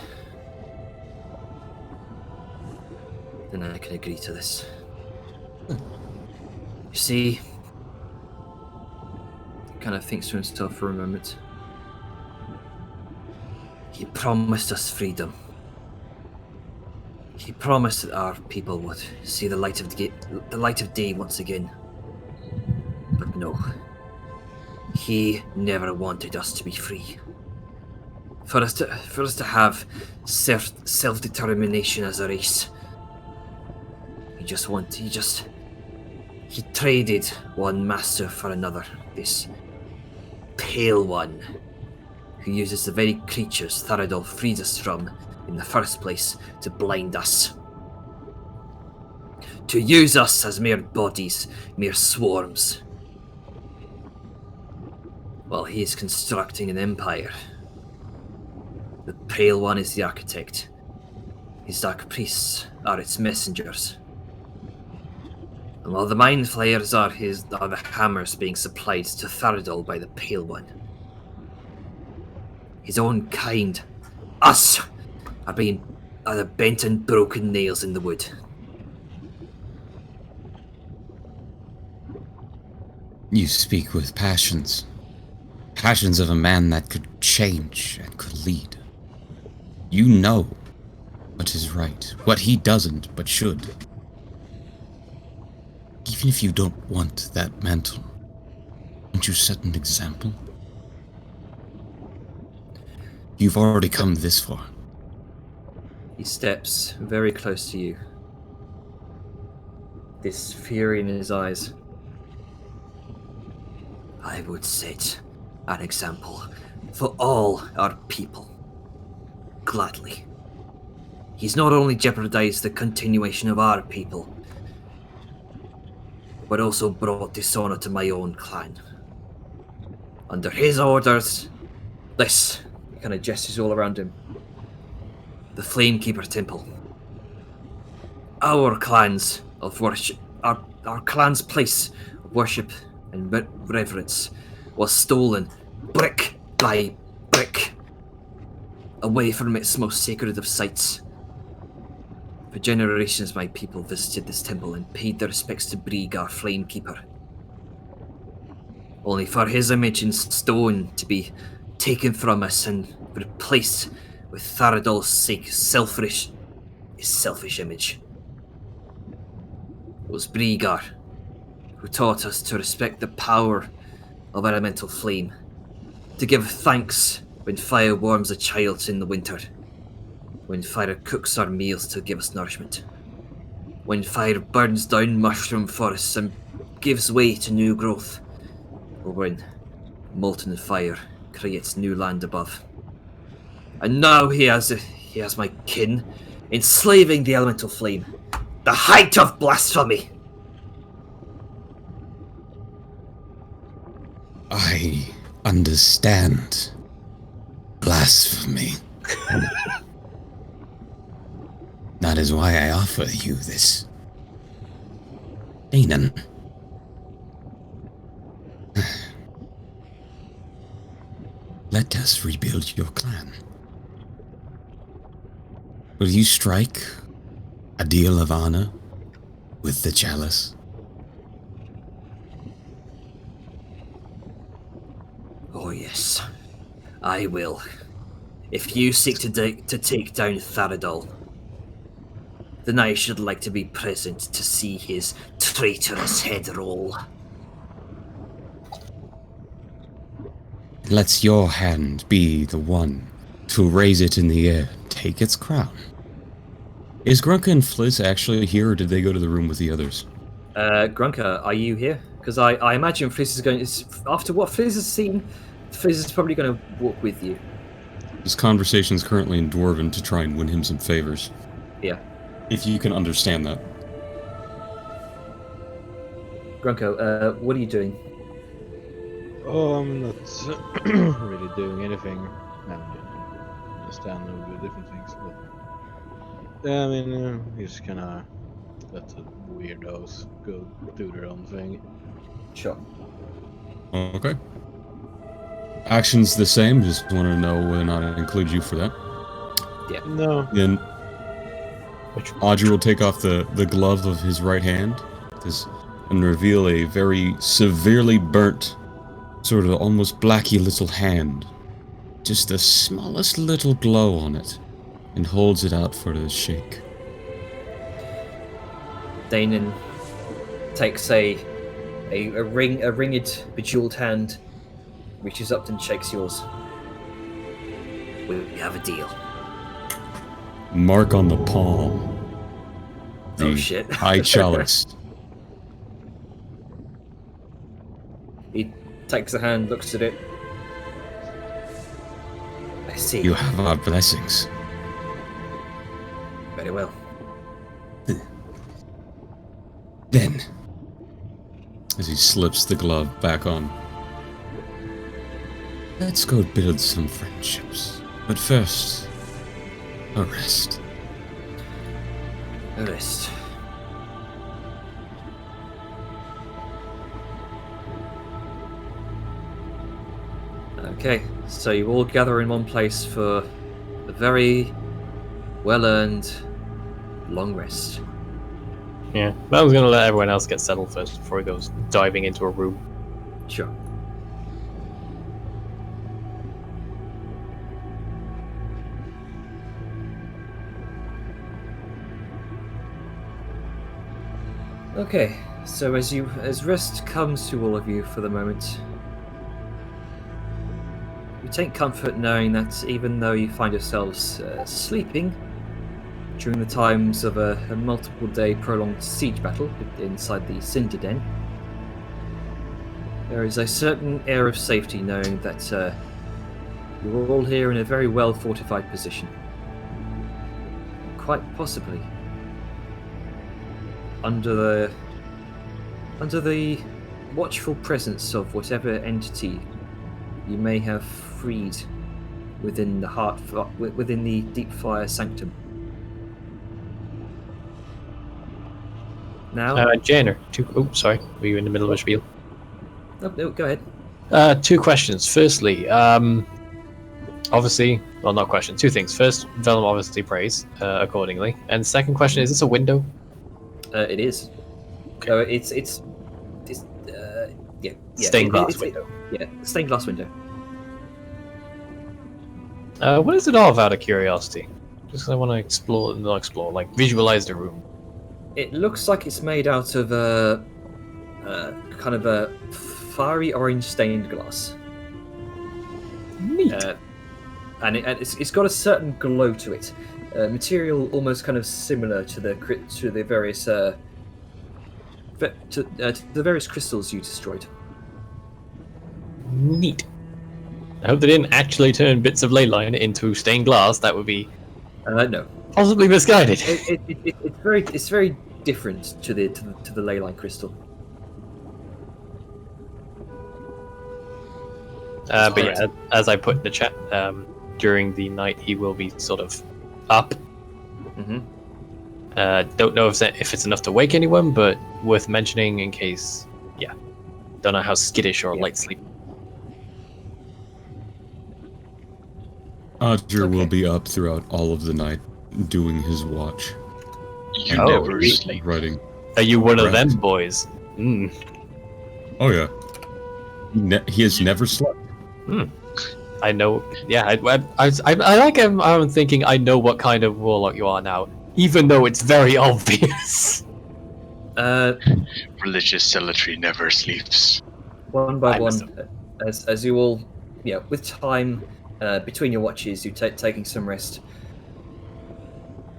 then I can agree to this. You see, he kind of thinks to himself for a moment. He promised us freedom. He promised that our people would see the light of day once again. But no, he never wanted us to be free. For us to have self-determination as a race. He traded one master for another. This Pale One, who uses the very creatures Tharaddle freed us from in the first place to blind us. To use us as mere bodies, mere swarms. While he is constructing an empire, the Pale One is the architect. His dark priests are its messengers. And while the Mind Flayers are the hammers being supplied to Tharaddle by the Pale One, his own kind, us, are the bent and broken nails in the wood. You speak with passions. Passions of a man that could change and could lead. You know what is right, what he doesn't but should. Even if you don't want that mantle, won't you set an example? You've already come this far. He steps very close to you. This fury in his eyes. I would set an example for all our people. Gladly. He's not only jeopardized the continuation of our people, but also brought dishonor to my own clan. Under his orders, this, he kind of gestures all around him, the Flamekeeper Temple. Our clans of worship, our clan's place of worship and reverence was stolen brick by brick away from its most sacred of sites. For generations, my people visited this temple and paid their respects to Brieg, our Flamekeeper. Only for his image in stone to be taken from us and replaced with Tharadol's selfish image. It was Briegar who taught us to respect the power of elemental flame, to give thanks when fire warms a child in the winter, when fire cooks our meals to give us nourishment, when fire burns down mushroom forests and gives way to new growth, or when molten fire creates new land above. And now he has my kin enslaving the elemental flame, the height of blasphemy. I understand blasphemy. That is why I offer you this. Danon. Let us rebuild your clan. Will you strike a deal of honor with the chalice? Oh yes, I will. If you seek to take down Tharadol, then I should like to be present to see his traitorous head roll. Let your hand be the one to raise it in the air, take its crown. Is Grunka and Fliz actually here, or did they go to the room with the others? Grunka, are you here? Because I imagine Fliz is going. After what Fliz has seen, Fliz is probably going to walk with you. This conversation is currently in Dwarven to try and win him some favors. Yeah. If you can understand that. Grunko, what are you doing? Oh, I'm not really doing anything. I understand a little bit different things, but yeah, I mean, just kind of let the weirdos go do their own thing. Sure. Okay. Action's the same, just want to know whether or not I include you for that. Yeah. No. Then Audrey will take off the glove of his right hand and reveal a very severely burnt, sort of almost blacky little hand. Just the smallest little glow on it, and holds it out for the shake. Danon takes a ringed, bejeweled hand, reaches up and shakes yours. We have a deal. Mark on the palm. Oh shit. High chalice. He takes the hand, looks at it. I see. You have our blessings. Very well. Then, As he slips the glove back on. let's go build some friendships. But first, a rest. A rest. Okay, so you all gather in one place for a very well-earned long rest. Yeah, I was gonna let everyone else get settled first before he goes diving into a room. Sure. Okay, so as rest comes to all of you for the moment, you take comfort knowing that even though you find yourselves sleeping during the times of a multiple-day prolonged siege battle inside the Cinder Den, there is a certain air of safety knowing that you're all here in a very well-fortified position. Quite possibly under the watchful presence of whatever entity you may have freed within the Deep Fire Sanctum. Now, Janer, sorry, were you in the middle of a spiel? no, go ahead. 2 questions. Firstly, obviously, well, not question. 2 things. First, Vellum obviously prays accordingly, and second question: is this a window? It is. Okay. Yeah, Stained glass window. Yeah, stained glass window. What is it all out of curiosity? Just 'cause I want to like visualize the room. It looks like it's made out of a kind of a fiery orange stained glass. Neat. And it's got a certain glow to it. Material almost kind of similar to the various to the various crystals you destroyed. Neat. I hope they didn't actually turn bits of ley line into stained glass. That would be No. possibly misguided. It's very different to the ley line crystal. But yeah, as I put in the chat, during the night he will be sort of up. Mm-hmm. Don't know if it's enough to wake anyone, but worth mentioning in case. Yeah, don't know how skittish or light sleep. Odger will be up throughout all of the night, doing his watch. You never sleep. Writing. Are you one of them boys? Mm. Oh yeah. He has never slept. I know. Yeah, I like him. I'm thinking I know what kind of warlock you are now, even though it's very obvious. Religious zealotry never sleeps. One by one, as you all, with time between your watches, you taking some rest.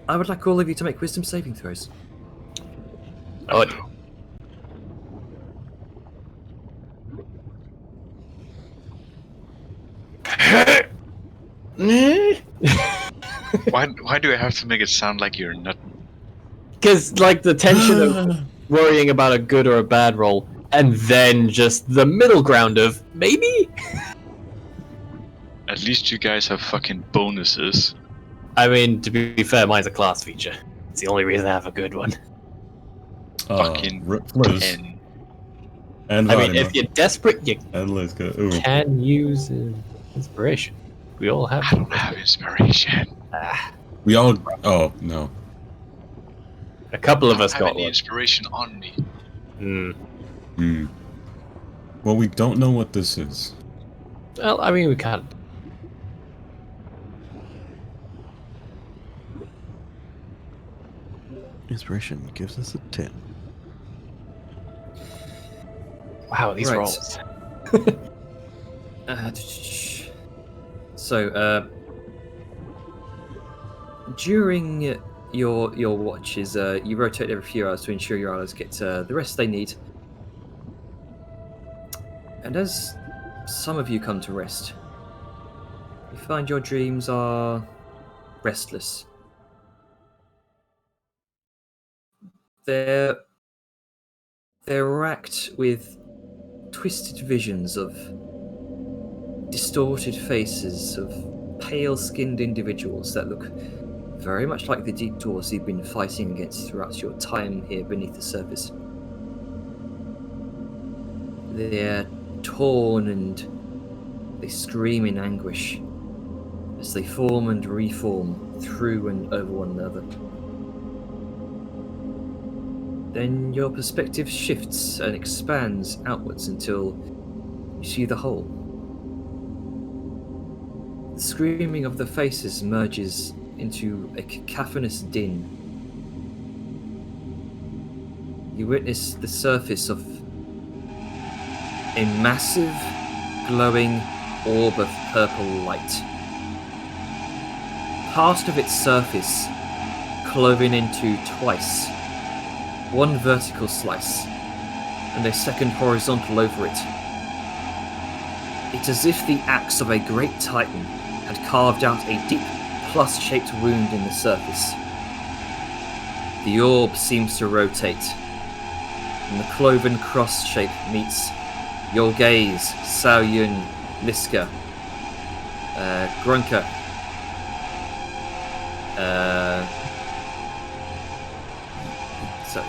I would like all of you to make wisdom saving throws. Oh. Why do I have to make it sound like you're nutting? Because like the tension of worrying about a good or a bad roll, and then just the middle ground of maybe. At least you guys have fucking bonuses. I mean, to be fair, mine's a class feature. It's the only reason I have a good one. Fucking Liz. 10. And I mean, Vina. if you're desperate, you And Liz go, ooh. can use inspiration. We all have. I don't have inspiration. We all. Oh no. A couple of I us don't have got any one. inspiration on me. Well, we don't know what this is. Well, I mean, we can't. Inspiration gives us a 10. Wow, these Right. rolls. So, during your watches, you rotate every few hours to ensure your allies get the rest they need. And as some of you come to rest, you find your dreams are restless. They're racked with twisted visions of distorted faces of pale-skinned individuals that look very much like the deep dwarves you've been fighting against throughout your time here beneath the surface. They're torn and they scream in anguish as they form and reform through and over one another. Then your perspective shifts and expands outwards until you see the whole. The screaming of the faces merges into a cacophonous din. You witness the surface of a massive, glowing orb of purple light. Part of its surface cloven into twice. One vertical slice, and a second horizontal over it. It's as if the axe of a great titan had carved out a deep, plus-shaped wound in the surface. The orb seems to rotate, and the cloven cross shape meets your gaze, Sao Yun, Liska. Grunker.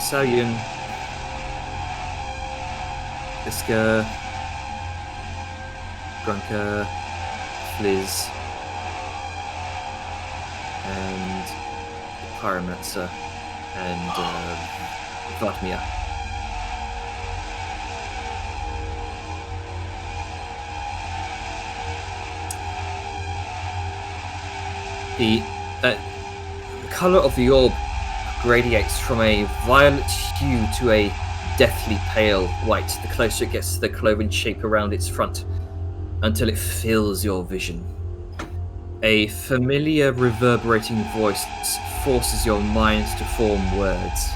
Saoyun. Iska. Grunker. Fliz. And Pyromancer. And Vladimir. The colour of the orb gradiates from a violet hue to a deathly pale white the closer it gets to the cloven shape around its front, until it fills your vision. A familiar reverberating voice forces your mind to form words.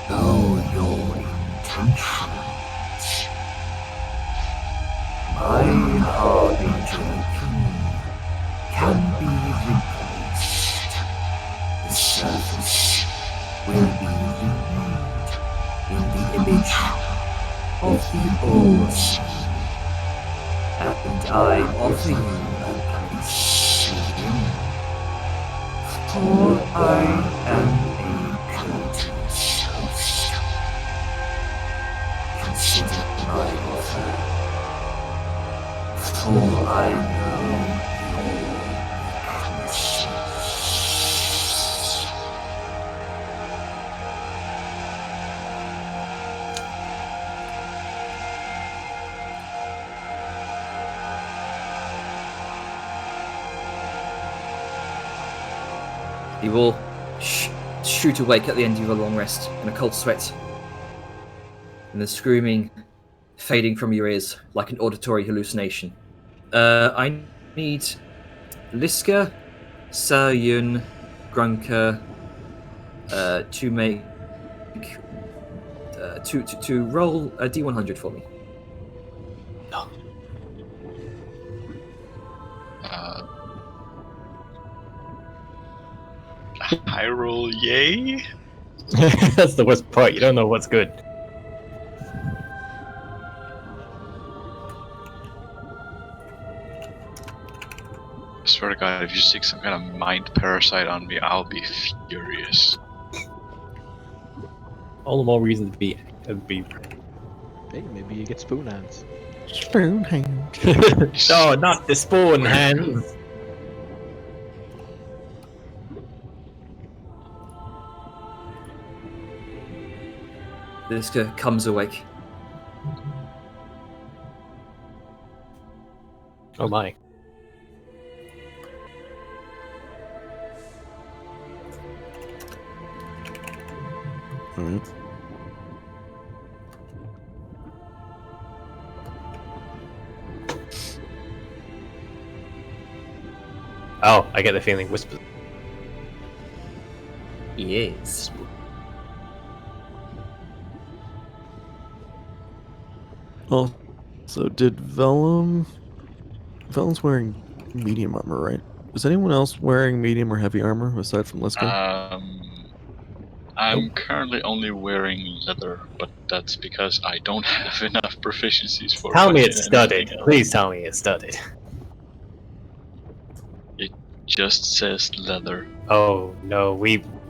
Know your intentions. My harbinger king can be replaced. The surface will be remade in the image of the All-Seeing, and I offer you a place within, for I am a courteous host. Consider my offer, for I know your weaknesses. You all shoot awake at the end of your long rest in a cold sweat, and the screaming fading from your ears like an auditory hallucination. I need Liska, Saoyun, Grunker to make to roll a D100 for me. High roll, yay! That's the worst part. You don't know what's good. I swear to God, if you stick some kind of mind parasite on me, I'll be furious. All the more reason to be. Hey, maybe you get spoon hands. Spoon hand. No, not the spawn hands. Liska comes awake. Oh my. Alright. Oh, I get the feeling whispers. Yes. Oh, so did Vellum? Vellum's wearing medium armor, right? Is anyone else wearing medium or heavy armor aside from Liska? I'm currently only wearing leather, but that's because I don't have enough proficiencies for Tell me fucking it's studded. anything else. Please tell me it's studded. It just says leather. Oh no,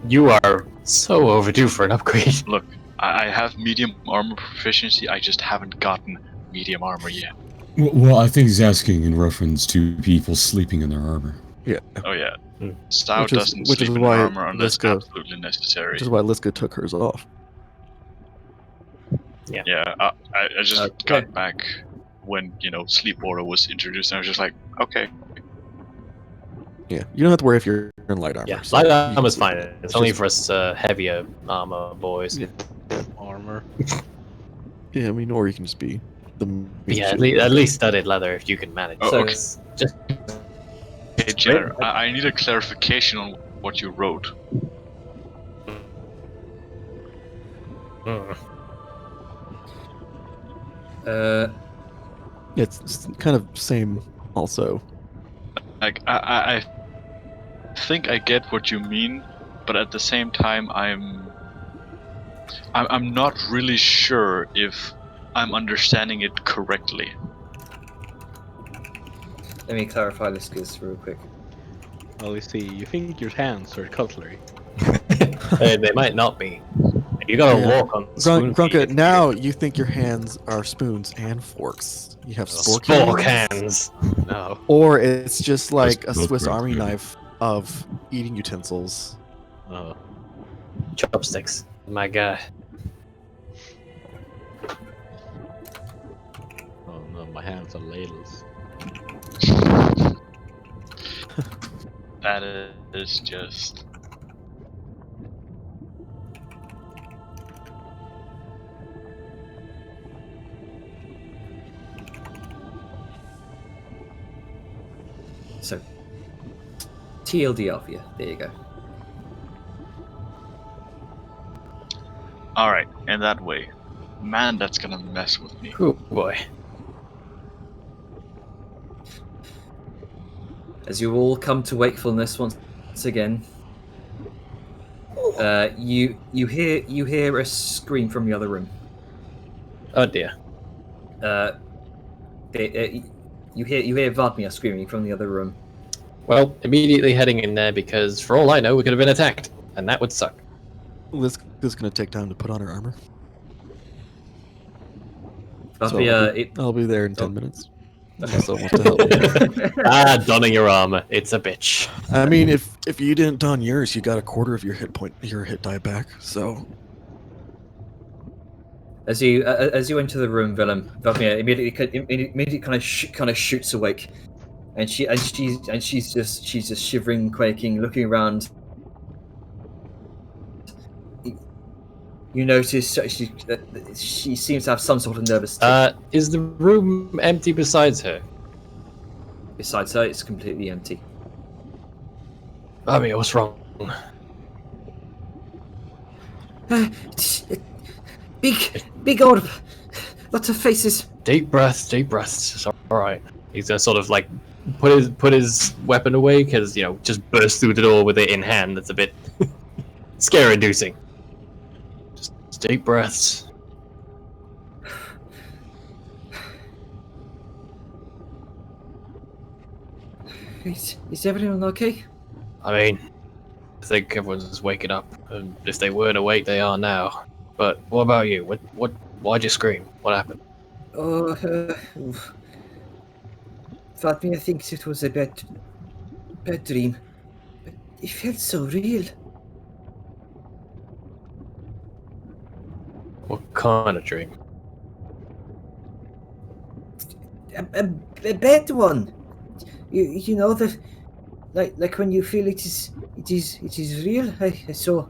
you are so overdue for an upgrade. Look, I have medium armor proficiency, I just haven't gotten medium armor yet. Well, I think he's asking in reference to people sleeping in their armor. Yeah. Oh yeah. Hmm. Stout Which is- doesn't which is sleep in why armor unless Liska- absolutely necessary. Which is why Liska took hers off. Yeah, I just Okay. got back when, sleep order was introduced, and I was just like, okay. Yeah. You don't have to worry if you're in light armor. Yeah, so light you armor's can sleep fine. in it. It's only just- for us heavier armor boys. Yeah. Armor. Yeah, I mean, or you can just be the. Yeah, at least studded leather if you can manage. Oh, So- okay. Just Hey, Jenner, I need a clarification on what you wrote. It's kind of same. Also, Like, I think I get what you mean, but at the same time, I'm I'm not really sure if I'm understanding it correctly. Let me clarify this because real quick. Well, you see, you think your hands are cutlery. They might not be. You gotta Yeah. walk on spoon Grunka, feet. now you think your hands are spoons and forks. You have spork Spork hands. hands. No. Or it's just like a both Swiss correct, Army yeah. knife of eating utensils. Oh. Chopsticks. My guy. Oh no, my hands are ladles. That is just. So, TLDR for you. There you go. Alright, in that way. Man, that's gonna mess with me. Oh boy. As you all come to wakefulness once again, you hear a scream from the other room. Oh dear. You hear Vladimir screaming from the other room. Well, immediately heading in there because, for all I know, we could have been attacked, and that would suck. This is going to take time to put on her armor. Vladimir, I'll be there in 10 Oh. minutes. Unless someone wants to help me. Donning your armor. It's a bitch. I mean, if you didn't don yours, you got a quarter of your hit die back. So as you enter the room, Vladimir immediately kind of shoots awake, and she's just shivering, quaking, looking around. You notice she seems to have some sort of nervous tick. Is the room empty besides her? Besides her, it's completely empty. I mean, what's wrong? Big orb, lots of faces. Deep breaths. It's all right. He's gonna sort of like put his weapon away because just burst through the door with it in hand. That's a bit scare-inducing. Just deep breaths. Is everyone okay? I mean, I think everyone's waking up, and if they weren't awake, they are now. But what about you? Why'd you scream? What happened? Oh, Vladimir thinks it was a bad dream. But it felt so real. What kind of dream? A bad one. You know that, like when you feel it is real. I saw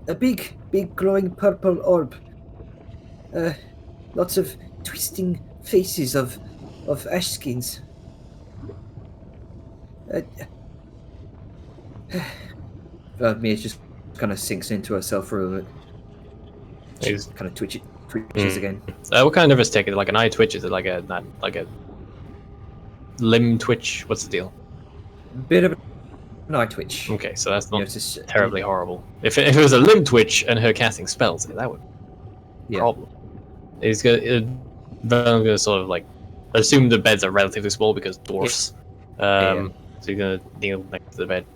a big glowing purple orb. Lots of twisting faces of ash skins. Mia just kind of sinks into herself for a moment. She's kind of twitches again. What kind of nervous tick? Is it like an eye twitch? Is it like a limb twitch? What's the deal? Bit of an eye twitch. Okay, so that's not Just, terribly horrible. If it was a limb twitch and her casting spells, that would be a problem. He's gonna sort of like assume the beds are relatively small because dwarfs. So he's gonna kneel next to the bed.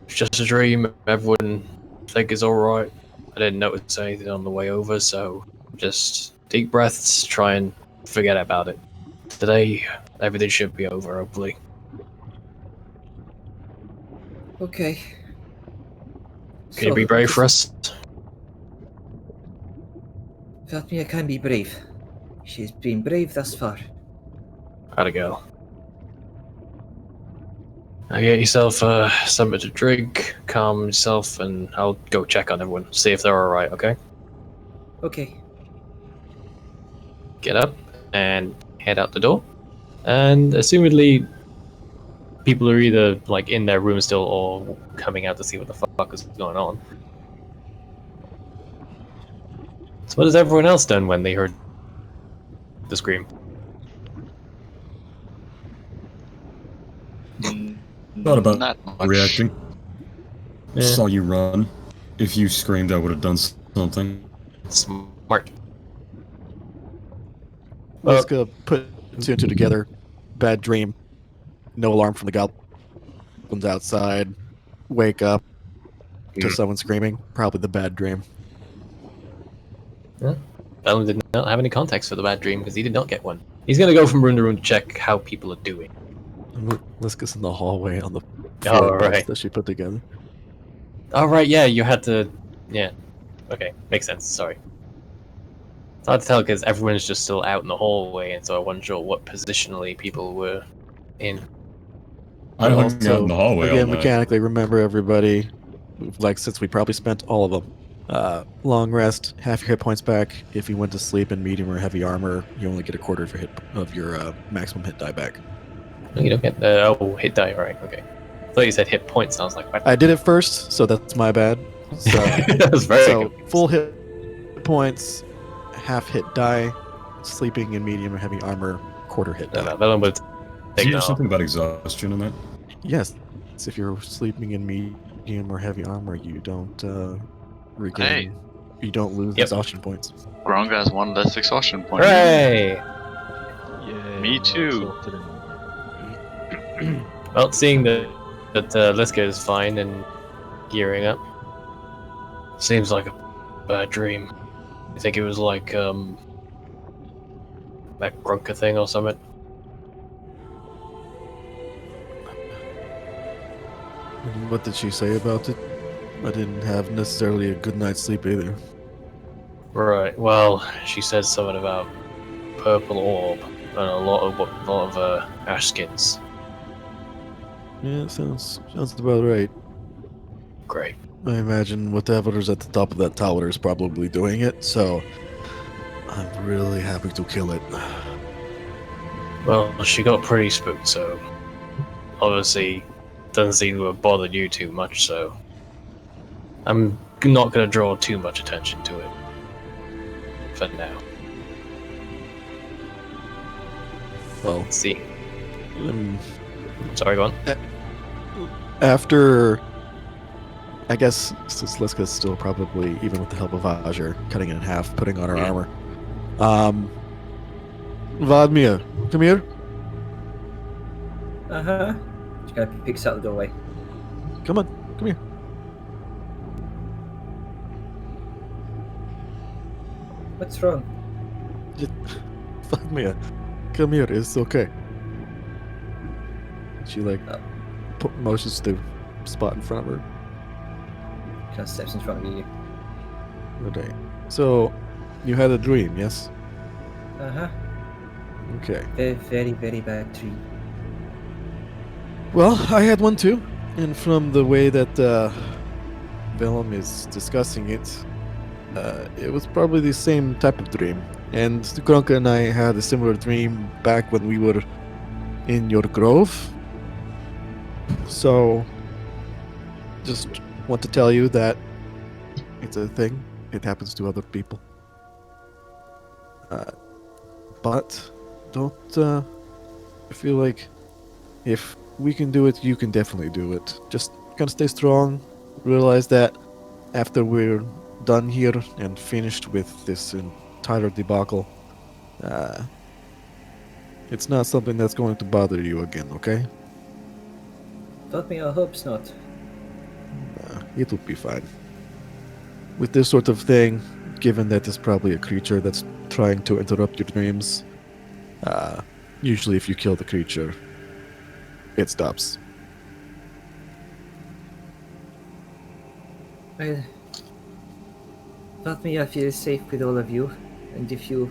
It's just a dream. Everyone think it's all right. I didn't notice anything on the way over, so just deep breaths. Try and forget about it. Today, everything should be over, hopefully. Okay. Can you be brave for us? Vladimir can be brave. She's been brave thus far. How'd it go? Now get yourself something to drink, calm yourself, and I'll go check on everyone, see if they're alright, okay? Okay. Get up and head out the door. And assumedly, people are either like in their room still or coming out to see what the fuck is going on. So what has everyone else done when they heard the scream? Thought about Not much. reacting. Yeah. Saw you run. If you screamed, I would have done something. Smart. Well, Liska put two and two together. Bad dream. No alarm from the goblins outside. Wake up to someone screaming. Probably the bad dream. Velen did not have any context for the bad dream because he did not get one. He's gonna go from room to room to check how people are doing. Liska's in the hallway on the Oh, floor beds right. that she put together. Oh, right, yeah, you had to... Yeah. Okay, makes sense, sorry. It's hard to tell because everyone's just still out in the hallway, and so I wasn't sure what positionally people were in. I hung out Also, in the hallway again, all night. mechanically, remember everybody, like, since we probably spent all of them. Long rest, half your hit points back. If you went to sleep in medium or heavy armor, you only get a quarter of your maximum hit die back. No, you don't get the... Oh, hit die, right, okay. I thought you said hit points, and I was like, what? I did it first, so that's my bad. So, That was very so good. full hit points, half hit die, sleeping in medium or heavy armor, quarter hit die. No, that one would Did take you that have off. something about exhaustion in that? Yes, it's if you're sleeping in medium or heavy armor, you don't regain. Hey. You don't lose Yep. exhaustion points. Grong has one less exhaustion point. Hooray! Yeah, Me too. exalted and- Well, seeing that Liska is fine and gearing up, seems like a bad dream. You think it was like that Grunker thing or something? And what did she say about it? I didn't have necessarily a good night's sleep either. Right. Well, she said something about purple orb and a lot of ash skins. Yeah, sounds about right. Great. I imagine whatever's at the top of that tower is probably doing it, so I'm really happy to kill it. Well, she got pretty spooked, so obviously doesn't seem to have bothered you too much. So I'm not going to draw too much attention to it for now. Well, Let's see. um, Sorry, go on. after, I guess, since Liska's still probably, even with the help of Azure, cutting it in half, putting on her armor. Vladimir, come here. Uh-huh. She kind of peeks out the doorway. Come on, come here. What's wrong? Vladimir, come here, it's okay. She, like, motions to spot in front of her. Kind of steps in front of you. Okay. So, you had a dream, yes? Uh-huh. Okay. Very, very, very bad dream. Well, I had one too, and from the way that Vellum is discussing it, it was probably the same type of dream. And Kronka and I had a similar dream back when we were in your grove. So, just want to tell you that it's a thing. It happens to other people. But don't feel like if we can do it, you can definitely do it. Just gotta stay strong. Realize that after we're done here and finished with this entire debacle, it's not something that's going to bother you again, okay? Thought me, I hope not. It will be fine. With this sort of thing, given that it's probably a creature that's trying to interrupt your dreams, usually if you kill the creature, it stops. Well, thought me, I feel safe with all of you, and if you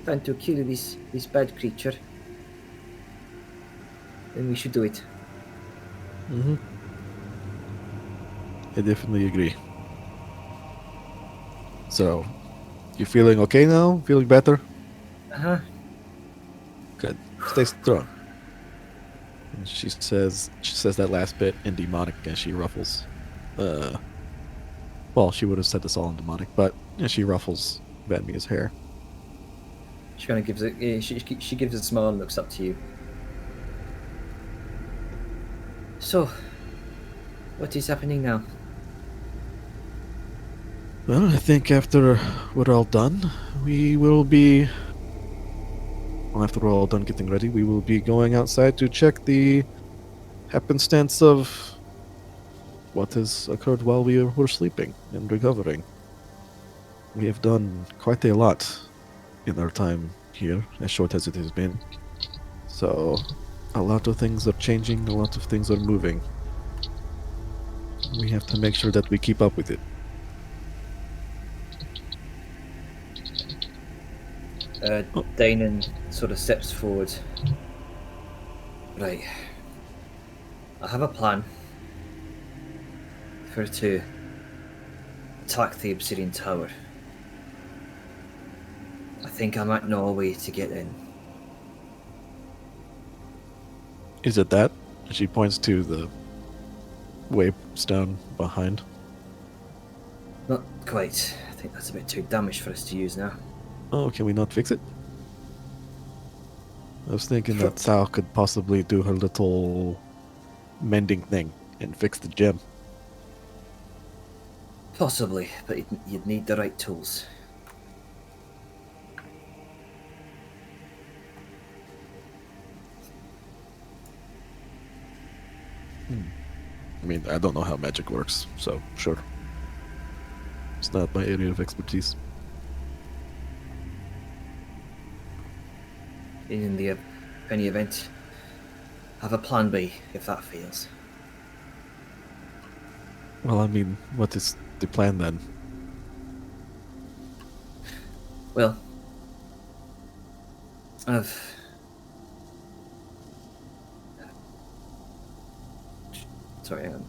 plan to kill this bad creature, then we should do it. Mm-hmm. I definitely agree. So, you feeling okay now? Feeling better? Uh-huh. Good. Stay strong. And she says that last bit in demonic and she ruffles. Well, she would have said this all in demonic, but she ruffles Vanmia's hair. She kind of gives it. She gives a smile and looks up to you. So, what is happening now? Well, I think after we're all done, we will be. Well, after we're all done getting ready, we will be going outside to check the happenstance of what has occurred while we were sleeping and recovering. We have done quite a lot in our time here, as short as it has been. So, a lot of things are changing, a lot of things are moving. We have to make sure that we keep up with it. Danon sort of steps forward. Right. I have a plan for her to attack the Obsidian Tower. I think I might know a way to get in. Is it that? She points to the wavestone behind. Not quite. I think that's a bit too damaged for us to use now. Oh, can we not fix it? I was thinking that Sal could possibly do her little mending thing and fix the gem. Possibly, but you'd need the right tools. I mean, I don't know how magic works, so sure. It's not my area of expertise. In any event, have a plan B if that fails. Well, I mean, what is the plan then? Well, sorry, hang on.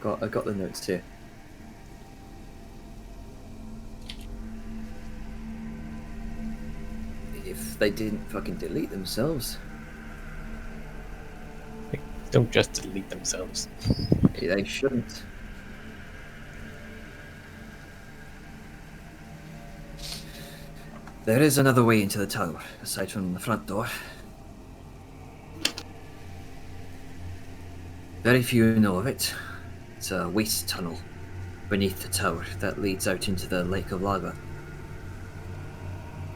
I got the notes here. If they didn't fucking delete themselves. They don't just delete themselves. They shouldn't. There is another way into the tower, aside from the front door. Very few know of it. It's a waste tunnel beneath the tower that leads out into the lake of lava.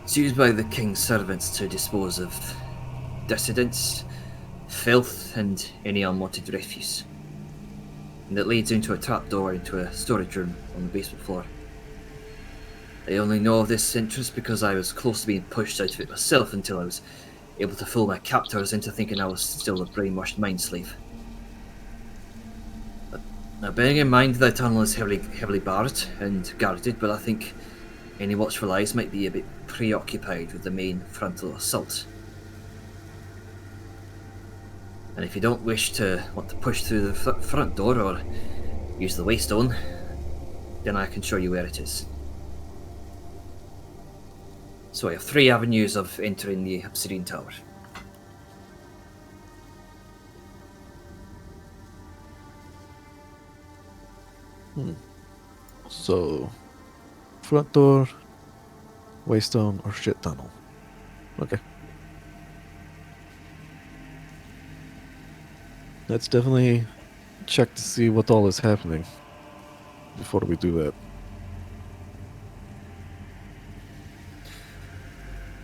It's used by the king's servants to dispose of dissidents, filth, and any unwanted refuse. And it leads into a trapdoor into a storage room on the basement floor. I only know of this entrance because I was close to being pushed out of it myself until I was able to fool my captors into thinking I was still a brainwashed mind slave. Now, bearing in mind the tunnel is heavily barred and guarded, but I think any watchful eyes might be a bit preoccupied with the main frontal assault. And if you don't wish to want to push through the front door or use the waystone, then I can show you where it is. So I have 3 avenues of entering the Obsidian Tower. So, front door, waystone, or shit tunnel. Okay. Let's definitely check to see what all is happening before we do that.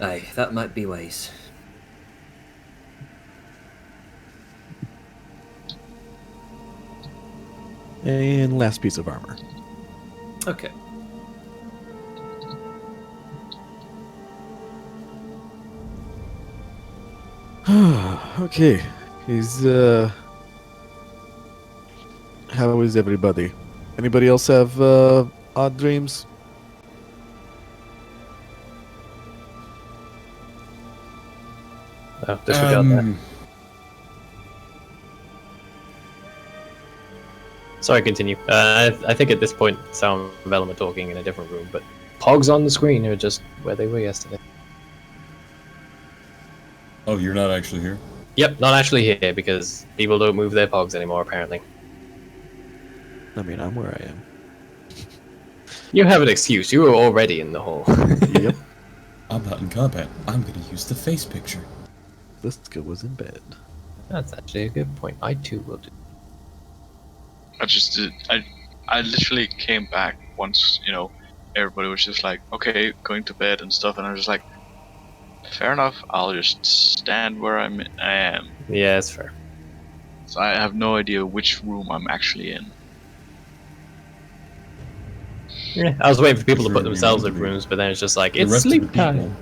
Aye, that might be wise. And last piece of armor. Okay. Okay. How is everybody? Anybody else have odd dreams? No, disregard that. Sorry, continue. I think at this point, Sam and Vellum are talking in a different room, but Pogs on the screen are just where they were yesterday. Oh, you're not actually here? Yep, not actually here, because people don't move their Pogs anymore, apparently. I mean, I'm where I am. You have an excuse. You were already in the hole. Yep. I'm not in combat. I'm gonna use the face picture. Liska was in bed. That's actually a good point. I too will do. I literally came back once, everybody was just like, okay, going to bed and stuff, and I was just like, fair enough, I'll just stand where I am. Yeah, it's fair. So I have no idea which room I'm actually in. Yeah, I was waiting for people to Which put room you themselves want in to be? rooms, but then it's just like, The it's rest of sleep the people. time.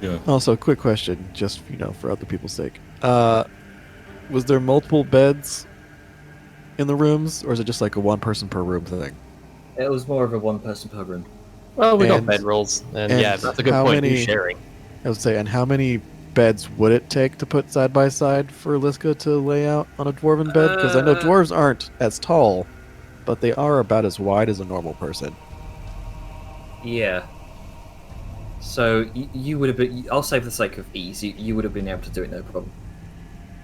Yeah. Also, quick question, just for other people's sake. Was there multiple beds in the rooms, or is it just like a one person per room thing? It was more of a one person per room. Well, we got And- bedrolls, and and yeah, that's a good how point. many- Who's sharing? I would say, and how many beds would it take to put side by side for Liska to lay out on a dwarven bed? Because I know dwarves aren't as tall, but they are about as wide as a normal person. Yeah. So you would have been. I'll say for the sake of ease, you would have been able to do it, no problem.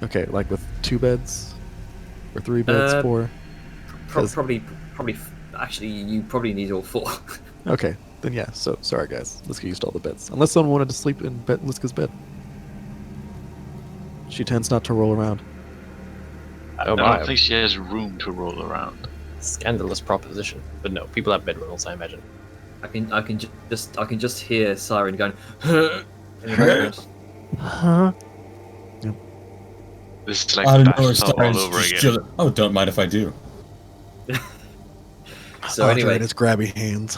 Okay, like with 2 beds? Or 3 beds, 4? Probably. Actually, you probably need all 4. Okay, then yeah, so sorry guys. Liska used all the beds. Unless someone wanted to sleep in Liska's bed. She tends not to roll around. I I don't don't mind. think she has room to roll around. Scandalous proposition, but no, people have bedrolls, I imagine. I can just hear Siren going in the background. Huh? This is like I don't know. bathtub all Stars over just again. chilling. Oh, don't mind if I do. So Audra anyway, and his grabby hands.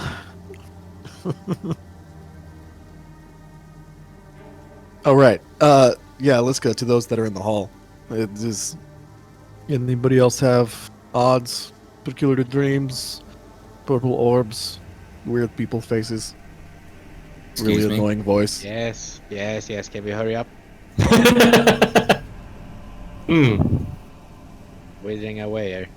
All right. Yeah, let's go to those that are in the hall. Does anybody else have odds, peculiar dreams, purple orbs, weird people faces, Excuse really me? annoying voice? Yes. Can we hurry up? Waiting away here.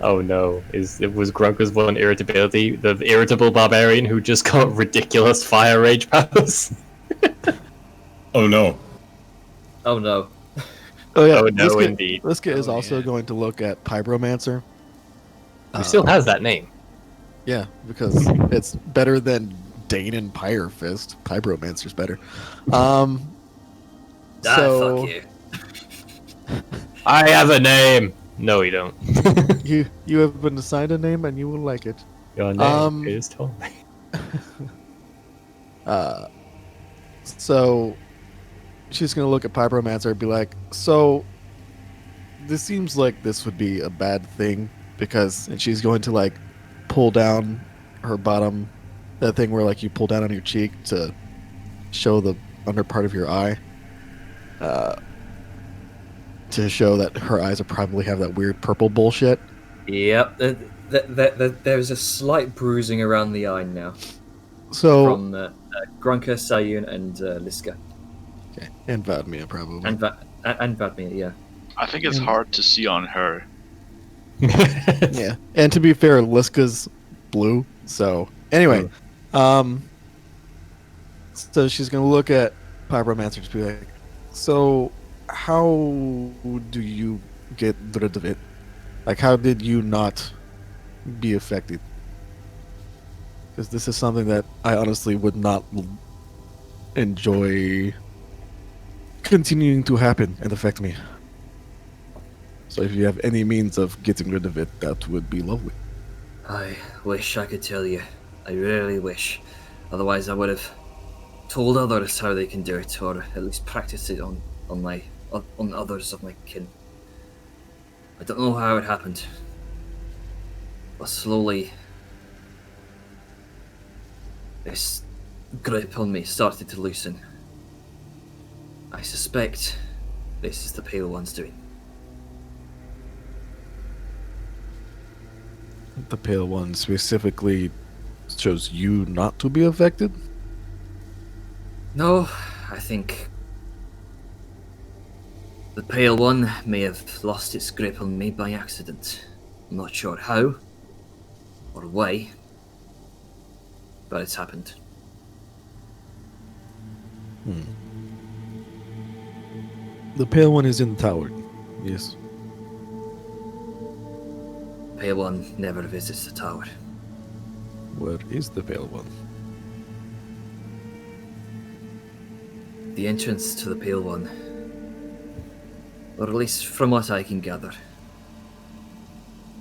Oh no, it was Grunker's one irritability, the irritable barbarian who just got ridiculous fire rage powers? Oh no. oh no, Oh yeah, Oh, no, Liska, indeed. Liska is Oh, also yeah. going to look at Pyromancer. Who still has that name? Yeah, because it's better than Dane and Pyre Fist. Pyromancer's better. So fuck you. I have a name! No, you don't. you have been assigned a name and you will like it. Your name is Tommy. So she's gonna look at Pyromancer and be like, so this seems like this would be a bad thing because, and she's going to like pull down her bottom, that thing where like you pull down on your cheek to show the under part of your eye, to show that her eyes will probably have that weird purple bullshit. Yep. There's a slight bruising around the eye now So from Grunker, Sayun, and Liska, okay, and Vadmia probably. and Vadmir. Yeah. I think it's hard to see on her. Yeah, and to be fair, Liska's blue. So anyway, so she's gonna look at Pyromancer and be like, so how do you get rid of it? Like, how did you not be affected? Because this is something that I honestly would not enjoy continuing to happen and affect me. So if you have any means of getting rid of it, that would be lovely. I wish I could tell you. I really wish. Otherwise, I would have told others how they can do it, or at least practice it on others of my kin. I don't know how it happened, but slowly this grip on me started to loosen. I suspect this is the Pale One's doing. The Pale One specifically chose you not to be affected? No, I think the Pale One may have lost its grip on me by accident. I'm not sure how or why, but it's happened. The Pale One is in the tower. Yes. Pale One never visits the tower. Where is the Pale One? The entrance to the Pale One or at least from what I can gather.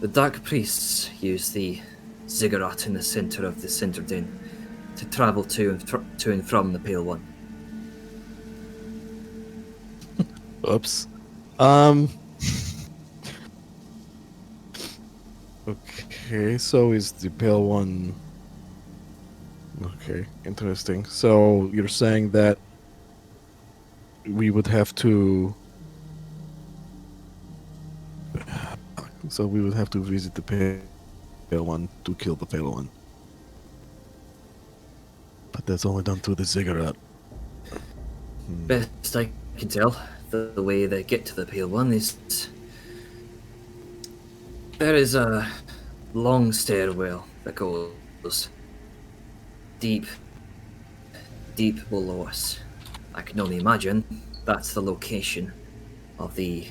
The Dark Priests use the ziggurat in the center of the Cinder Den to travel to and from the Pale One. Oops. Okay, so is the Pale One... Okay, interesting. So you're saying that we would have to... So we would have to visit the Pale One to kill the Pale One. But that's only done through the ziggurat. Best I can tell, the way they get to the Pale One is... There is a long stairwell that goes deep below us. I can only imagine that's the location of the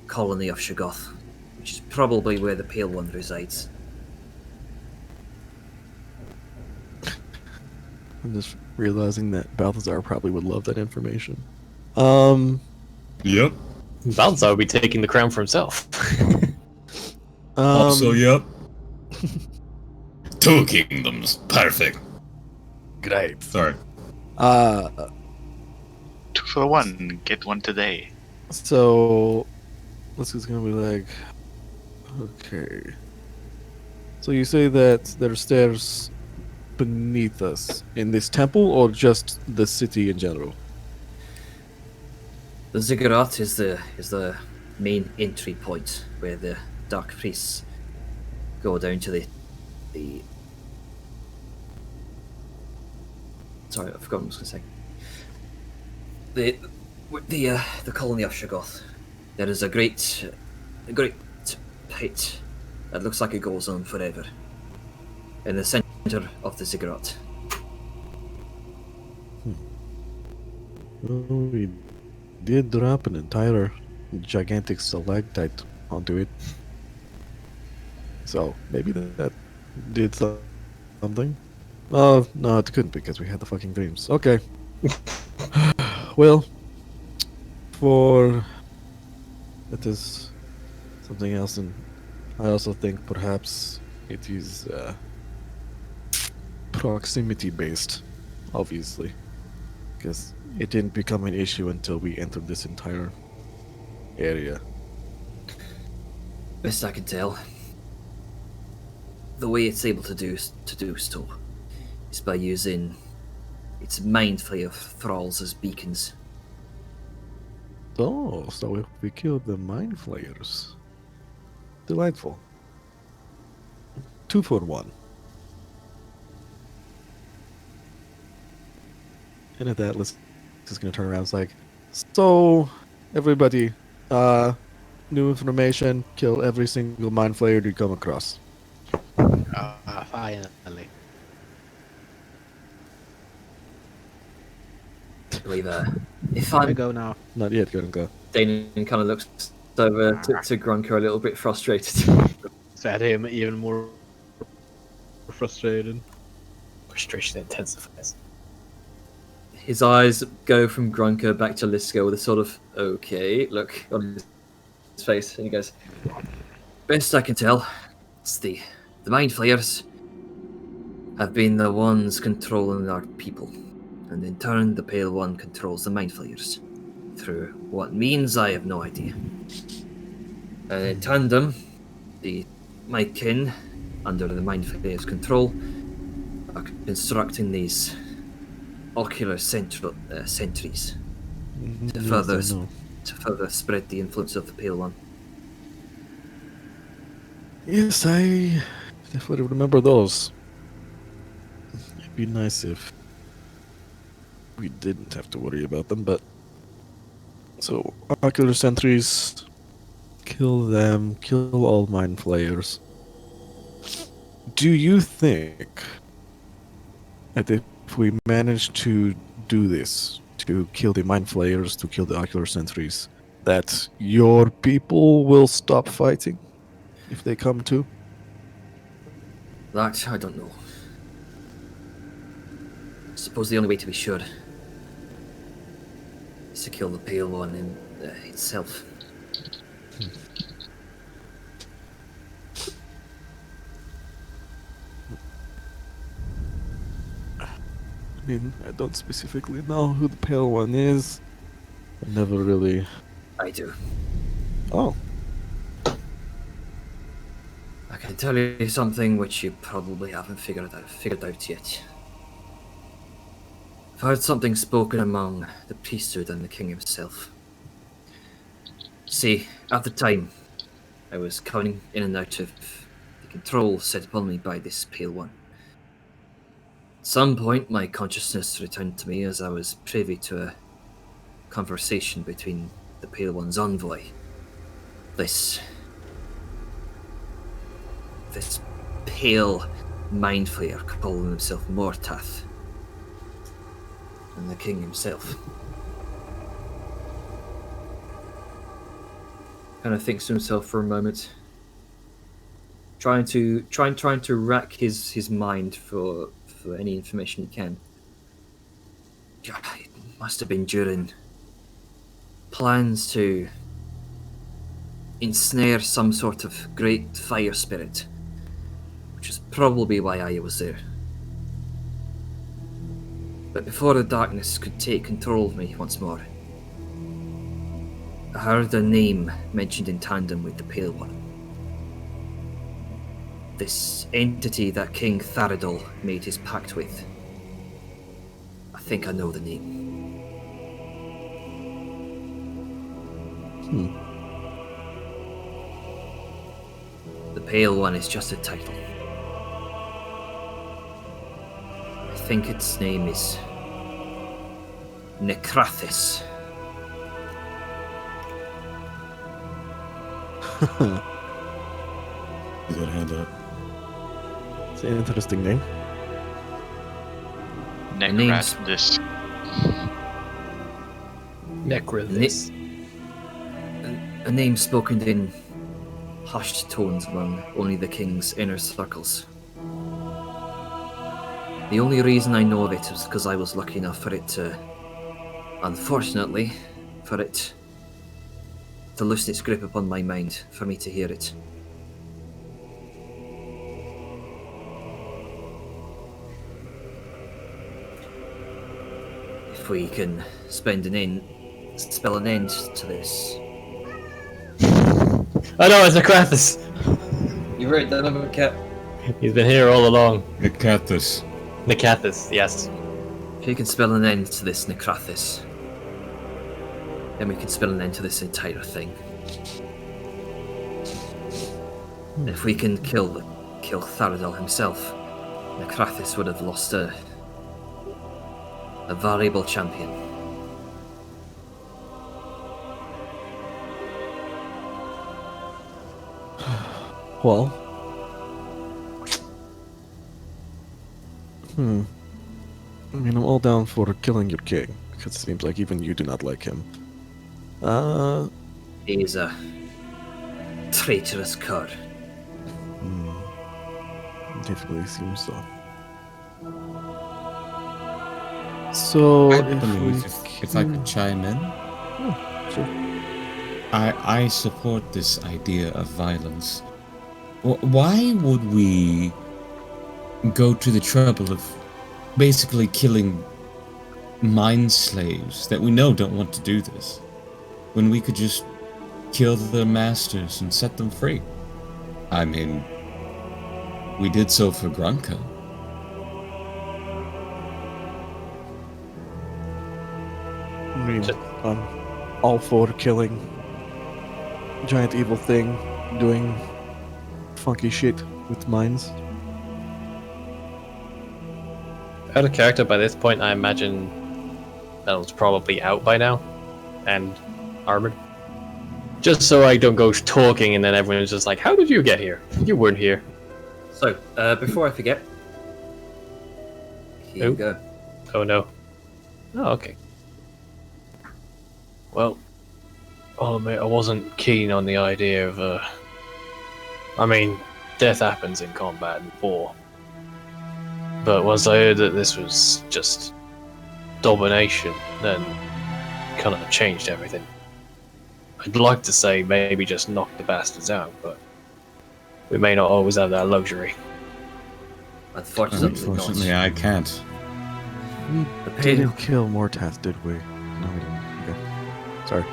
colony of Shoggoth, which is probably where the Pale One resides. I'm just realizing that Balthazar probably would love that information. Yep. Balthazar will be taking the crown for himself. Also, yep. 2 kingdoms. Perfect. Great. Sorry. 2 for 1, get 1 today. So this is gonna be like, okay. So you say that there are stairs beneath us in this temple, or just the city in general? The ziggurat is the main entry point where the Dark Priests go down to the sorry, I forgot what I was going to say. The colony of Shoggoth. There is a great pit that looks like it goes on forever in the center of the ziggurat. Well, we did drop an entire gigantic stalactite onto it. So maybe that did something. Oh, no, it couldn't because we had the fucking dreams. Okay. Well, that is something else, and I also think perhaps it is proximity based, obviously, because it didn't become an issue until we entered this entire area. Best I can tell, the way it's able to do so is by using its mind flayer thralls as beacons. Oh, so if we killed the mind flayers. Delightful. 2 for 1. And at that, let's just gonna turn around. It's like, so everybody, new information: kill every single mind flayer you come across. Finally. I believe if I I'm go now. Not yet, go. Damon kind of looks over to Grunker a little bit frustrated. Is that him even more frustrated? Frustration intensifies. His eyes go from Grunker back to Lisko with a sort of okay look on his face, and he goes, "Best I can tell, it's the mind flayers have been the ones controlling our people, and in turn the Pale One controls the mind flayers. Through what means, I have no idea. And in tandem, my kin, under the mind flayers' control, are constructing these ocular sentries to further spread the influence of the Pale One." Yes, I definitely remember those. It'd be nice if we didn't have to worry about them, but... So, ocular sentries, kill them, kill all mind flayers. Do you think that if we manage to do this, to kill the mind flayers, to kill the ocular sentries, that your people will stop fighting if they come to? That, I don't know. I suppose the only way to be sure is to kill the Pale One in itself. I mean, I don't specifically know who the Pale One is. I never really. I do. Oh, I can tell you something which you probably haven't figured out yet. I've heard something spoken among the priesthood and the king himself. See, at the time, I was coming in and out of the control set upon me by this Pale One. At some point, my consciousness returned to me as I was privy to a conversation between the Pale One's envoy. This pale mind flayer calling himself Mortath. And the king himself. Kind of thinks to himself for a moment. Trying to rack his mind for any information he can. God, it must have been during plans to ensnare some sort of great fire spirit, which is probably why I was there. But before the darkness could take control of me once more, I heard a name mentioned in tandem with the Pale One. This entity that King Tharadol made his pact with. I think I know the name. The Pale One is just a title. I think its name is Necrathis. You got a hand up. it's an interesting name. name's- Necrathis. Necrathis. A name spoken in hushed tones among only the king's inner circles. The only reason I know of it is because I was lucky enough for it to, unfortunately, for it to loosen its grip upon my mind, for me to hear it. If we can spell an end to this. Oh no, it's Necrathis! You read that number, Cap? He's been here all along. Necathis. Necrathis, yes. If you can spell an end to this Necrathis, then we can spell an end to this entire thing. If we can kill Tharadol himself, Necrathis would have lost a valuable champion. Well. I mean, I'm all down for killing your king, because it seems like even you do not like him. He is a traitorous cur. Definitely seems so. So, I believe if I could chime in, sure. I support this idea of violence. Why would we go to the trouble of basically killing mind slaves that we know don't want to do this, when we could just kill their masters and set them free? I mean, we did so for Grunka. I mean, I'm all for killing giant evil thing doing funky shit with mines. Out of character by this point, I imagine Metal's probably out by now and armored. Just so I don't go talking and then everyone's just like, how did you get here? You weren't here. So, before I forget, here you go. Oh no. Oh, okay. Well, I'll admit I wasn't keen on the idea of, I mean, death happens in combat and war. But once I heard that this was just domination, then kind of changed everything. I'd like to say maybe just knock the bastards out, but we may not always have that luxury. Unfortunately, I can't. We The pale, didn't kill Mortas, did we? No, we didn't. Okay. Sorry.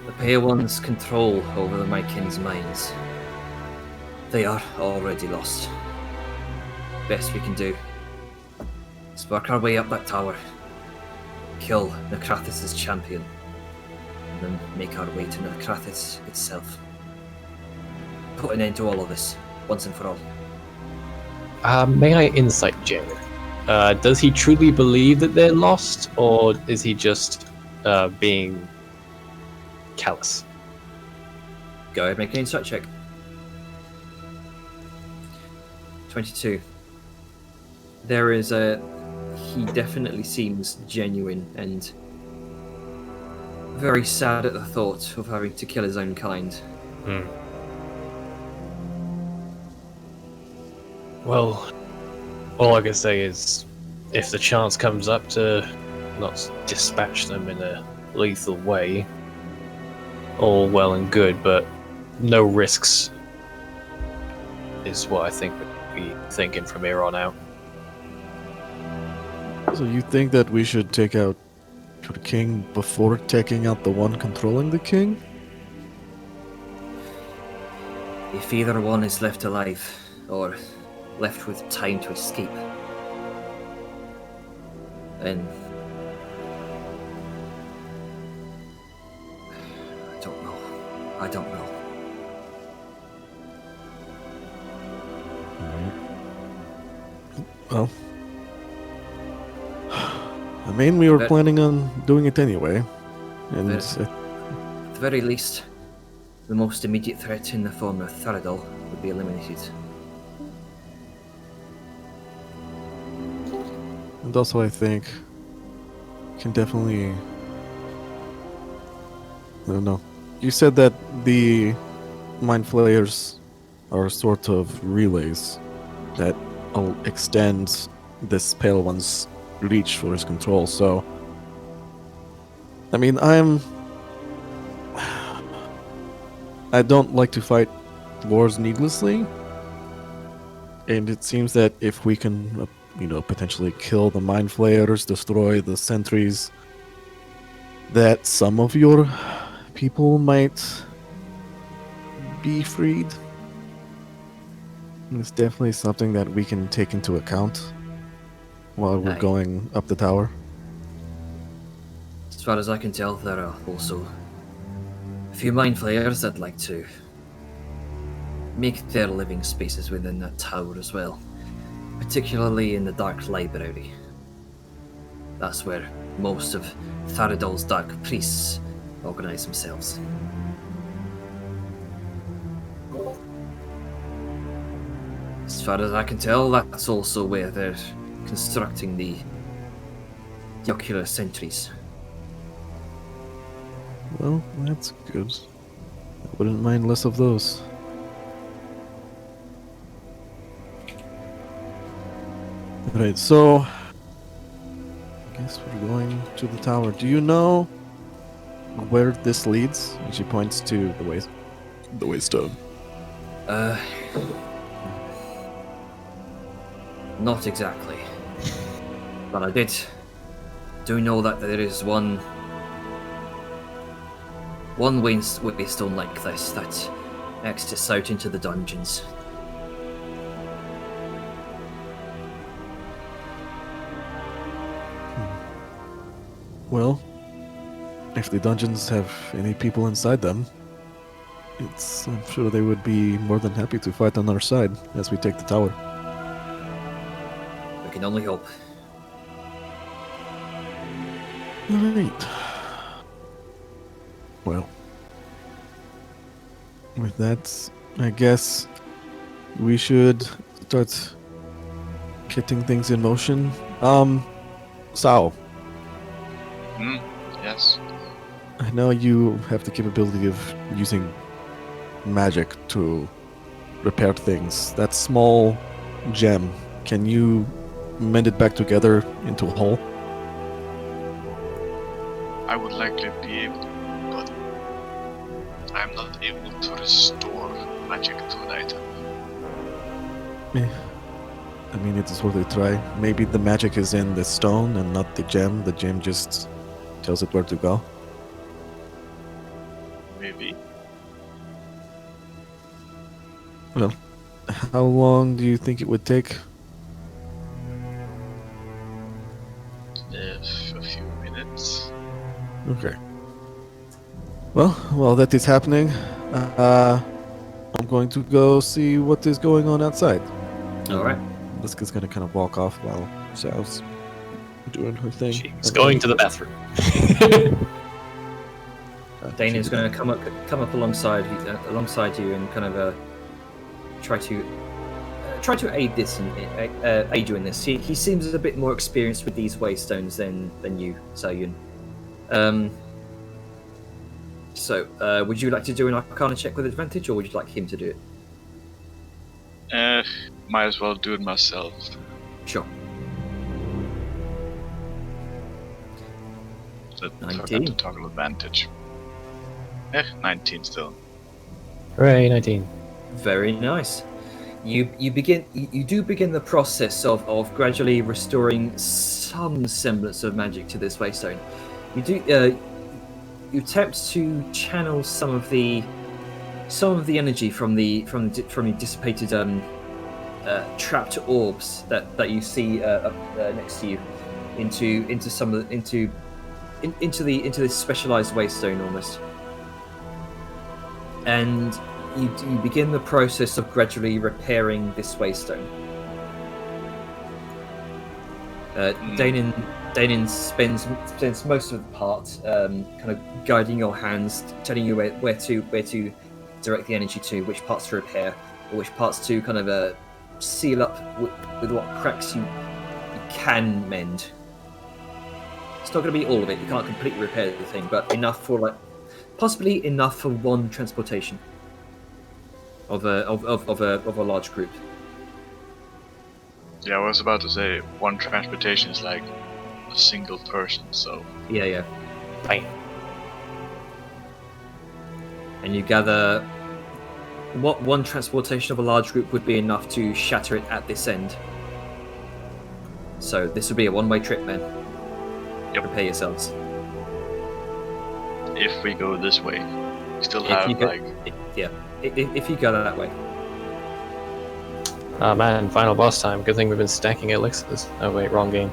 the Pale One's control over the Mykin's minds. They are already lost. Best we can do is work our way up that tower, kill Necrathis' champion, and then make our way to Necrathis itself. Put an end to all of this, once and for all. May I insight Jane? Does he truly believe that they're lost, or is he just being callous? Go ahead, make an insight check. 22. There is a... He definitely seems genuine and very sad at the thought of having to kill his own kind. Well, all I can say is, if the chance comes up to not dispatch them in a lethal way, all well and good, but no risks is what I think we'd be thinking from here on out. So you think that we should take out the king before taking out the one controlling the king? If either one is left alive, or left with time to escape, then I don't know. Well, I mean, we were planning on doing it anyway, and At the very least, the most immediate threat in the form of Tharadol would be eliminated. and also I think can definitely. I don't know. You said that the mind flayers are sort of relays that extend this pale one's reach for his control. So, I mean, I don't like to fight wars needlessly, and it seems that if we can, potentially kill the mind flayers, destroy the sentries, that some of your people might be freed. It's definitely something that we can take into account while we're going up the tower. As far as I can tell, there are also a few mind flayers that like to make their living spaces within that tower as well, particularly in the Dark Library. That's where most of Tharadol's Dark Priests organize themselves. As far as I can tell, that's also where they're constructing the ocular sentries. Well, that's good. I wouldn't mind less of those. Right, so I guess we're going to the tower. Do you know where this leads? And she points to the waystone. Not exactly. But I do know that there is one waystone like this that exits out into the dungeons. Well, if the dungeons have any people inside them, I'm sure they would be more than happy to fight on our side as we take the tower. We can only hope. Alright. Well, with that, I guess we should start getting things in motion. Sao, Yes. I know you have the capability of using magic to repair things. That small gem, can you mend it back together into a whole? I would likely be able, but I'm not able to restore magic to an item. I mean, it's worth a try. Maybe the magic is in the stone and not the gem. The gem just tells it where to go. Maybe. Well, how long do you think it would take? A few minutes. Okay. Well, while that is happening, I'm going to go see what is going on outside. All right. Liska's gonna kind of walk off while Sal's doing her thing. She's going to the bathroom. Dana's going to come up alongside you and kind of try to aid aid you in this. He seems a bit more experienced with these waystones than you, Sayun. So, would you like to do an Arcana check with advantage, or would you like him to do it? Might as well do it myself. Sure. Forgot 19. to toggle advantage. 19 still. Hooray, 19. Very nice. You do begin the process of gradually restoring some semblance of magic to this waystone. You attempt to channel some of the energy from the dissipated trapped orbs that you see up next to you into this specialized waystone almost, and you begin the process of gradually repairing this waystone. Danon spends most of the part kind of guiding your hands, telling you where to direct the energy to, which parts to repair, or which parts to kind of seal up with what cracks you can mend. It's not going to be all of it. You can't completely repair the thing, but enough for possibly enough for one transportation of a large group. Yeah, I was about to say one transportation is like a single person, so Yeah. Fine. And you gather what one transportation of a large group would be enough to shatter it at this end. So this would be a one-way trip, men. Yep. Prepare yourselves. if we go this way, we still If have you go- like If you go that way. Oh man, final boss time. Good thing we've been stacking elixirs. Oh wait, wrong game.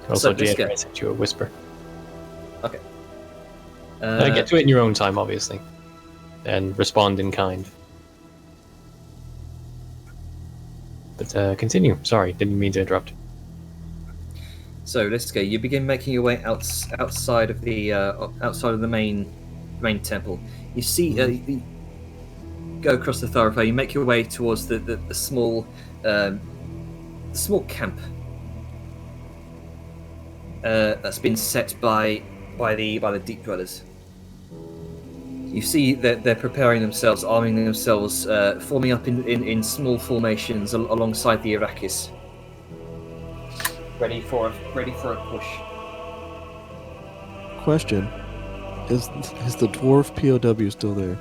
Also, So, let's Jade, go. I sent you a whisper. Okay. Get to it in your own time, obviously. And respond in kind. But continue. Sorry, didn't mean to interrupt. So let's go. You begin making your way outside of the main temple. You see, you go across the thoroughfare. You make your way towards the small camp that's been set by the deep dwellers. You see that they're preparing themselves, arming themselves, forming up in small formations alongside the Arrakis. Ready for a push. Question: Is the dwarf POW still there?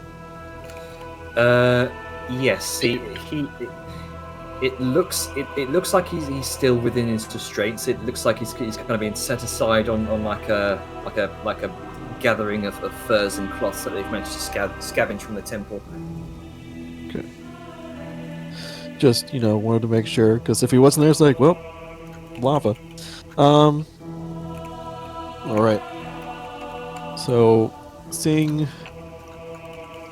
Yes. It looks like he's still within his restraints. It looks like he's kind of being set aside on like a gathering of furs and cloths that they've managed to scavenge from the temple. Okay. Just wanted to make sure, because if he wasn't there, it's like, well, lava. All right. So, seeing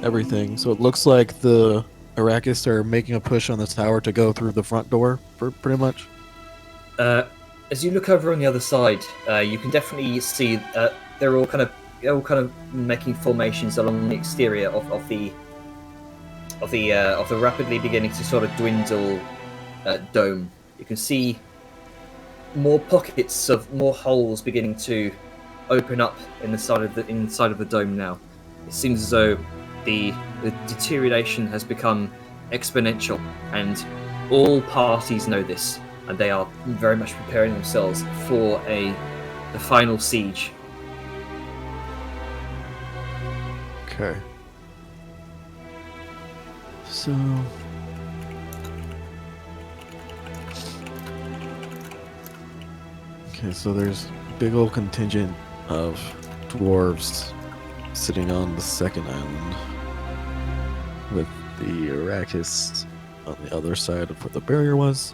everything, so it looks like the Arrakis are making a push on the tower to go through the front door, pretty much. As you look over on the other side, you can definitely see they're all kind of making formations along the exterior of the rapidly beginning to sort of dwindle dome. You can see more pockets of more holes beginning to open up inside of the dome now. It seems as though the deterioration has become exponential, and all parties know this, and they are very much preparing themselves for the final siege. Okay. So. Okay, so there's a big old contingent of dwarves sitting on the second island with the Arrakis on the other side of where the barrier was.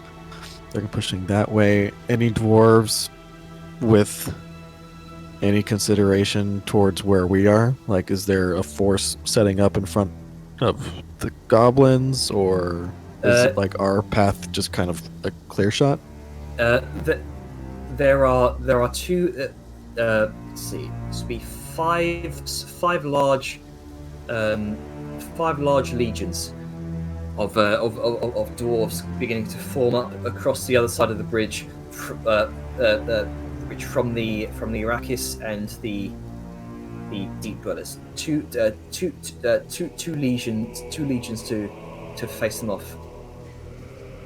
They're pushing that way. Any dwarves with any consideration towards where we are? Like, is there a force setting up in front of the goblins, or is it like our path just kind of a clear shot? There are two. Let's see. This would be five large legions of dwarves beginning to form up across the other side of the bridge, the bridge from the Arrakis and the Deep Dwellers. Two legions to face them off.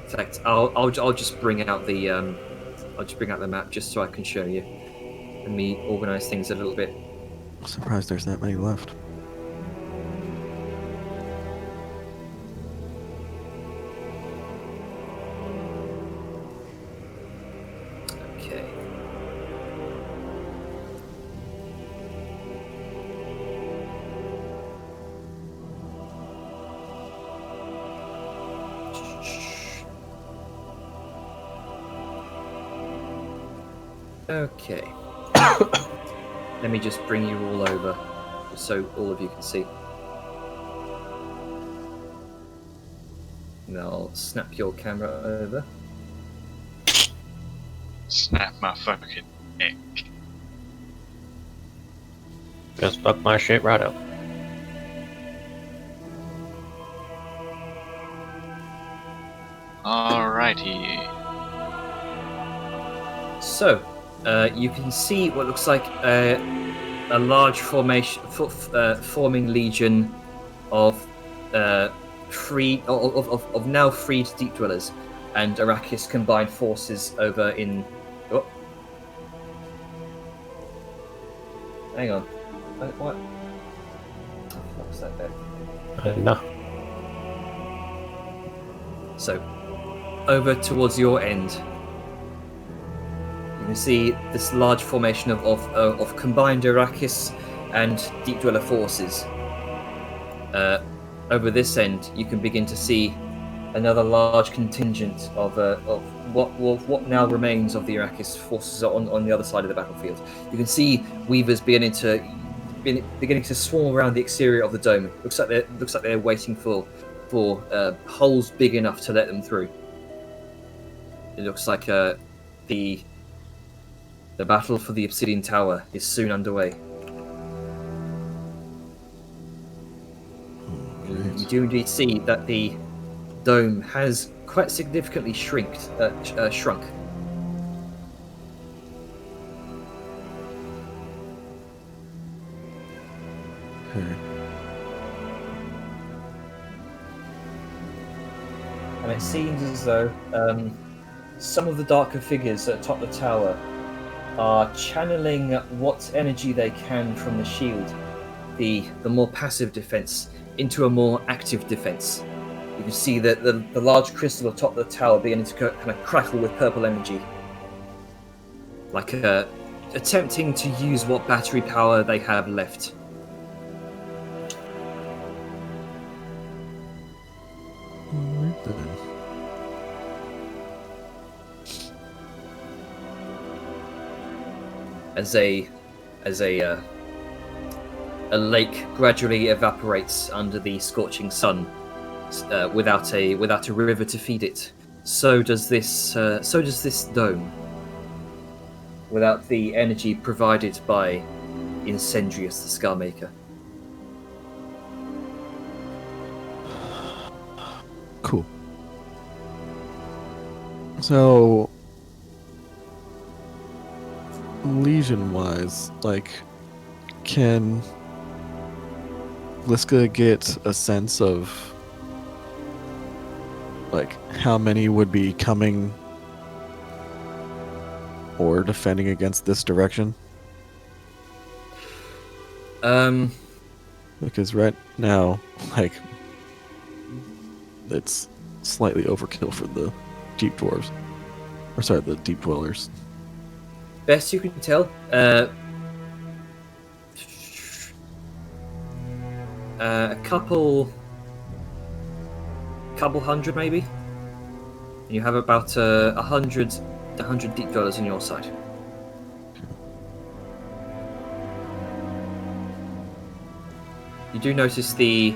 In fact, I'll just bring out the map just so I can show you. Let me organize things a little bit. I'm surprised there's that many left. Okay. Okay. Let me just bring you all over so all of you can see. And I'll snap your camera over. Snap my fucking neck. Just fuck my shit right up. Alrighty. So, you can see what looks like a large forming legion of now freed Deep Dwellers and Arrakis combined forces over in. Oh. Hang on. What? What was that there? I don't know. So, over towards your end, you can see this large formation of combined Arrakis and Deep Dweller forces. Over this end, you can begin to see another large contingent of what now remains of the Arrakis forces on the other side of the battlefield. You can see Weavers beginning to swarm around the exterior of the dome. Looks like they're waiting for holes big enough to let them through. It looks like the battle for the Obsidian Tower is soon underway. You do indeed see that the dome has quite significantly shrunk. And it seems as though some of the darker figures atop the tower are channeling what energy they can from the shield, the more passive defense, into a more active defense. You can see that the large crystal atop the tower beginning to kind of crackle with purple energy, like attempting to use what battery power they have left. As a lake gradually evaporates under the scorching sun, without a river to feed it, so does this dome. Without the energy provided by Incendious, the Scarmaker. Cool. So, Legion-wise, like, can Liska get a sense of, like, how many would be coming or defending against this direction? Because right now, like, it's slightly overkill for the deep dwarves. Or sorry, the deep dwellers. Best you can tell, a couple hundred maybe. And you have about 100 deep dwellers on your side. You do notice the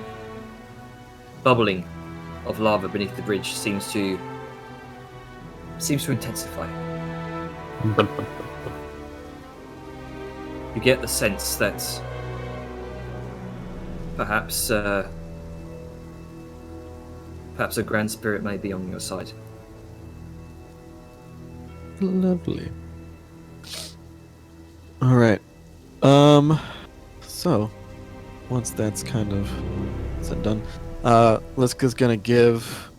bubbling of lava beneath the bridge seems to intensify. You get the sense that perhaps a grand spirit may be on your side. Lovely. All right. So once that's kind of said done, Liska's gonna give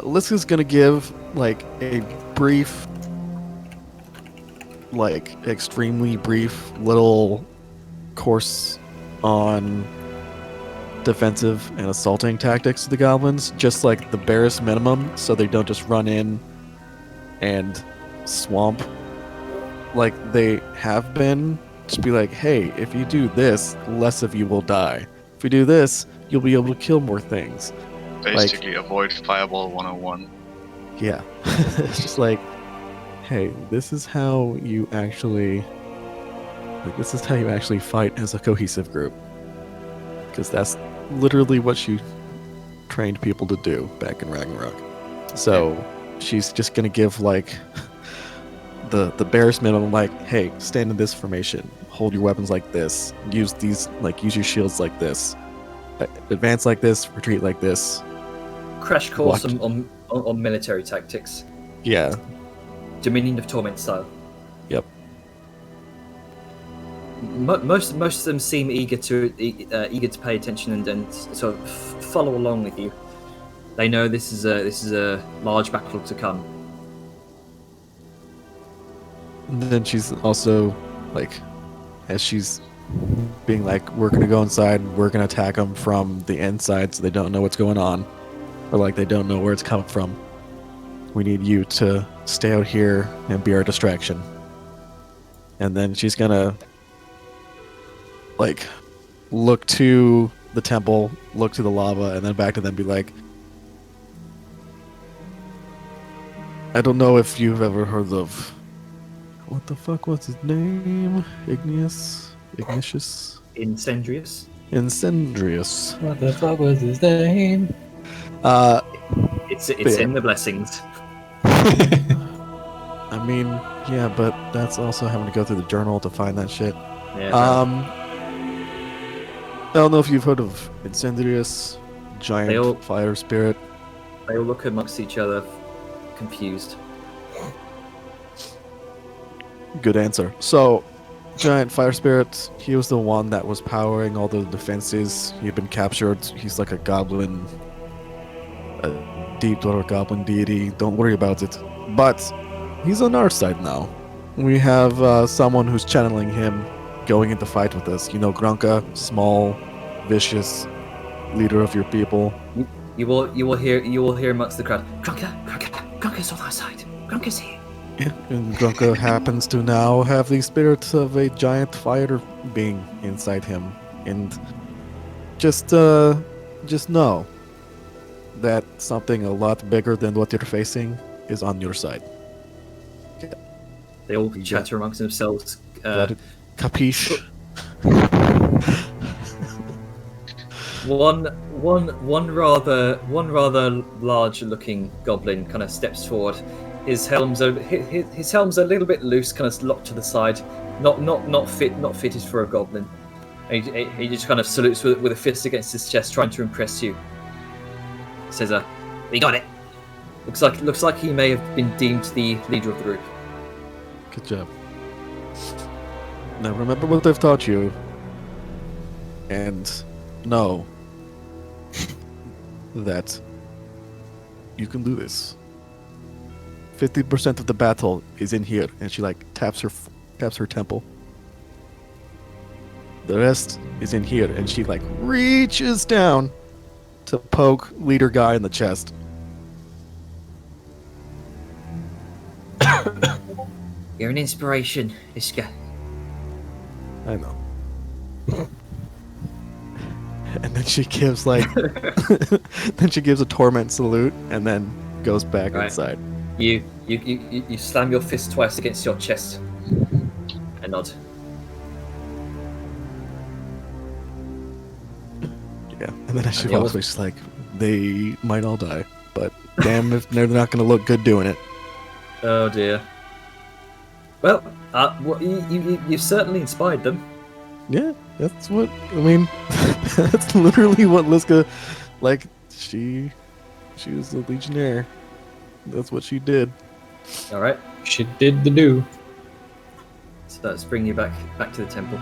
Liska's gonna give like a brief, like extremely brief little course on defensive and assaulting tactics to the goblins, just like the barest minimum, so they don't just run in and swamp like they have been. Just be like, hey, if you do this, less of you will die. If you do this, you'll be able to kill more things. Basically, avoid Fireball 101. Yeah. It's just like, hey, this is how you actually fight as a cohesive group. Because that's literally what she trained people to do back in Ragnarok. So she's just gonna give like the barest minimum, like, hey, stand in this formation, hold your weapons like this, use your shields like this, advance like this, retreat like this. Crash course on military tactics. Yeah. Dominion of Torment style. Yep. Most of them seem eager to pay attention and sort of follow along with you. They know this is a large battle to come. And then she's also like, as she's being like, we're gonna go inside, we're gonna attack them from the inside, so they don't know what's going on, or like they don't know where it's coming from. We need you to stay out here and be our distraction. And then she's gonna like look to the temple, look to the lava, and then back to them, be like, I don't know if you've ever heard of, what the fuck was his name? Ignatius? Incendious. What the fuck was his name? It's in the blessings. I mean, yeah, but that's also having to go through the journal to find that shit. Yeah, I don't know if you've heard of Incendious, giant fire spirit. They all look amongst each other, confused. Good answer. So, giant fire spirit, he was the one that was powering all the defenses. He'd been captured. He's like a goblin, a deep dweller goblin deity. Don't worry about it. But he's on our side now. We have someone who's channeling him, going into fight with us. You know, Grunka, small, vicious, leader of your people. You will hear amongst the crowd, Grunka's on our side. Grunka's here. Yeah, and Grunka happens to now have the spirit of a giant fire being inside him, and just know that something a lot bigger than what you're facing is on your side. Okay. They all chatter amongst themselves. Capiche? One rather large looking goblin kind of steps forward. His helm's a little bit loose, kind of locked to the side, not fitted for a goblin. He just kind of salutes with a fist against his chest, trying to impress you. He says, "We got it." Looks like he may have been deemed the leader of the group. Good job. Now remember what I've taught you, and know that you can do this. 50% of the battle is in here, and she like taps her temple. The rest is in here, and she like reaches down to poke leader guy in the chest. You're an inspiration, Iska. I know. And then she gives like, then she gives a torment salute, and then goes back inside. You slam your fist twice against your chest and nod. Yeah, and then as she walks away, she's like, they might all die, but damn if they're not going to look good doing it. Oh dear. Well, you certainly inspired them. Yeah, that's what, I mean, that's literally what Liska, like, she was a legionnaire. That's what she did. Alright. She did the do. So let's bring you back to the temple.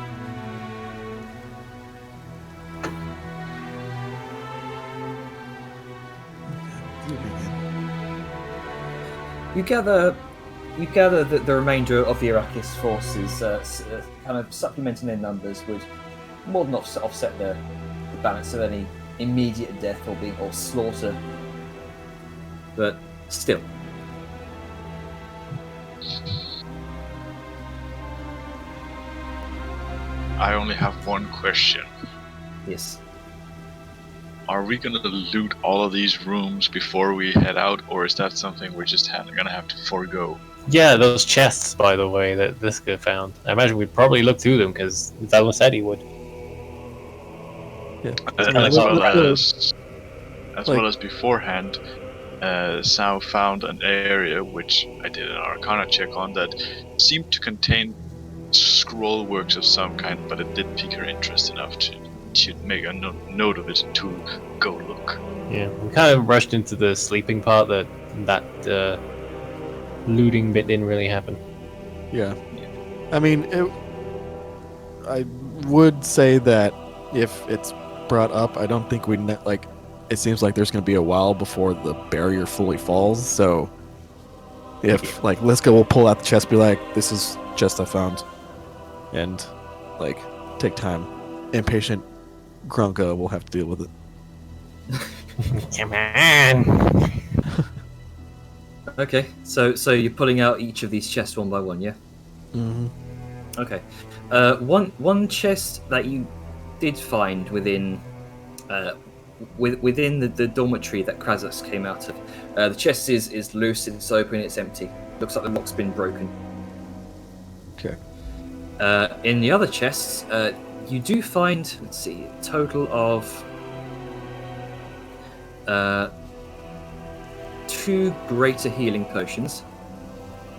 You gather that the remainder of the Arrakis forces, kind of supplementing their numbers, would more than offset the balance of any immediate death or slaughter. But still. I only have one question. Yes. Are we gonna loot all of these rooms before we head out, or is that something we're just gonna have to forego? Yeah, those chests, by the way, that this guy found. I imagine we'd probably look through them because Vela said he would. Yeah. As well as beforehand, Sao found an area which I did an Arcana check on that seemed to contain scroll works of some kind, but it did pique her interest enough to make a note of it to go look. Yeah, we kind of rushed into the sleeping part that looting bit didn't really happen. Yeah. I mean, I would say that if it's brought up, I don't think it seems like there's going to be a while before the barrier fully falls, so if, like, Liska will pull out the chest, be like, this is chest I found, and, like, take time. Impatient Grunka will have to deal with it. Come on! Okay, so you're pulling out each of these chests one by one, yeah? Mm-hmm. Okay. One chest that you did find within the dormitory that Krazas came out of. The chest is loose, it's open, it's empty. Looks like the lock's been broken. Okay. In the other chests, you do find, let's see, a total of 2 greater healing potions.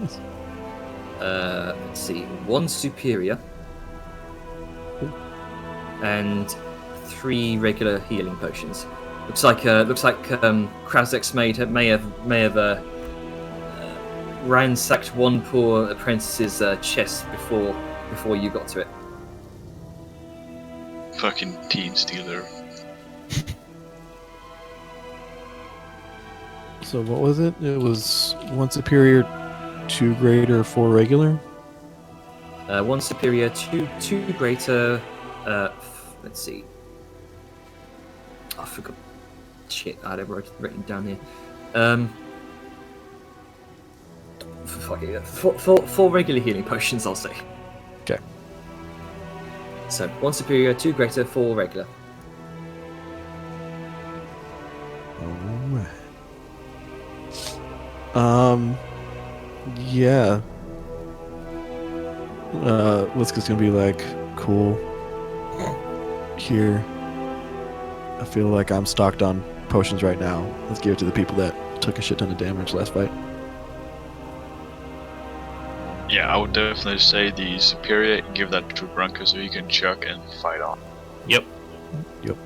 Yes. Let's see, 1 superior, and 3 regular healing potions. Looks like Krazek's may have ransacked one poor apprentice's chest before you got to it. Fucking teen stealer. So what was it? It was 1 superior, 2 greater, 4 regular? 1 superior, 2 greater, let's see. I forgot. Shit, I had it written down here. Fuck it. 4 regular healing potions, I'll say. Okay. So 1 superior, 2 greater, 4 regular. Alright. Yeah. Liska's gonna be like, cool. Here. I feel like I'm stocked on potions right now. Let's give it to the people that took a shit ton of damage last fight. Yeah, I would definitely say the superior, give that to Brunka so he can chuck and fight on. Yep. Yep.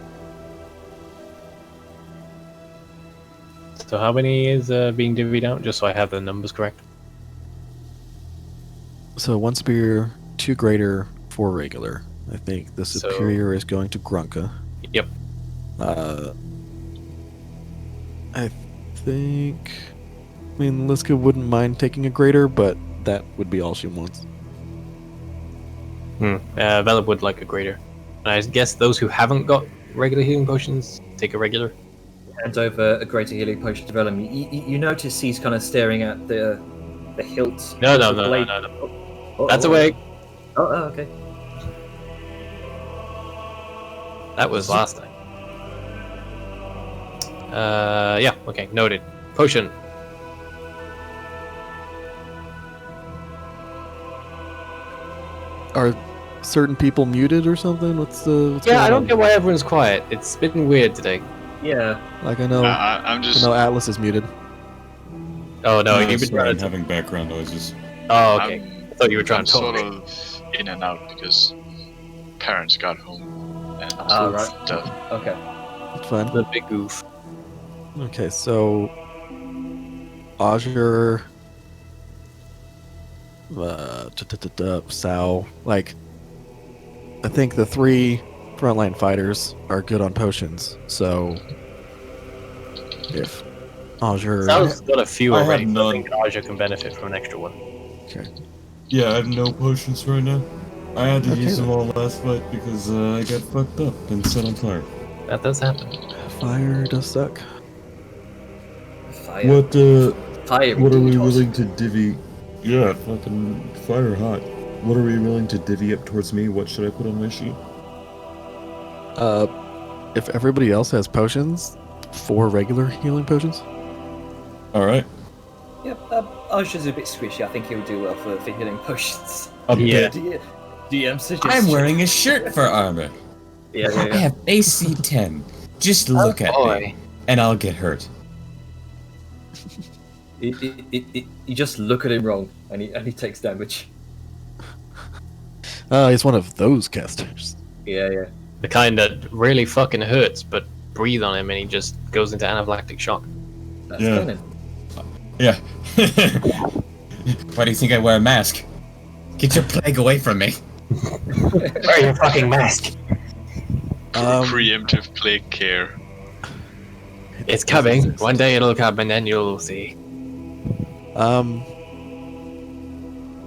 So how many is being divvied out, just so I have the numbers correct? So 1 superior, 2 greater, 4 regular. I think the superior is going to Grunka. Yep. I think I mean, Liska wouldn't mind taking a greater, but that would be all she wants. Vela would like a greater. And I guess those who haven't got regular healing potions take a regular. Hand over a greater healing potion to Vellum. You notice he's kind of staring at the hilt. No. of the blade. That's away. Oh, okay. That was last time. Yeah, okay, noted. Potion. Are certain people muted or something? What's I going don't on? get why everyone's quiet. It's been weird today. Yeah. Like I know, I'm I just. know Atlas is muted. Oh no, Yeah, you've been sorry, trying I'm to. having background noises. Oh, okay. I'm, I thought you were trying I'm to talk. sort of in and out because parents got home and Right. stuff. Okay. It's fine. The big goof. Okay, so Azure, Sao, like I think the 3 frontline fighters are good on potions. So if Azure, Sal's got a few I have already. So I none. think Aja can benefit from an extra one. okay, Yeah, I have no potions right now. I had to Okay, use then. them all last fight because I got fucked up and set on fire. That does happen. fire does suck. Fire. What Fire. what are we indeed, willing to divvy? Yeah, fucking fire hot. What are we willing to divvy up towards me? What should I put on my sheet? If everybody else has potions, 4 regular healing potions. All right. Yep. Archer's a bit squishy. I think he'll do well for healing potions. Yeah. DM suggestion. I'm wearing a shirt for armor. Yeah. I have AC 10. Just look at me, and I'll get hurt. You just look at him wrong, and he takes damage. He's one of those casters. Yeah. The kind that really fucking hurts, but breathe on him and he just goes into anaphylactic shock. That's Yeah. canon. Yeah. Why do you think I wear a mask? Get your plague away from me. Wear your fucking mask. Preemptive plague care. It's coming. One day it'll come and then you'll see.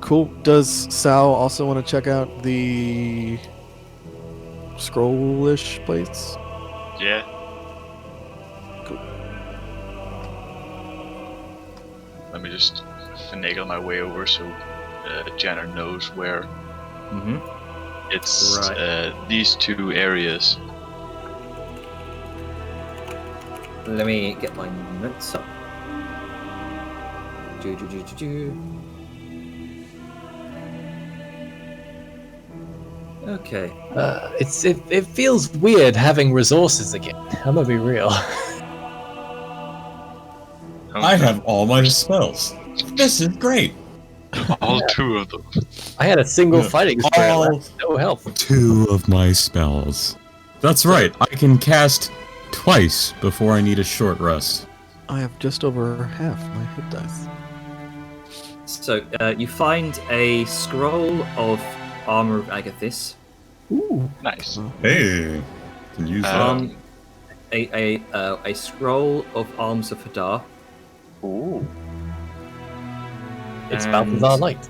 Cool. Does Sal also want to check out the scrollish place? Yeah. Cool. Let me just finagle my way over so Jenner knows where. Mm-hmm. It's Right. these 2 areas. Let me get my notes up. Okay. It feels weird having resources again. I'm gonna be real. I have all my spells. This is great. All 2 of them. I had a single fighting spirit All left, no health. 2 of my spells. That's right. I can cast twice before I need a short rest. I have just over half my hit dice. So you find a scroll of Armor of Agathis. Nice. Hey, can use that. A scroll of Arms of Hadar. Ooh. It's And Balthazar Light.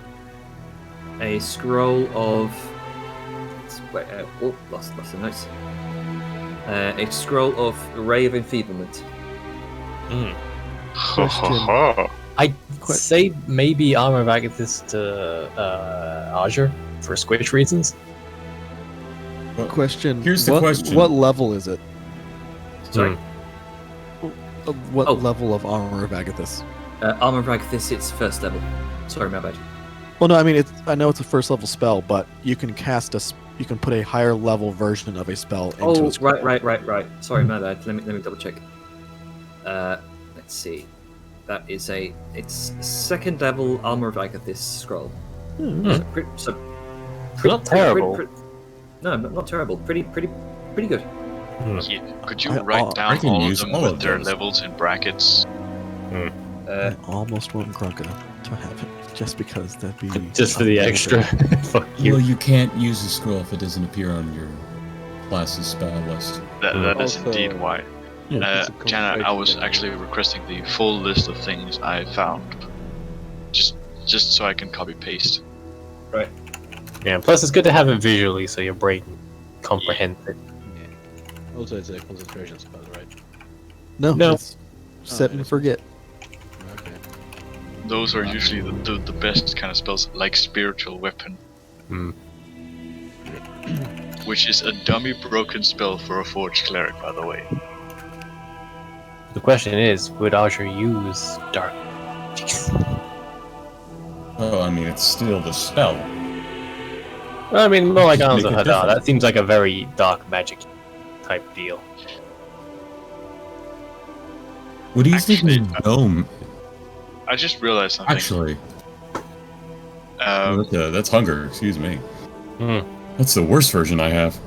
A scroll of. Wait, lost the notes. A scroll of Ray of Enfeeblement. Question. I'd say maybe Armor of Agathis to Azure for squish reasons. Question. Here's the question. What level is it? Sorry. What Oh. level of Armor of Agathis? Armor of Agathis, it's first level. Sorry, my bad. Well, no, I mean I know it's a first level spell, but you can you can put a higher level version of a spell into a scroll. Right. Sorry, my bad. Let me double check. Let's see. That is it's second level Armor of Agathis scroll. Not terrible. No, not terrible. Pretty good. Yeah. Could you I write down can all of use them all with of their those. levels in brackets? I almost want Grunka to have it, just because that'd be Just for the amazing. extra. Fuck you. Well, you can't use the scroll if it doesn't appear on your class's spell list. That is Also- indeed why. Jana, I was actually requesting the full list of things I found, just so I can copy paste. Right. Yeah, plus it's good to have it visually so your brain comprehends it. Yeah. Also, it's a concentration spell, right? No. It's Oh, set and forget. Okay. Those are usually the best kind of spells, like Spiritual Weapon. Hmm. Which is a dummy broken spell for a Forged Cleric, by the way. The question is, would Azure use Dark? Oh, I mean, it's still the spell. Well, I mean, more like Make Arms it of Hadar. different. That seems like a very dark magic type deal. What do you think Actually, is dome? I just realized something. Actually, that's hunger. Excuse me. That's the worst version I have.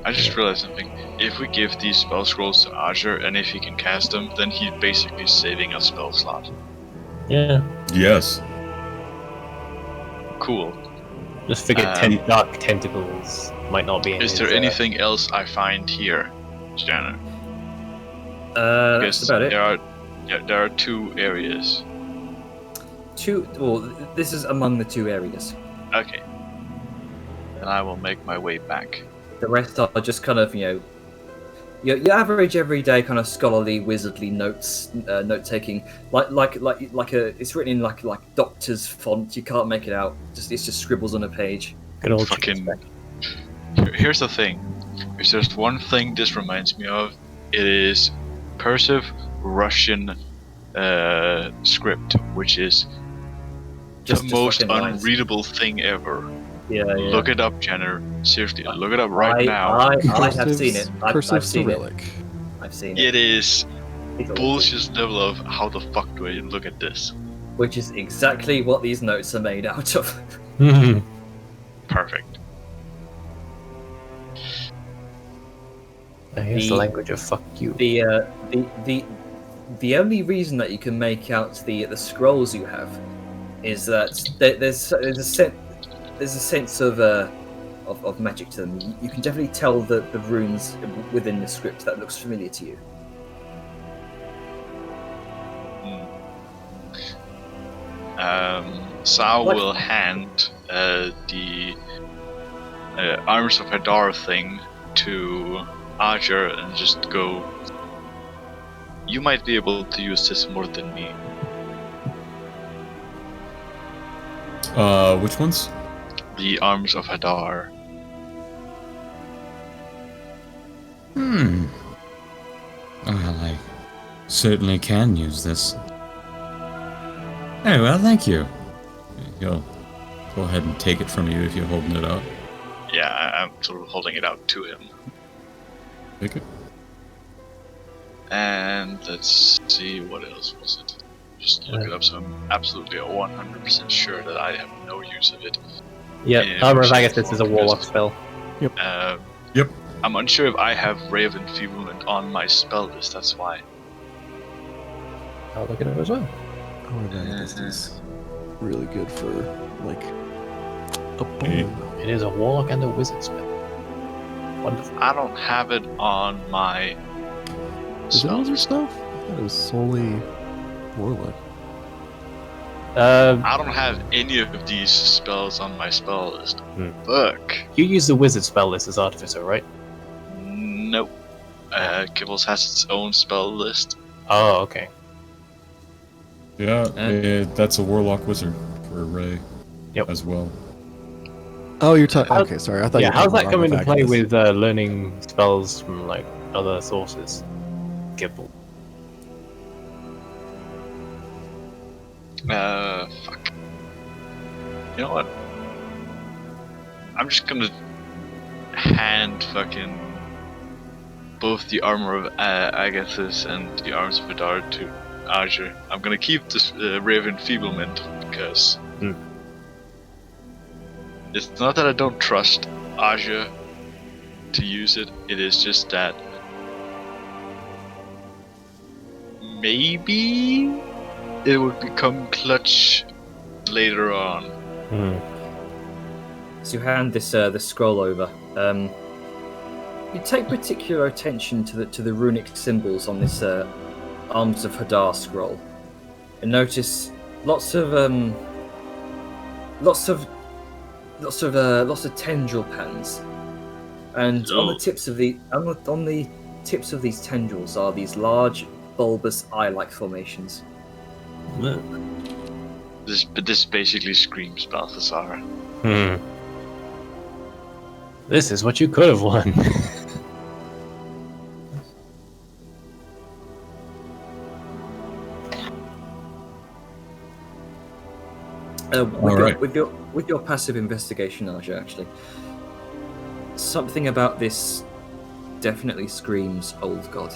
I just realized something. If we give these spell scrolls to Azure, and if he can cast them, then he's basically saving a spell slot. Yeah. Yes. Cool. Just figured dark tentacles might not be in Is there anything else I find here, Jana? That's about it. There are 2 areas. Well, this is among the 2 areas. Okay. Then I will make my way back. The rest are just kind of, your average everyday kind of scholarly, wizardly note taking, like it's written in like doctor's font. You can't make it out. It's just scribbles on a page. Good old fucking. Here's the thing. If there's one thing this reminds me of, it is cursive Russian script, which is the most unreadable thing ever. Yeah. Look it up, Jenner. Seriously, look it up right now. I have seen it. I've seen Cyrillic. it. I've seen it. It is bullshit level of how the fuck do I look at this? Which is exactly what these notes are made out of. Perfect. Here's the language of fuck you. The only reason that you can make out the scrolls you have is that there's a sense of magic to them. You can definitely tell the runes within the script that looks familiar to you. Sao will hand the Arms of Hadar thing to Azure and just go, you might be able to use this more than me. Which ones? The Arms of Hadar. Well, I certainly can use this. Very well, thank you. Go ahead and take it from you if you're holding it out. Yeah, I'm sort of holding it out to him. Take it. And let's see, what else was it? Just look it up so I'm absolutely 100% sure that I have no use of it. Yep, Armor of Agathis is a warlock spell. Yep. Yep. I'm unsure if I have Ray of Enfeeblement on my spell list, that's why. I'll look at it as well. This is really good for, like, a bone. It is a warlock and a wizard spell. Wonderful. I don't have it on my Is it wizard stuff? I thought it was solely warlock. I don't have any of these spells on my spell list. Look. You use the wizard spell list as Artificer, right? Nope. Kibbles has its own spell list. Oh, okay. Yeah, that's a warlock wizard for Ray. Yep. As well. Oh, you're talking. Okay, sorry. I thought. Yeah, you were how's that talking come into about play Agnes. with learning spells from like other sources? Gibble. Fuck. You know what? I'm just gonna hand fucking both the Armor of Agathis and the Arms of Hadar to Azure. I'm gonna keep this Ray of Enfeeblement because it's not that I don't trust Azure to use it, it is just that maybe it would become clutch later on. So you hand this scroll over. You take particular attention to the runic symbols on this Arms of Hadar scroll, and notice lots of tendril patterns, and on the tips of these tendrils are these large bulbous eye-like formations. This basically screams Balthazar. This is what you could have won. With your passive investigation, Arja, actually, something about this definitely screams old god.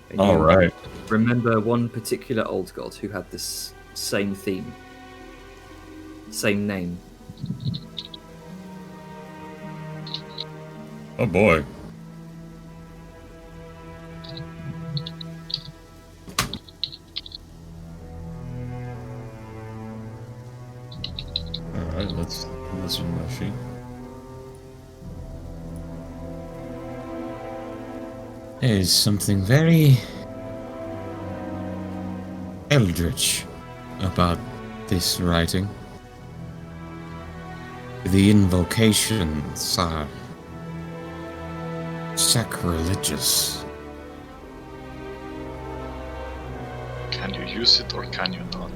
And All right. Remember one particular old god who had this same theme, same name. Oh boy. Alright, let's listen to my sheet. There's something very eldritch about this writing. The invocations are sacrilegious. Can you use it or can you not?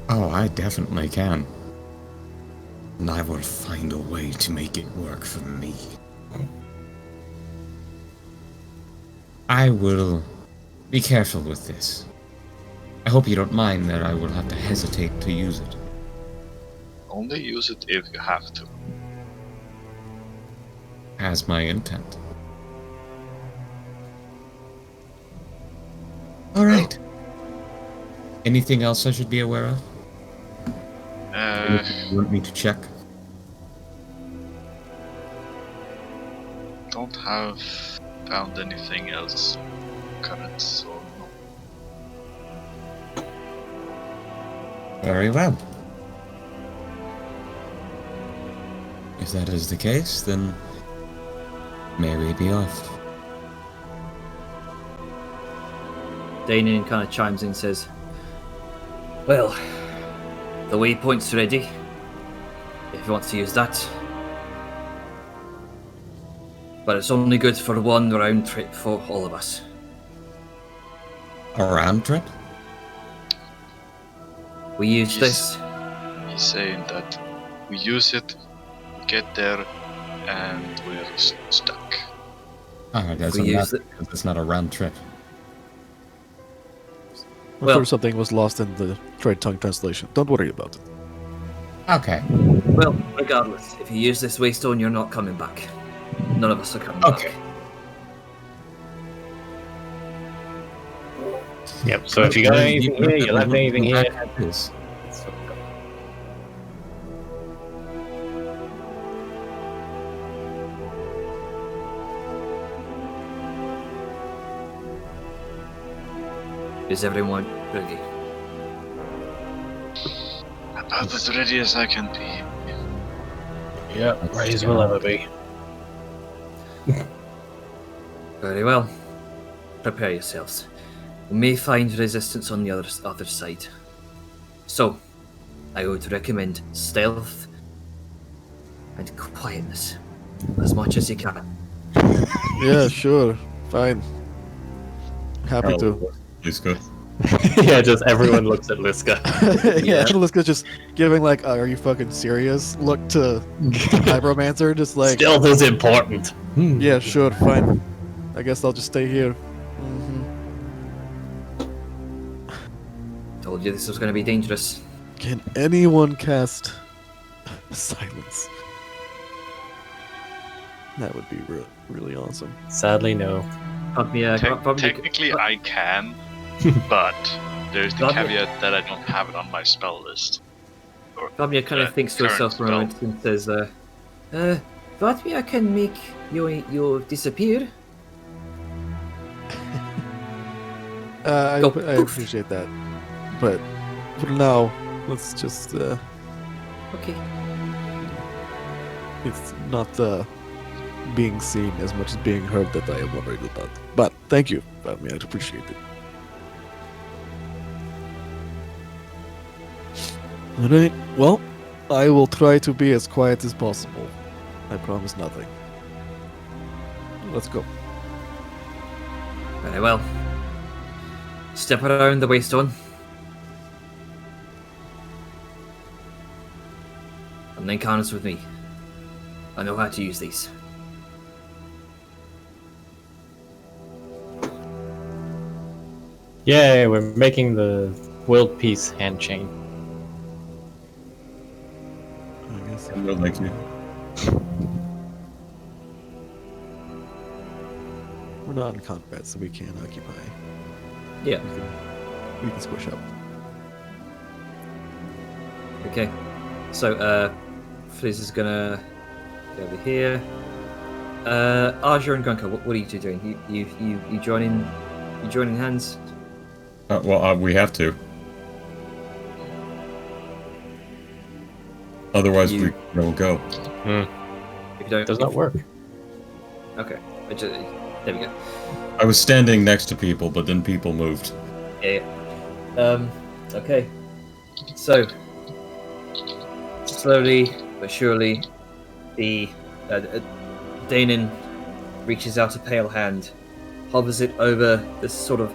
Oh, I definitely can. And I will find a way to make it work for me. I will be careful with this. I hope you don't mind that I will have to hesitate to use it. Only use it if you have to. As my intent. Alright. Anything else I should be aware of? Anything you want me to check? Don't have found anything else current, so no. Very well. If that is the case, then may we be off. Danon kind of chimes in and says, "Well, the waypoint's ready, if you want to use that. But it's only good for one round trip for all of us." A round trip? We use this. He's saying that we use it, get there, and we're stuck. Alright, that's it's not a round trip. I'm sure something was lost in the trade tongue translation. Don't worry about it. Okay. Well, regardless, if you use this waystone, you're not coming back. None of us are coming back. Yep, so if you got anything here, you left anything here. Is everyone ready? About as ready as I can be. Yeah, ready as we'll ever be. Very well. Prepare yourselves. We may find resistance on the other side. So, I would recommend stealth and quietness as much as you can. Yeah, sure. Fine. Happy to. Liska. Yeah, just everyone looks at Liska. Yeah, Liska's just giving like, "Are you fucking serious?" look to Hybromancer, just like, stealth is important. Yeah, sure, fine. I guess I'll just stay here. Told you this was going to be dangerous. Can anyone cast silence? That would be really awesome. Sadly, no. Technically, I can, but there's the caveat that I don't have it on my spell list. Fabia kind of thinks to herself for a moment and says, Fabia can make you disappear. I appreciate that. But for now, let's just... Okay. It's not being seen as much as being heard that I am worried about. But thank you, I appreciate it. Alright, well, I will try to be as quiet as possible. I promise nothing. Let's go. Very well. Step around the waystone. And then harness with me. I know how to use these. Yay, we're making the world peace hand chain. I guess I would like to. we're not in combat, so we can't occupy. Yeah. We can squish up. Okay. So, Fliz is gonna go over here. Arja and Grunker, what are you two doing? You joining? You joining hands? We have to. Otherwise, we won't go. If you don't, Does not work. Okay. There we go. I was standing next to people, but then people moved. Yeah. Okay. So, slowly but surely, the Danon reaches out a pale hand, hovers it over this sort of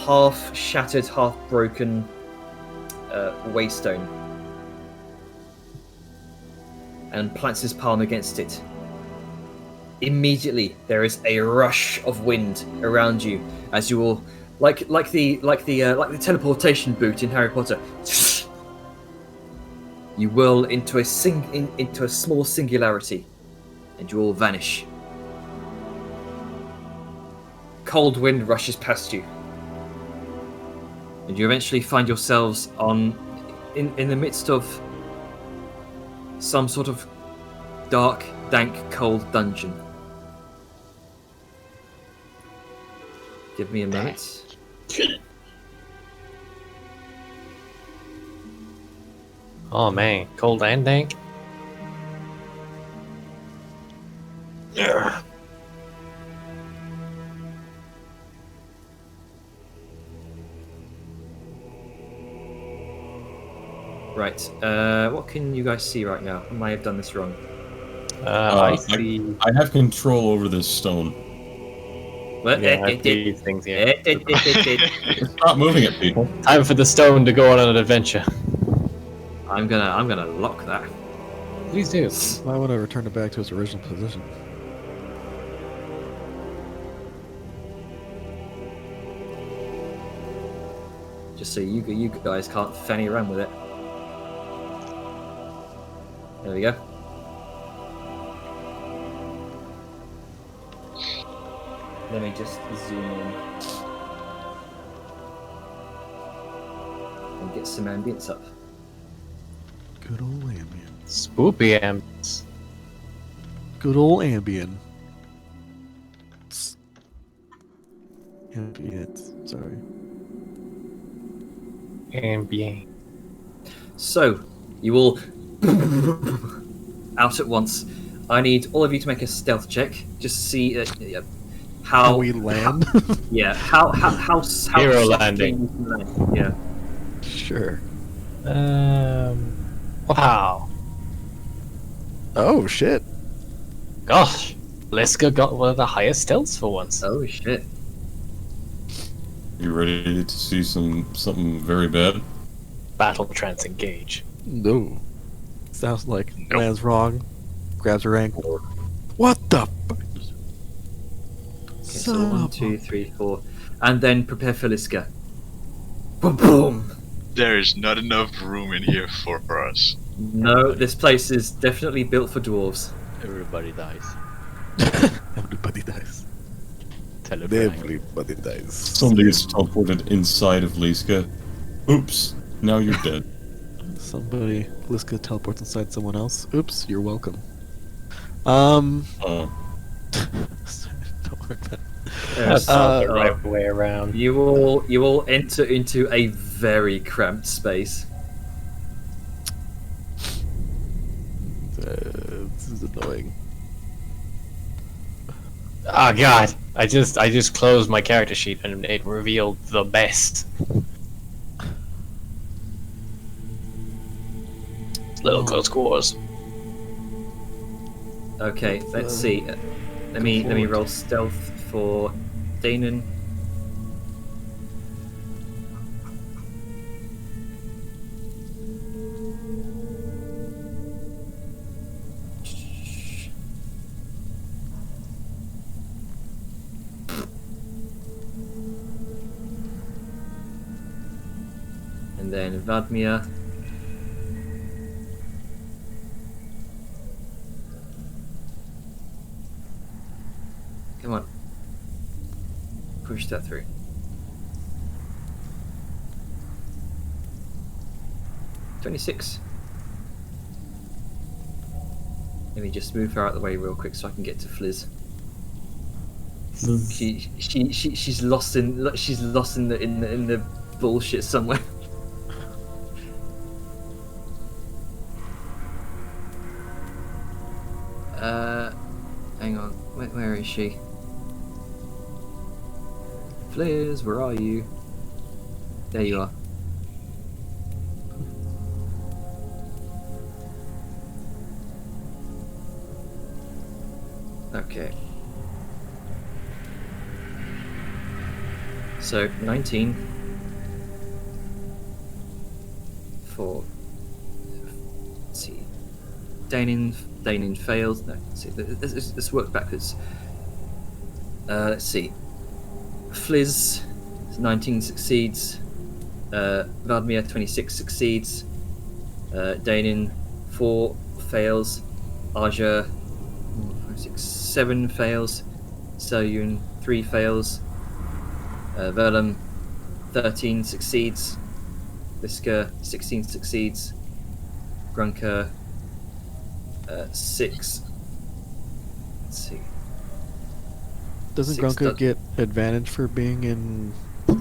half-shattered, half-broken waystone, and plants his palm against it. Immediately, there is a rush of wind around you as you all, like the teleportation boot in Harry Potter. You whirl into a small singularity, and you all vanish. Cold wind rushes past you, and you eventually find yourselves in the midst of some sort of dark, dank, cold dungeon. Give me a minute. Oh man, cold and dank. Right. What can you guys see right now? I might have done this wrong. I see. I have control over this stone. What? Yeah, I see things here. Stop moving at people. Time for the stone to go on an adventure. I'm gonna lock that. Please do. Why would I return it back to its original position? Just so you guys can't fanny around with it. There we go. Let me just zoom in and get some ambience up. Good old ambient. Spoopy amps. Good old ambient. Ambient. Sorry. Ambient. So, you all out at once. I need all of you to make a stealth check, just to see how we land. How Hero landing. you can land. Yeah. Sure. Wow. Oh shit. Gosh, Liska got one of the highest stealths for once. Oh shit. You ready to see something very bad? Battle trance engage. No. Sounds like lands wrong. Grabs her ankle. What the fuck? Okay, so 1, 2, 3, 4, and then prepare for Liska. Boom, boom. There is not enough room in here for us. No, this place is definitely built for dwarves. Everybody dies. Everybody dies. Teleporting. Everybody dies. Somebody is teleported inside of Liska. Oops, now you're dead. Somebody, Liska teleports inside someone else. Oops, you're welcome. Oh. Don't worry about it. That's not the right way around. You all enter into a very cramped space. This is annoying. Oh god! I just closed my character sheet and it revealed the best. Little close quarters. Okay, let's see. Let me roll stealth for Danon. And then Vladimir. Come on. Push that through. $26. Let me just move her out of the way real quick so I can get to Fliz. She's lost in the bullshit somewhere. Hang on. Where is she? Fliz, where are you? There you are. Okay. So 19 for. Let's see. Danon fails. No, let's see. Let's work backwards. Let's see. Fliz 19 succeeds. Vladimir 26 succeeds. Danon 4 fails. Aja 7 fails. Soyun 3 fails. Verlum 13 succeeds. Liska 16 succeeds. Grunker 6. Let's see. Doesn't 6 Grunker get advantage for being in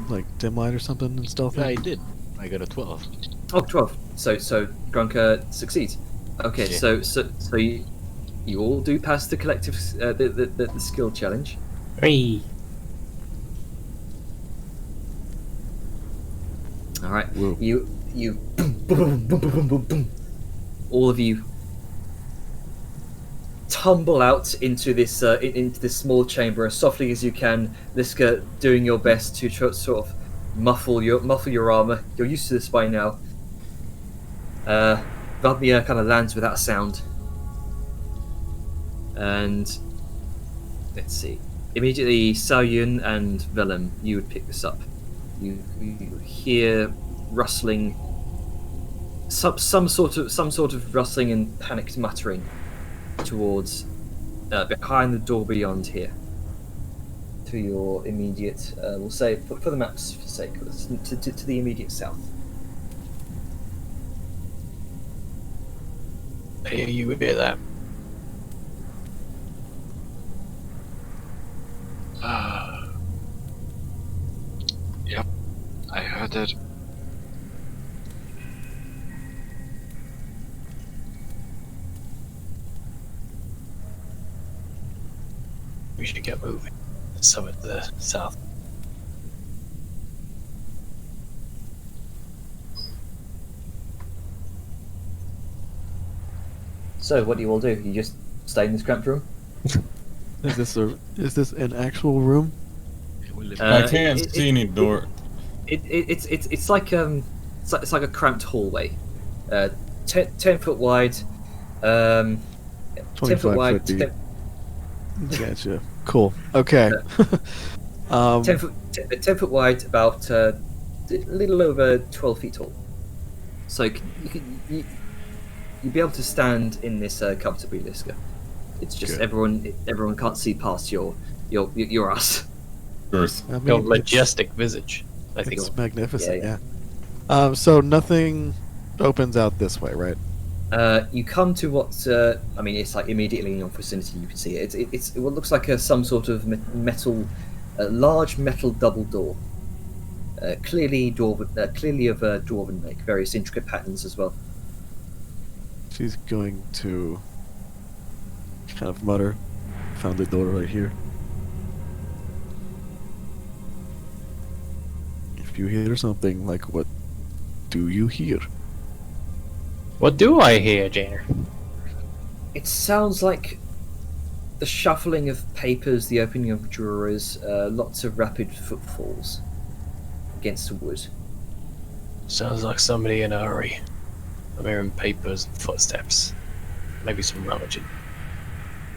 like dim light or something and stealth? Yeah, I did. I got a 12. Oh, 12. So Grunker succeeds. Okay, Yeah. so you all do pass the collective the skill challenge. Hey. All right. Whoa. You boom, boom, boom, boom, boom, boom, boom. All of you tumble out into this small chamber as softly as you can. Liska doing your best to sort of muffle your armor. You're used to this by now. Vladimir kind of lands without a sound. And let's see. Immediately, Saoyun and Velem, you would pick this up. You hear rustling, some sort of rustling and panicked muttering towards behind the door beyond here. To your immediate, we'll say for the map's sake, to the immediate south. Yeah, you would hear that. Yep, I heard it. We should get moving. Some at the south. So, what do you all do? You just stay in this cramped room? Is this an actual room? I can't see any door. It's like it's like a cramped hallway, 10 foot wide, 10 foot wide, 25 feet. Gotcha. Cool. Okay. 10 foot wide, about a little over 12 feet tall. So you'd be able to stand in this comfortably, Liska. It's just Good. everyone can't see past your ass. Earth. I mean, Your majestic visage. I think. it's magnificent. Yeah, Yeah. So nothing opens out this way, right? You come to what I mean. It's like immediately in your vicinity. You can see it. It's what looks like some sort of metal, large metal double door. Clearly of dwarven make, various intricate patterns as well. She's going to kind of mutter. Found the door right here. If you hear something, like, what do you hear? What do I hear, Janer? It sounds like the shuffling of papers, the opening of drawers, lots of rapid footfalls against the wood. Sounds like somebody in a hurry. I'm hearing papers and footsteps. Maybe some rummaging.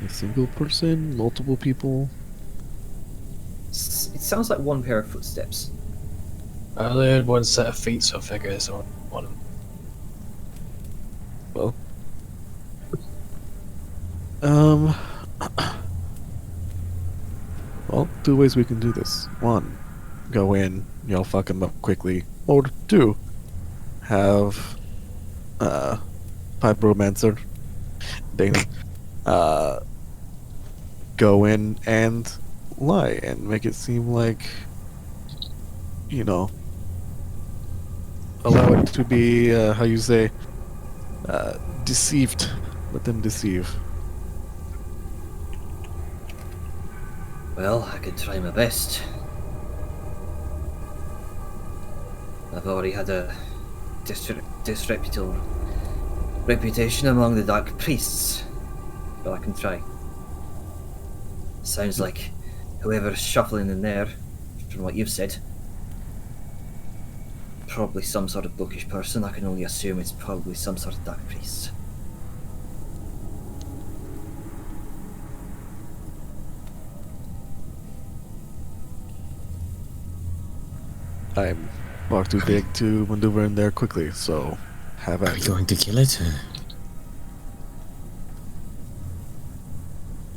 A single person? Multiple people? It sounds like one pair of footsteps. I only heard one set of feet, so I figure it's on one of them. Well. Well, two ways we can do this. One, go in, yell fuck him up quickly. Or two, have, Pyromancer, Dana, go in and lie and make it seem like, you know, allow it to be, how you say, deceived. Let them deceive. Well, I could try my best. I've already had a disreputable reputation among the Dark Priests, but I can try. Sounds like whoever's shuffling in there, from what you've said, probably some sort of bookish person. I can only assume it's probably some sort of Dark Priest. I'm far too big to maneuver in there quickly, so have Are at we it. going to kill it?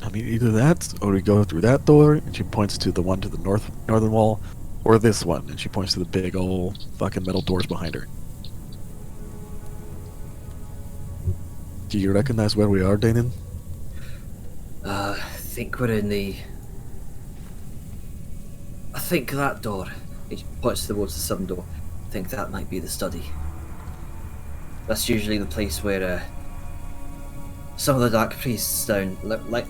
I mean, either that, or we go through that door, and she points to the one to the northern wall, or this one, and she points to the big old fucking metal doors behind her. Do you recognize where we are, Danon? I think we're in the... I think that door. It points towards the southern door. I think that might be the study. That's usually the place where some of the Dark Priests down... like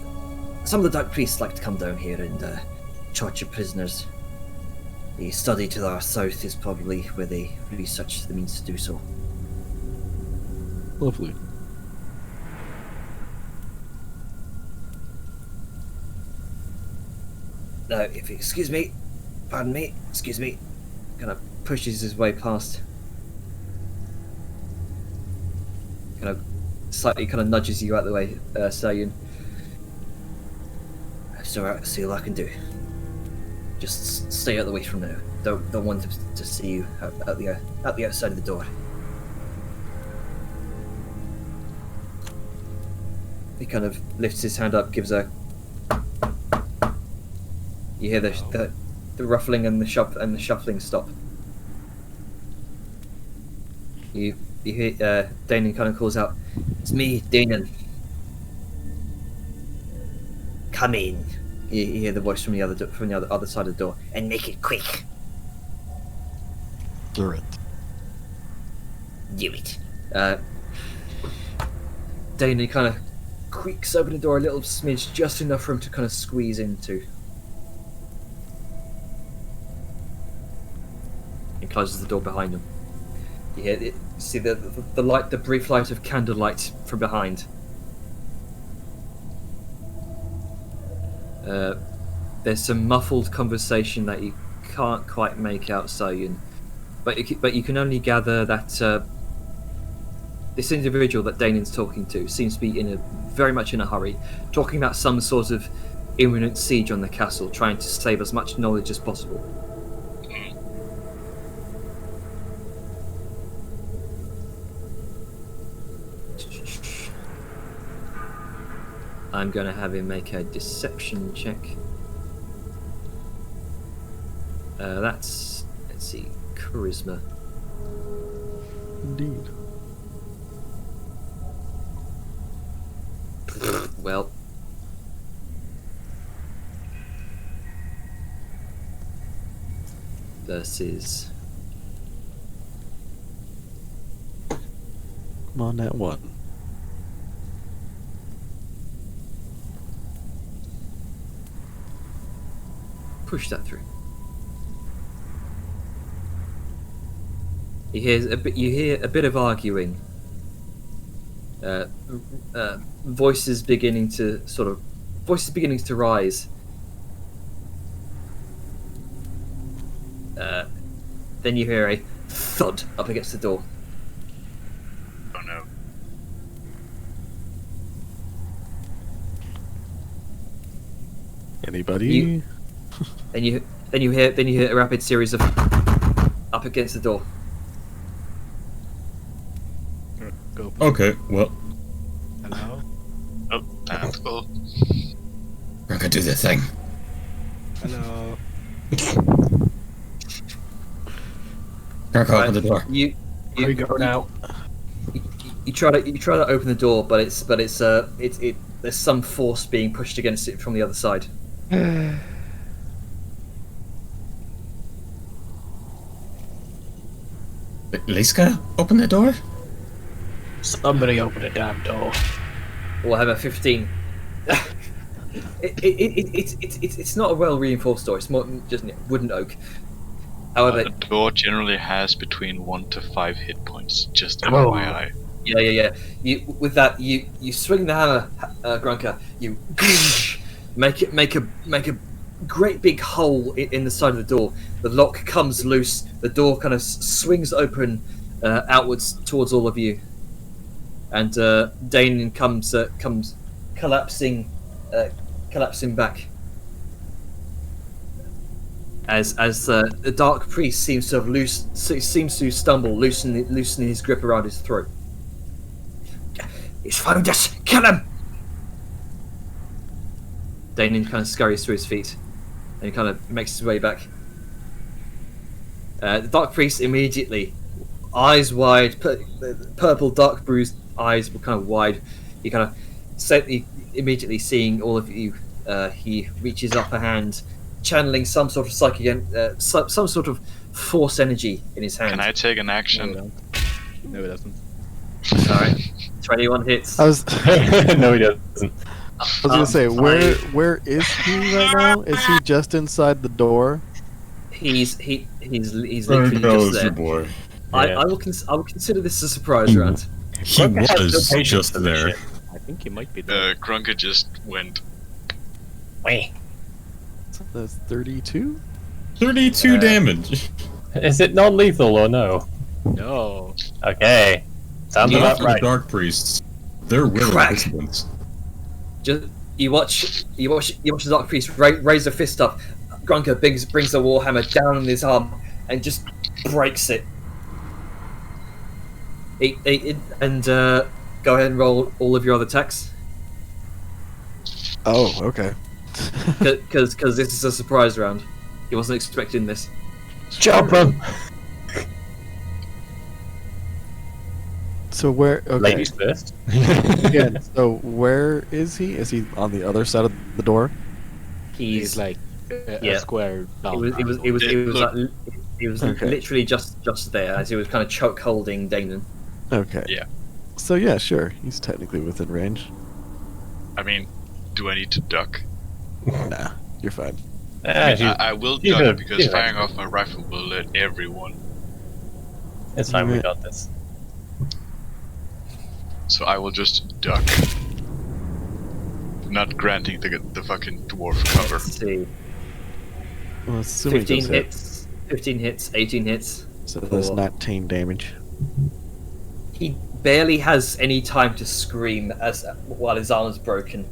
some of the Dark Priests like to come down here and torture prisoners. The study to our south is probably where they research the means to do so. Lovely. Now, if you excuse me, pardon me, excuse me, kind of pushes his way past. Kind of slightly kind of nudges you out the way, saying, "It's alright, see what I can do. Just stay out the way from now. Don't want to see you at the outside of the door." He kind of lifts his hand up, gives a... You hear the ruffling and the shuffling stop. You hear Danon kind of calls out, "It's me, Danon. Come in." You hear the voice from the other side of the door, "And make it quick." Do it. Do it. Danon kind of creaks open the door a little smidge, just enough for him to kind of squeeze into. And closes the door behind him. You hear it, see the light, the brief light of candlelight from behind. There's some muffled conversation that you can't quite make out, Soyun, but you can only gather that this individual that Danon's talking to seems to be very much in a hurry, talking about some sort of imminent siege on the castle, trying to save as much knowledge as possible. I'm going to have him make a deception check. That's, let's see, charisma. Indeed. Well, versus... Come on, that one. push that through. You hear a bit of arguing. Voices beginning to rise. Then you hear a thud up against the door. Oh no. Anybody? Then you hear a rapid series of up against the door. Go. Okay, well, Hello? Oh, tentacle. We're gonna do the thing. Hello? Kirk, open the door. You go now. You try to open the door, but there's some force being pushed against it from the other side. Liska, open the door? Somebody open the damn door. We'll have a 15. It's not a well reinforced door. It's more just wooden oak. However, The door generally has between 1 to 5 hit points, just FYI. yeah. You swing the hammer, Grunker. You make a great big hole in the side of the door. The lock comes loose. The door kind of swings open outwards towards all of you, and Danon comes collapsing back as the dark priest seems to stumble, loosening his grip around his throat. He's found us! Kill him! Danon kind of scurries to his feet and he kind of makes his way back. The dark priest immediately, eyes wide, purple dark bruised eyes were kind of wide. He kind of immediately seeing all of you. He reaches up a hand, channeling some sort of some sort of force energy in his hand. Can I take an action? No, it doesn't. Alright. 21 hits. I was No, he doesn't. gonna say, where is he right now? Is he just inside the door? He's there literally goes just your there. boy. I will consider this a surprise round. He was just there. I think he might be there. Grunker just went. Wait. That's 32? 32 damage. Is it non-lethal or no? No. Okay. Sounds Not about for right. the dark priests. They're willing Crack. participants. Just you watch the dark priest raise a fist up. Grunker brings the warhammer down on his arm and just breaks it. Go ahead and roll all of your other attacks Oh, okay. because this is a surprise round. He wasn't expecting this. Jump him! So where? Okay. Ladies first. Again, so where is he? Is he on the other side of the door? He's like a yeah. square down. He was Okay. literally just there as he was kind of choke holding Danon. Okay. Yeah. So yeah, sure. He's technically within range. I mean, do I need to duck? Nah, you're fine. I will she's duck a- because she's a- firing off my rifle will let everyone. It's fine, we got this. So I will just duck. Not granting the fucking dwarf cover. Let's see. Well, assuming 15 those hit. hits, 15 hits, 18 hits. So that's 19 damage. He barely has any time to scream while his arm is broken.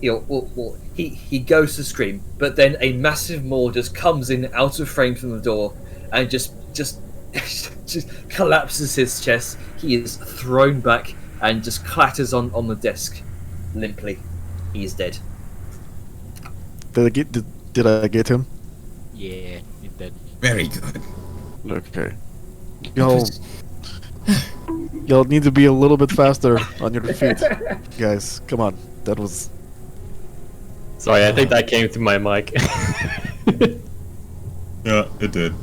He goes to scream, but then a massive maul just comes in out of frame from the door and just collapses his chest. He is thrown back and just clatters on the desk limply. He is dead. Did I get him? Yeah, he did. Very good. Okay. Y'all need to be a little bit faster on your feet, guys. Come on. That was. Sorry, I think that came through my mic. Yeah, it did.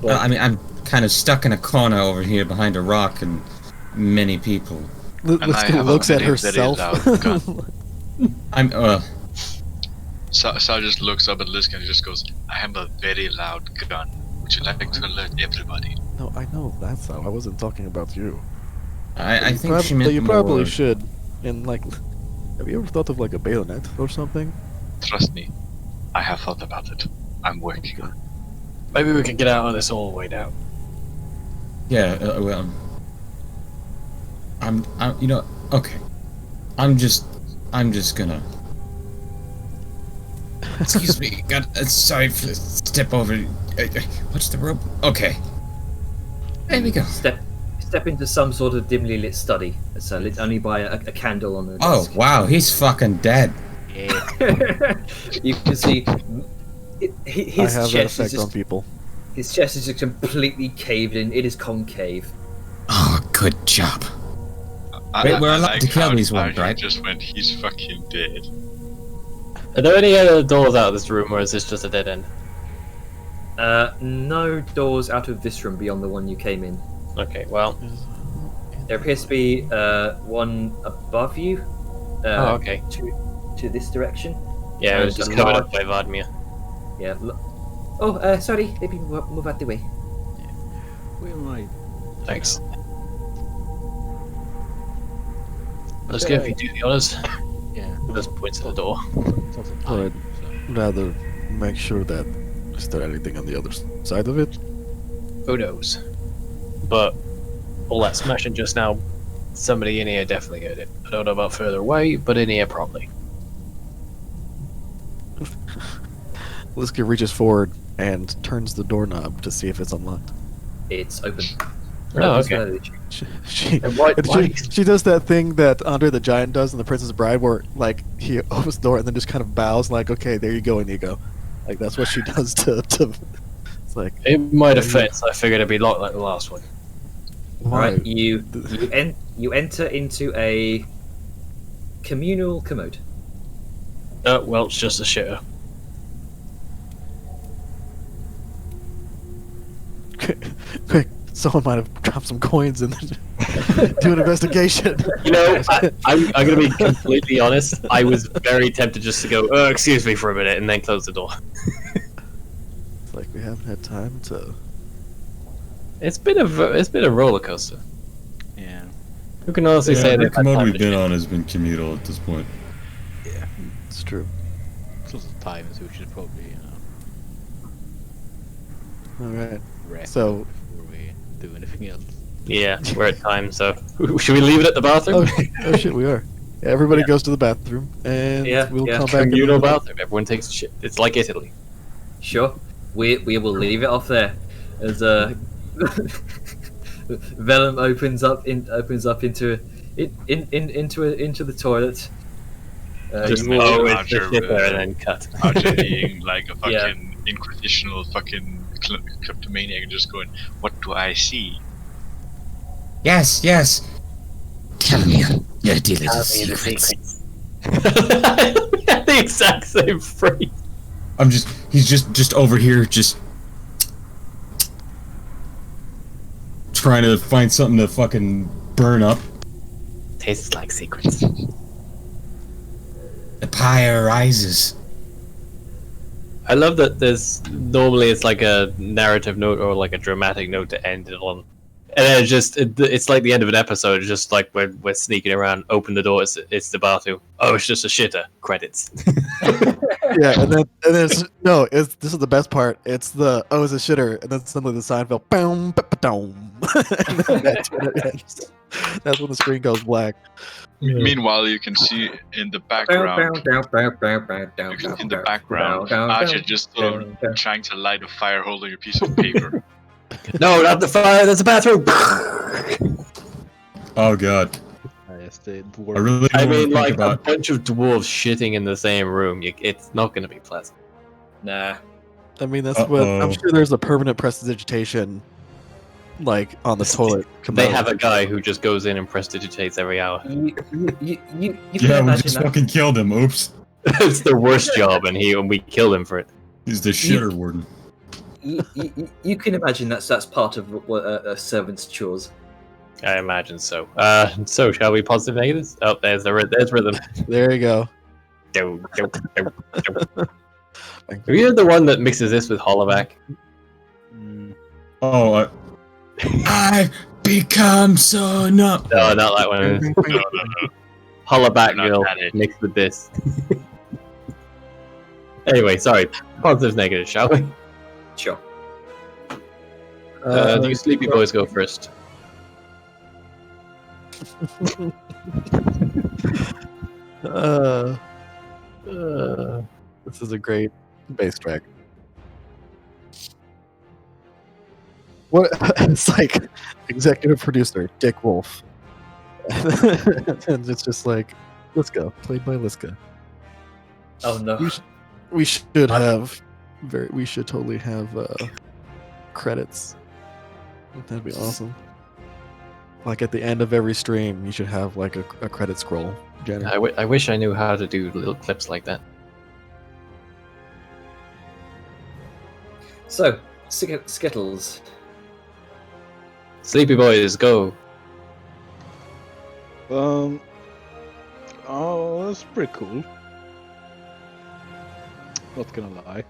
I mean, I'm kind of stuck in a corner over here behind a rock and many people. And I Liska have a looks at belief that is herself. out gun. I'm Sal just looks up at Lisk and he just goes, I have a very loud gun. Would you like to alert everybody? No, I know that's how. I wasn't talking about you. I You think she meant you more... probably should. And like, have you ever thought of like a bayonet or something? Trust me, I have thought about it. I'm working on it. Maybe we can get out of this all the way down. Yeah, well... I'm, you know, okay. I'm just gonna... Excuse me, sorry for step over... what's the rope? Okay. There we go. Step into some sort of dimly lit study. It's lit only by a candle on the Oh, desk. wow, he's fucking dead. Yeah. You can see I his have that chest is effect just, on people. his chest is just completely caved in. It is concave. Oh, good job. Wait, we're allowed to kill these ones, right? Just went, he's fucking dead. Are there any other doors out of this room, or is this just a dead end? No doors out of this room beyond the one you came in. Okay, well. There appears to be one above you. Oh, okay. To this direction. Yeah, it was And just a covered large- up by Vladimir. Yeah. Sorry. Let me move out the way. We might. Thanks. Let's go if you do the honors. Yeah. Just points at the door. It's also Alright. time, so. Rather make sure that is there anything on the other side of it? Who knows? But all that smashing just now, somebody in here definitely heard it. I don't know about further away, but in here probably. Liska reaches forward and turns the doorknob to see if it's unlocked. It's open. Oh, It's okay. She And why- she does that thing that Andre the Giant does in The Princess Bride, where like he opens the door and then just kind of bows, like, "Okay, there you go, Inigo." Like that's what she does to. It's like In my defense, I figured it'd be locked like the last one. Right, why? you enter into a communal commode. Well, it's just a shitter. Quick, someone might have dropped some coins and then do an investigation. You know, I'm gonna be completely honest. I was very tempted just to go, excuse me for a minute, and then close the door. It's like we haven't had time to. It's been a roller coaster. Yeah. Who can honestly say the that? commode we've been on has been communal at this point. Yeah. It's true. It's also time, so we should probably, All right. wrap So- up before we do anything else. Yeah, we're at time, so should we leave it at the bathroom? Oh shit, we are. Yeah, everybody goes to the bathroom, and Yeah, we'll yeah. come back. Communal bathroom. Everyone takes a shit. It's like Italy. Sure, we will leave it off there. As Vellum opens up into the toilet. Just You will- it's just sit there and then cut. Archer being like a Yeah. fucking inquisitional fucking kleptomaniac and just going, what do I see? Yes. Tell me your dealer's secrets. The exact same phrase. He's just over here, just trying to find something to fucking burn up. Tastes like secrets. The pyre rises. I love that there's normally it's like a narrative note or like a dramatic note to end it on, and then it's like the end of an episode. It's just like we're sneaking around, open the door, it's the bathroom. Oh, it's just a shitter. Credits. Yeah, and then this is the best part. It's the it's a shitter, and then suddenly the Seinfeld boom, ba-ba-dom. And then that's when it ends. That's when the screen goes black. Meanwhile, you can see in the background, Archer just sort of trying to light a fire holding a piece of paper. No, not the fire. That's the bathroom. Oh god. Yes, the I dwarf. really I don't mean, wanna like think about a bunch of dwarves shitting in the same room. It's not going to be pleasant. Nah. I mean, that's what I'm Uh-oh. sure. There's a permanent prestidigitation, like on the toilet. They have a guy who just goes in and prestidigitates every hour. You can yeah, we imagine just that. fucking killed him. Oops. It's the worst job, and we killed him for it. He's the shitter warden. You can imagine that's part of what a servant's chores. I imagine so. So shall we positive negatives? Oh, there's rhythm. There you go. Are you the one that mixes this with Hollowback? Oh, I become so numb. No, not that one. No. Hollowback You're not girl at it. mixed with this. Anyway, sorry. Positives, negatives, shall we? Sure. Do you sleepy boys go first? This is a great bass track. What? It's like executive producer Dick Wolf, and it's just like, let's go, played by Liska. Oh no. We should have we should totally have credits. That'd be awesome. Like at the end of every stream, you should have like a credit scroll. Jenny. I wish I knew how to do little clips like that. So, Skittles. Sleepy boys, go. Oh, that's pretty cool. Not gonna lie.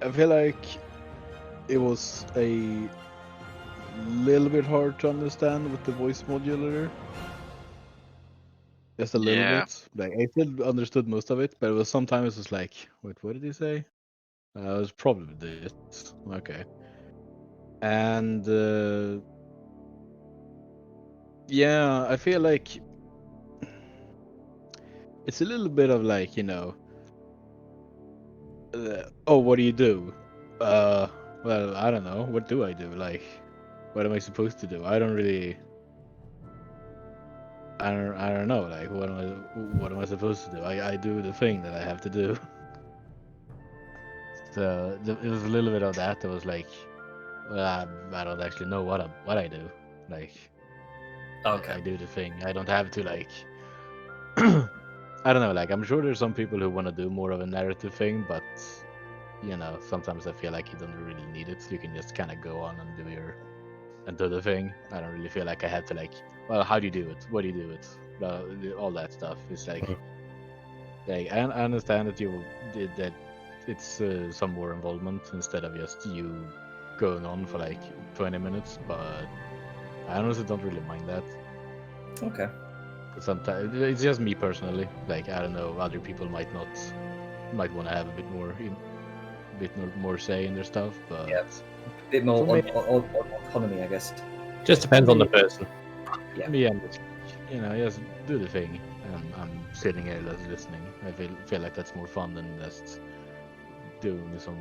I feel like it was a little bit hard to understand with the voice modulator. Just a little bit. Like I still understood most of it, but it was sometimes it was like, wait, what did he say? It was probably this. Okay. And yeah, I feel like it's a little bit of like, you know, oh, what do you do? Well, I don't know. What do I do? Like, what am I supposed to do? I don't really. I don't know. Like, what am I supposed to do? I do the thing that I have to do. So it was a little bit of that. It was like, well, I don't actually know what I do. Like, Okay. I do the thing. I don't have to like. I don't know. Like, I'm sure there's some people who want to do more of a narrative thing, but you know, sometimes I feel like you don't really need it. You can just kind of go on and do the thing. I don't really feel like I had to like, well, how do you do it? What do you do it? All that stuff. It's like I understand that you did that. It's some more involvement instead of just you going on for like 20 minutes. But I honestly don't really mind that. Okay. Sometimes it's just me personally. Like I don't know, other people might want to have a bit more say in their stuff. But Yeah. A bit more on autonomy, I guess. Just depends on the person. Yeah. You know, just do the thing, and I'm sitting here just listening. I feel like that's more fun than just doing some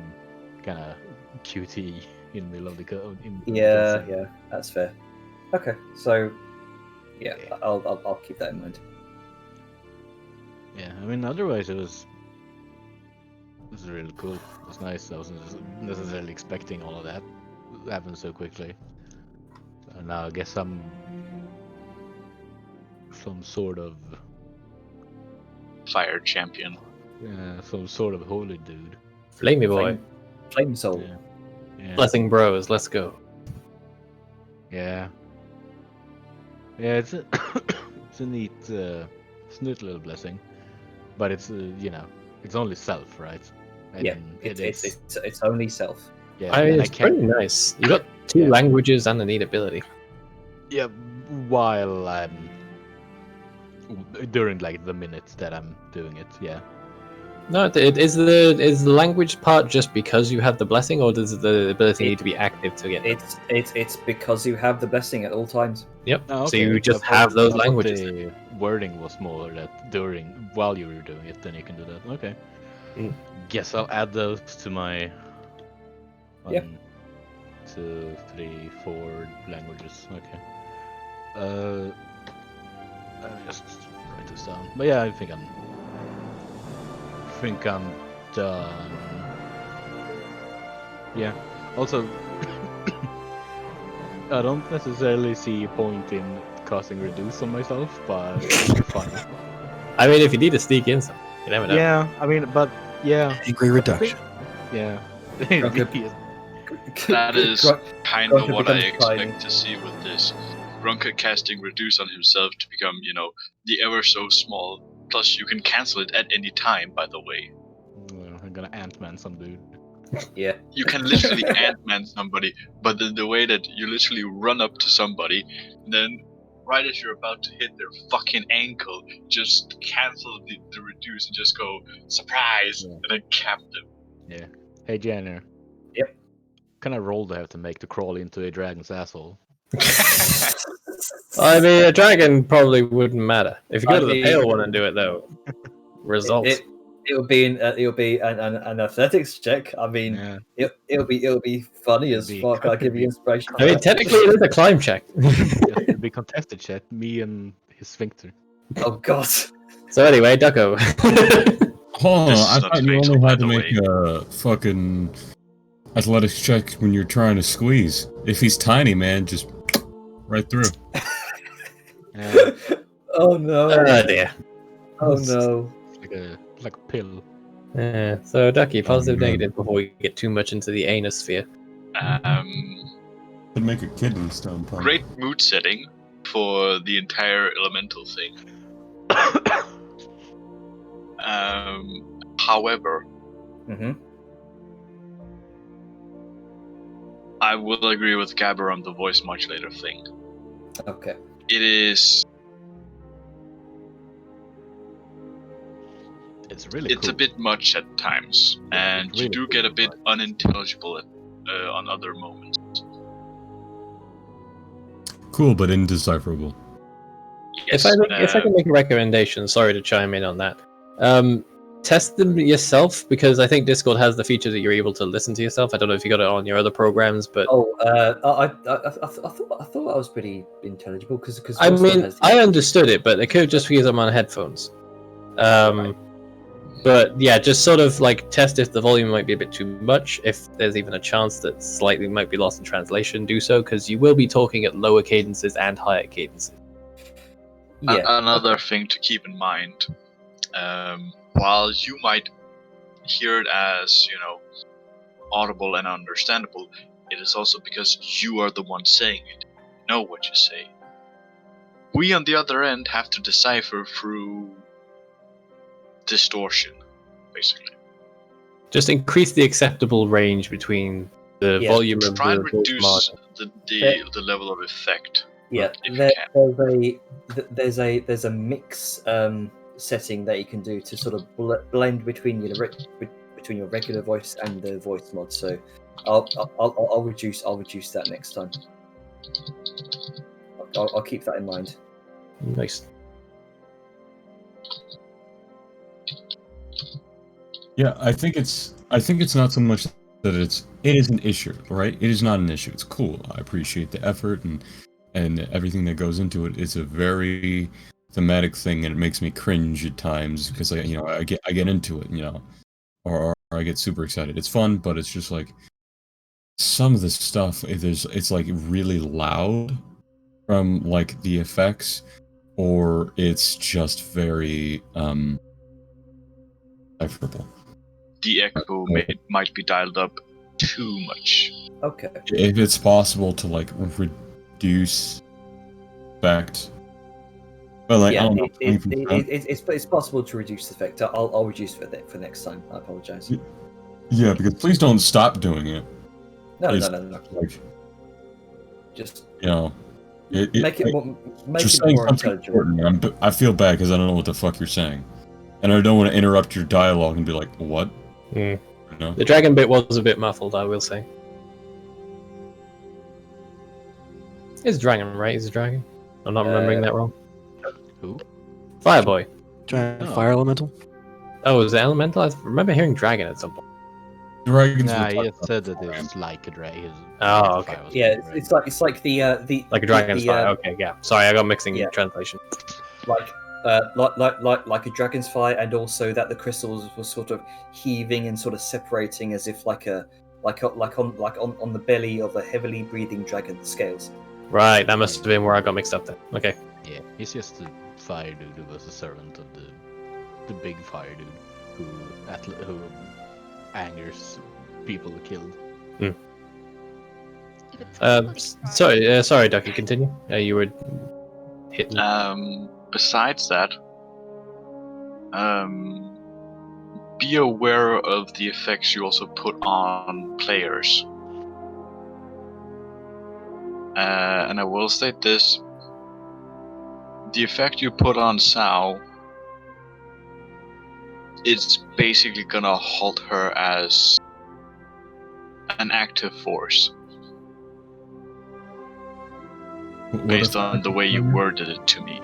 kind of QT in the middle of the Yeah, that's fair. Okay, so yeah, I'll keep that in mind. Yeah, I mean, otherwise it was really cool. It was nice. I wasn't necessarily expecting all of that to happen so quickly. And now I guess I'm some sort of Fire champion. some sort of holy dude. Flamey boy. Flamesoul. Yeah. Blessing bros, let's go. Yeah. Yeah, it's a, it's a neat little blessing, but it's you know, it's only self, right? It's only self. Yeah, It's pretty nice. You got two languages and a neat ability. Yeah, while I'm during like the minutes that I'm doing it, yeah. No, is the language part just because you have the blessing, or does the ability need to be active to get it? It's because you have the blessing at all times. Yep. Oh, So you just have those languages. The wording was more that while you were doing it, then you can do that. Okay. Guess I'll add those to my 1, 2, 3, 4 languages. Okay. I'll just write this down. But yeah, I think I'm done. Yeah. Also, I don't necessarily see a point in casting reduce on myself, but it's fine. I mean, if you need to sneak in some, you never know. Yeah, I mean, but yeah. Angry reduction. Yeah. That is kind of what I expect to see with this. Runka casting Reduce on himself to become, the ever so small. Plus, you can cancel it at any time, by the way. I'm gonna Ant-Man some dude. Yeah. You can literally Ant-Man somebody, but the way that you literally run up to somebody, and then right as you're about to hit their fucking ankle, just cancel the Reduce and just go, surprise, and then cap them. Yeah. Hey, Jenner. Yep. What kind of roll do I have to make to crawl into a dragon's asshole? I mean, a dragon probably wouldn't matter. If you go I to the mean- pale one and do it though, results. It'll be an athletics check. I mean, Yeah. it'll be funny as It'll be- fuck. I'll give you inspiration. I mean, technically, it is a climb check. It'll be contested chat. Me and his sphincter. Oh god. So anyway, Ducko. Hold on, This is I not thought you fatal, only by had to the make a fucking athletics check when you're trying to squeeze. If he's tiny, man, just right through. Yeah, Oh no. Oh dear. Oh no. like a pill. Yeah. So Ducky, positive, no. negative before we get too much into the anus sphere. Could make a kidney stone pump. Great mood setting for the entire elemental thing. However, Mm-hmm. I will agree with Gabber on the voice modulator thing. Okay. It is. It's really It's cool. a bit much at times, and it's you really do cool, get a bit but- unintelligible on other moments. Cool, but indecipherable. Yes, If I can make a recommendation, sorry to chime in on that. Test them yourself, because I think Discord has the feature that you're able to listen to yourself. I don't know if you got it on your other programs, but Oh, I thought I was pretty intelligible because I mean, I understood it, but it could just because I'm on headphones. But yeah, just sort of like test if the volume might be a bit too much. If there's even a chance that slightly might be lost in translation, do so, because you will be talking at lower cadences and higher cadences. Yeah. Another thing to keep in mind, while you might hear it as, audible and understandable, it is also because you are the one saying it. You know what you say. We on the other end have to decipher through distortion, basically. Just increase the acceptable range between the Yeah, volume of Try and the voice reduce margin. the level of effect. Yeah, if you there's a mix setting that you can do to sort of blend between between your regular voice and the voice mod. So I'll reduce that next time. I'll keep that in mind. Nice. Yeah, I think it's not so much that it is an issue, right? It is not an issue. It's cool. I appreciate the effort and everything that goes into it. It's a very thematic thing, and it makes me cringe at times because I get into it, or I get super excited. It's fun, but it's just like some of the stuff. It's like really loud from like the effects, or it's just very decipherable. The echo might be dialed up too much. Okay. If it's possible to like reduce effect, but like I Yeah, don't know, 20%. it's possible to reduce the effect. I'll reduce for next time. I apologize. Yeah, because please don't stop doing it. No. Like, Just just make it saying more something intelligible. important. I feel bad because I don't know what the fuck you're saying, and I don't want to interrupt your dialogue and be like, "What?" Mm. You know? The dragon bit was a bit muffled, I will say. It's dragon, right? It's a dragon. I'm not remembering that wrong. Who? Fireboy. Giant Oh. fire elemental. Oh, is it elemental? I remember hearing dragon at some point. Dragons. Nah, will he talk had about said that dragon. it's like a dragon. Oh, okay. Yeah, it's like the Like a dragon's fire. Okay, yeah. Sorry, I got mixing Yeah. translation. like a dragon's fire, and also that the crystals were sort of heaving and sort of separating as if like on the belly of a heavily breathing dragon, the scales. Right, that must have been where I got mixed up then. Okay. Yeah, he's just a fire dude who was a servant of the big fire dude who angers people killed. Hmm. Sorry, Ducky. Continue. You were hitting. Besides that, be aware of the effects you also put on players. And I will state this: the effect you put on Sao, it's basically gonna halt her as an active force. Based on the way you worded it to me.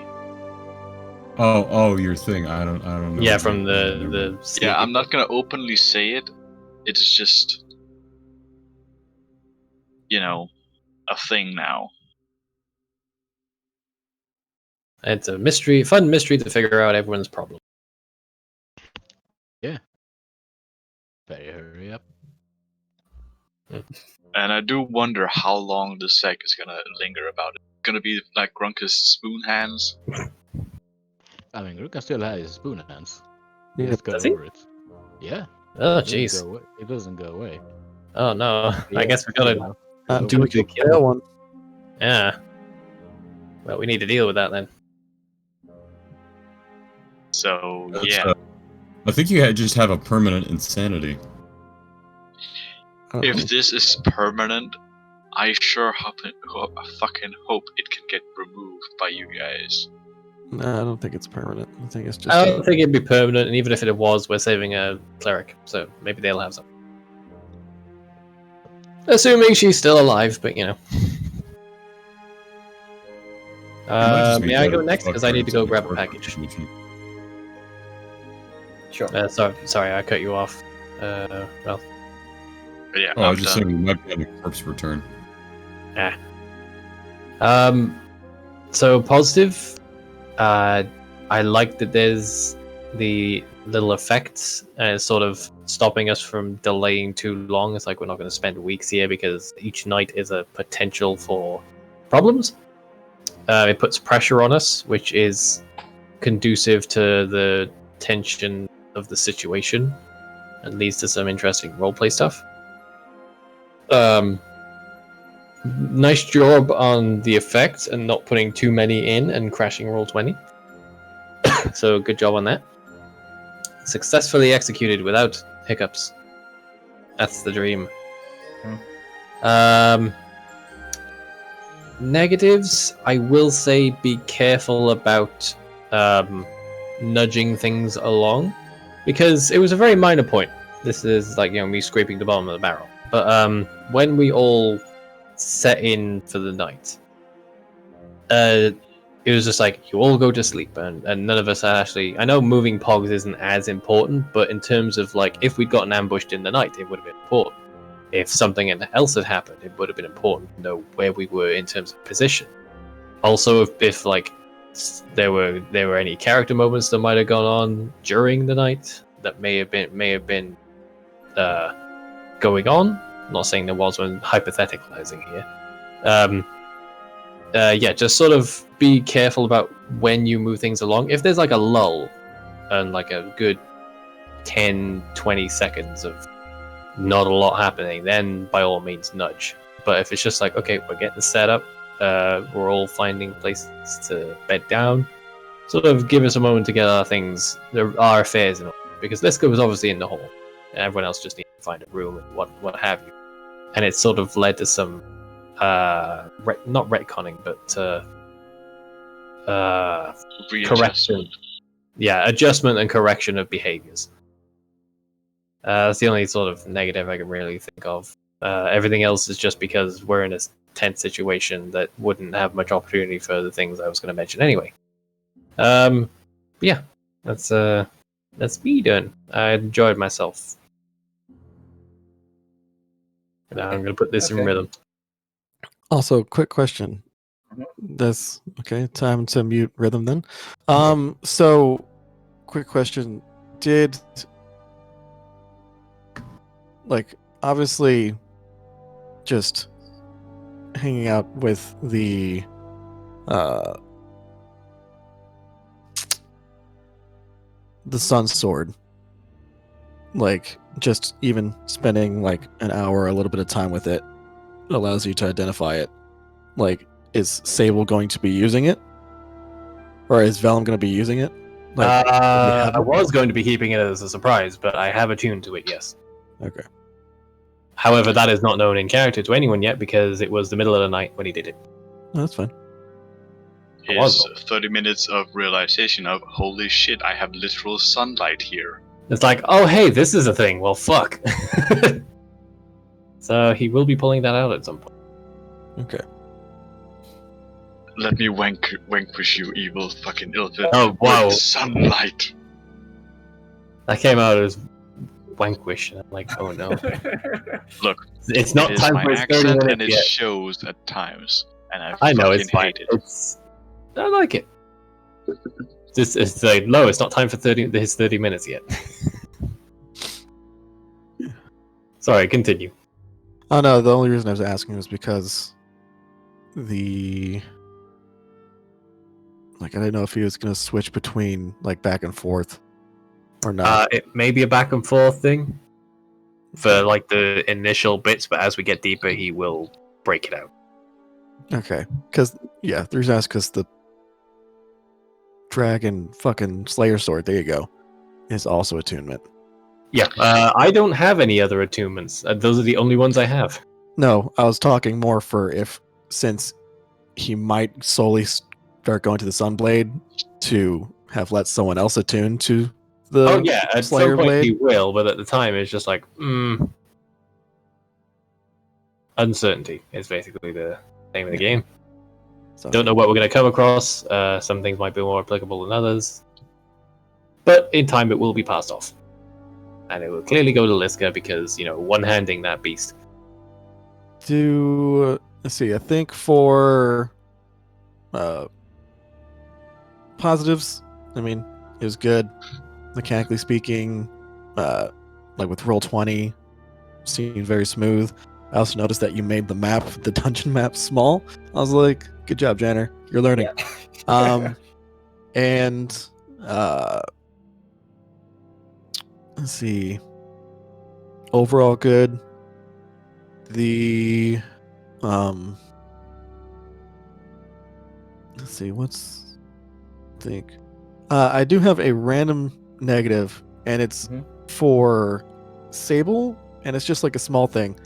Oh, your thing. I don't know. Yeah, from the. Yeah, I'm not gonna openly say it. It's just, a thing now. It's a mystery, fun mystery to figure out everyone's problem. Yeah. Better hurry up. And I do wonder how long the sec is gonna linger about it. Gonna be like Grunkus' spoon hands? I mean, Ruka still has his spoon hands. He Yeah. just got Does he? over it. Yeah. Oh, It doesn't jeez. go away. It doesn't go away. Oh no. Yeah, I guess we gotta. you Not know, until we Good kill that one. Yeah. Well, we need to deal with that then. So, That's, yeah. I think you just have a permanent insanity. Oh. If this is permanent, I sure fucking hope it can get removed by you guys. No, I don't think it's permanent. I think it's just. I don't think it'd be permanent, and even if it was, we're saving a cleric, so maybe they'll have some. Assuming she's still alive, but you know. May I go next? Because I need to go grab a package. Sure. Sorry, I cut you off. Well. But yeah, I was just saying we might be on a corpse return. So positive. I like that there's the little effects and it's sort of stopping us from delaying too long. It's like we're not going to spend weeks here because each night is a potential for problems. It puts pressure on us, which is conducive to the tension of the situation and leads to some interesting roleplay stuff. Nice job on the effect and not putting too many in and crashing roll 20. So good job on that. Successfully executed without hiccups. That's the dream. Negatives, I will say be careful about nudging things along, because it was a very minor point. This is like, me scraping the bottom of the barrel. But when we all set in for the night, it was just like, you all go to sleep, and none of us actually... I know moving pogs isn't as important, but in terms of, like, if we'd gotten ambushed in the night, it would have been important. If something else had happened, it would have been important to know where we were in terms of position. Also, if like, there were any character moments that might have gone on during the night that may have been going on. I'm not saying there was one, hypotheticalizing here. Yeah, just sort of be careful about when you move things along. If there's like a lull and like a good 10-20 seconds of not a lot happening, then by all means nudge. But if it's just like, okay, we're getting set up, we're all finding places to bed down, sort of give us a moment to get our affairs in order. Because Liska was obviously in the hall, and everyone else just needed to find a room and what have you. And it sort of led to some not retconning, but correction. Yeah, adjustment and correction of behaviors. That's the only sort of negative I can really think of. Everything else is just because we're in a tense situation that wouldn't have much opportunity for the things I was going to mention anyway. Yeah, that's me done. I enjoyed myself. Now I'm going to put this in rhythm. Also, quick question. That's okay. Time to mute rhythm then. So, quick question. Did, like, obviously just hanging out with the sun sword, like just even spending like an hour, a little bit of time with it, allows you to identify it. Like, is Sable going to be using it? Or is Vellum going to be using it? Like, do we have I it? was going to be keeping it as a surprise, but I have attuned to it, yes. Okay. However, that is not known in character to anyone yet because it was the middle of the night when he did it. No, that's fine. Is 30 minutes of realization of, holy shit, I have literal sunlight here. It's like, oh hey, this is a thing. Well, fuck. So he will be pulling that out at some point. Okay. Let me vanquish you, evil fucking Ilfin. Oh, wow. With sunlight. That came out as vanquish, and I'm like, oh no. Look, It's not it is time my for his 30 accent, minutes and it yet. shows at times. And I know, fucking it's fine. hate it. I like it. It's like, no, it's not time for his 30 minutes yet. Sorry, continue. Oh no, the only reason I was asking was because I didn't know if he was going to switch between like back and forth or not. It may be a back and forth thing for like the initial bits, but as we get deeper, he will break it out. Okay, because the reason I asked because the dragon fucking Slayer sword, there you go, is also attunement. Yeah, I don't have any other attunements. Those are the only ones I have. No, I was talking more for since he might solely start going to the Sunblade to have let someone else attune to the Oh yeah, at Slayer some point blade. he will, but at the time it's just like, uncertainty is basically the name of the game. So, Don't know what we're going to come across. Some things might be more applicable than others. But in time it will be passed off. And it will clearly go to Liska because, one-handing that beast. let's see, I think for positives, I mean, it was good. Mechanically speaking, like with Roll20, seemed very smooth. I also noticed that you made the dungeon map small. I was like, good job, Jenner. You're learning. Yeah. And let's see. Overall good. The let's see, I do have a random negative, and it's for Sable, and it's just like a small thing.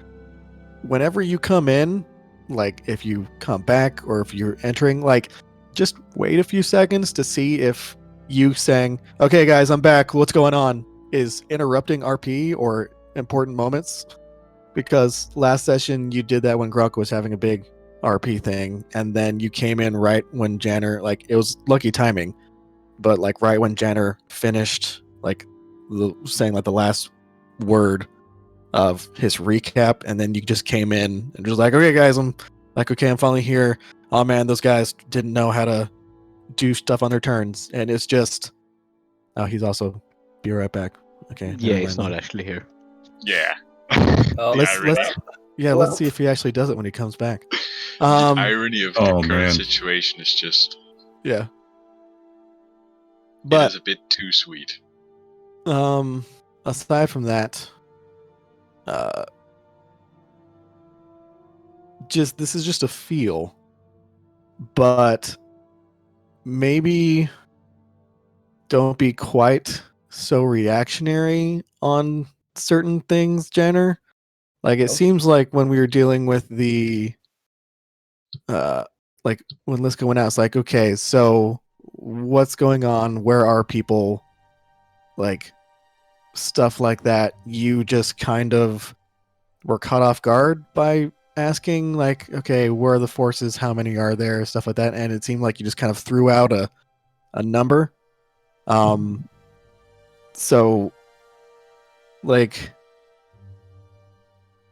Whenever you come in, like if you come back or if you're entering, like just wait a few seconds to see if you saying, okay guys, I'm back, what's going on, is interrupting RP or important moments. Because last session you did that when Grok was having a big RP thing, and then you came in right when Janner, like it was lucky timing, but like right when Janner finished like saying like the last word of his recap, and then you just came in and just like, okay guys, I'm like, okay, I'm finally here. Oh man, those guys didn't know how to do stuff on their turns, and it's just, oh, he's also be right back. Okay, Yeah, never he's mind not then. actually here. Yeah. Oh, Let's Well- let's see if he actually does it when he comes back. The irony of the Oh, current man. situation is just, Yeah. it But is a bit too sweet. aside from that, this is just a feel, but maybe don't be quite so reactionary on certain things, Jenner. Like it seems like when we were dealing with the like when Liska went out, it's like, okay, so what's going on? Where are people? Like stuff like that. You just kind of were caught off guard by asking, like, okay, where are the forces? How many are there? Stuff like that. And it seemed like you just kind of threw out a number. So like,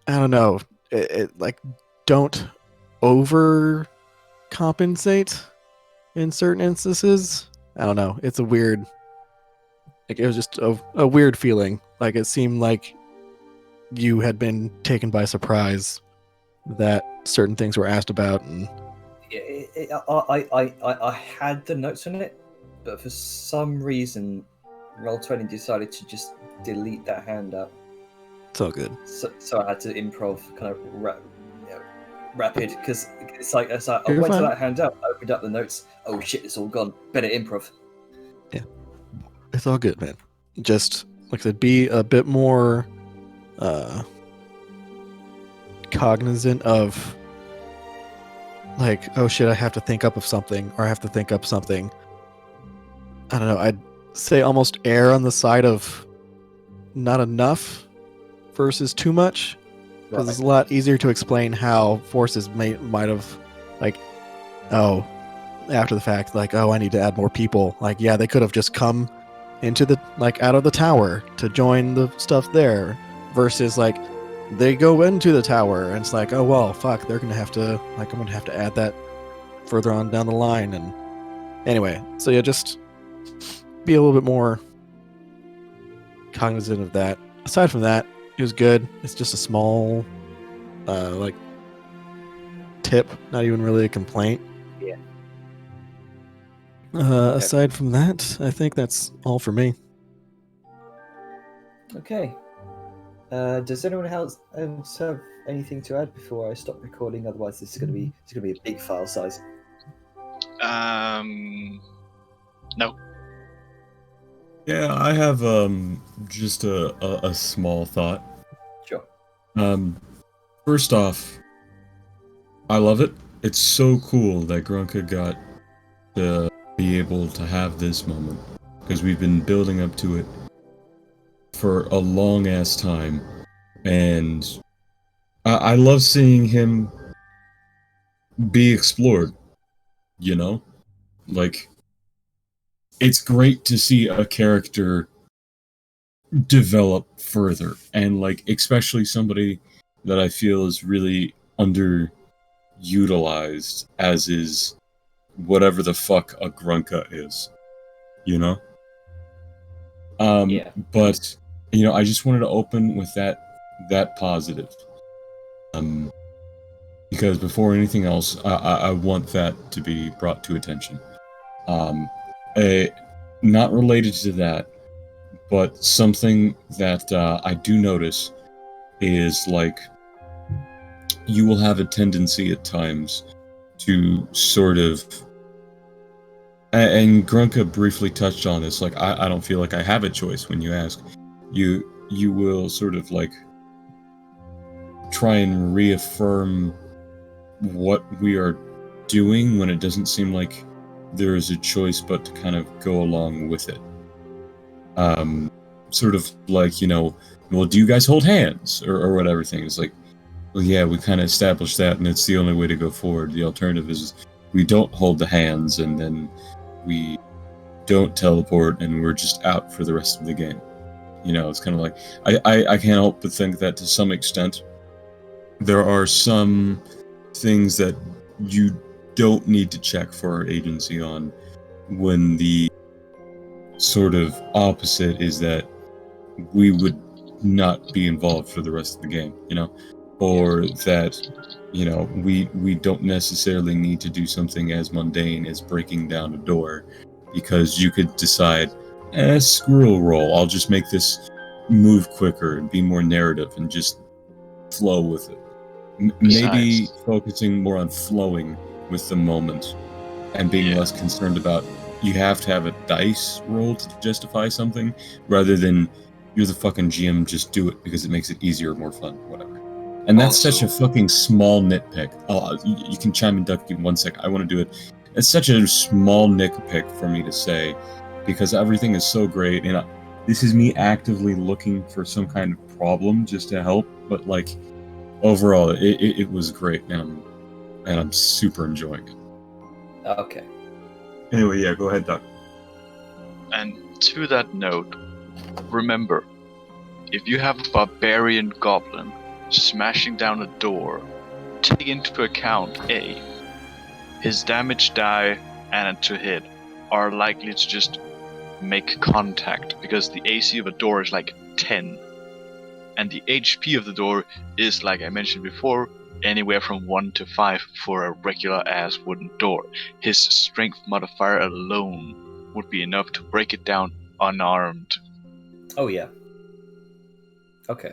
I don't know. It like, don't over compensate in certain instances. I don't know. It's a weird, like, it was just a weird feeling. Like it seemed like you had been taken by surprise that certain things were asked about, and I had the notes on it, but for some reason, Roll20 decided to just delete that handout. it's all good. So I had to improv kind of rapid because it's like I You're went to fine. that handout, I opened up the notes. Oh shit, it's all gone. Better improv. It's all good, man. Just like I said, be a bit more cognizant of like, oh shit, I have to think up of something, or I have to think up something. I don't know. I'd say almost err on the side of not enough versus too much, because it's a lot easier to explain how forces might have, like, oh, after the fact, like, oh, I need to add more people. Like, yeah, they could have just come into the, like, out of the tower to join the stuff there, versus like they go into the tower and it's like, oh well, fuck, they're gonna have to, like, I'm gonna have to add that further on down the line. And anyway, so yeah, just be a little bit more cognizant of that. Aside from that, it was good. It's just a small like tip, not even really a complaint. Yeah. Aside from that, I think that's all for me. Okay. Does anyone else have anything to add before I stop recording? Otherwise, this is gonna be a big file size. No. Yeah, I have just a small thought. Sure. First off, I love it. It's so cool that Grunka got to be able to have this moment, because we've been building up to it for a long ass time, and I love seeing him be explored. You know, like, it's great to see a character develop further, and like, especially somebody that I feel is really underutilized, as is whatever the fuck a Grunka is, you know? Yeah. But, you know, I just wanted to open with that positive. Because before anything else, I want that to be brought to attention. Not related to that, but something that I do notice is, like, you will have a tendency at times to sort of, and Grunka briefly touched on this, like, I don't feel like I have a choice when you ask. You will sort of, like, try and reaffirm what we are doing when it doesn't seem like there is a choice but to kind of go along with it. Sort of like, you know, well, do you guys hold hands? Or whatever thing. It's like, well, yeah, we kind of established that, and it's the only way to go forward. The alternative is we don't hold the hands, and then we don't teleport, and we're just out for the rest of the game. You know, it's kind of like, I can't help but think that to some extent, there are some things that you don't need to check for agency on, when the sort of opposite is that we would not be involved for the rest of the game, you know? Or that, you know, we don't necessarily need to do something as mundane as breaking down a door, because you could decide, squirrel roll, I'll just make this move quicker and be more narrative and just flow with it. Maybe focusing more on flowing with the moment and being less concerned about, you have to have a dice roll to justify something, rather than you're the fucking GM, just do it because it makes it easier, more fun, whatever. And that's such a fucking small nitpick. Oh, you can chime in, Ducky, in 1 sec. I want to do it. It's such a small nitpick for me to say, because everything is so great, and this is me actively looking for some kind of problem just to help, but, like, overall, it was great, and I'm super enjoying it. Okay. Anyway, yeah, go ahead, Doc. And to that note, remember, if you have a barbarian goblin smashing down a door, take into account A, his damage die and to hit are likely to just make contact, because the AC of a door is like 10. And the HP of the door is, like I mentioned before, anywhere from 1 to 5 for a regular ass wooden door. His strength modifier alone would be enough to break it down unarmed. Oh yeah. Okay.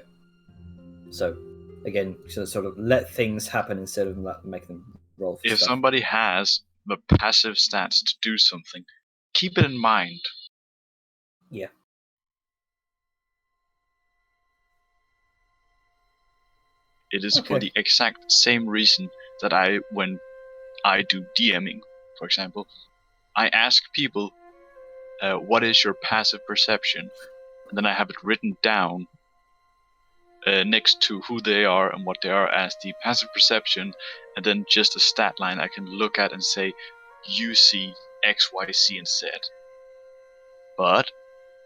So, again, sort of let things happen instead of making them roll for If stuff. somebody has the passive stats to do something, keep it in mind. Yeah. It is for Okay. the exact same reason that when I do DMing, for example, I ask people, what is your passive perception? And then I have it written down next to who they are and what they are as the passive perception, and then just a stat line I can look at and say, you see X, Y, Z instead. But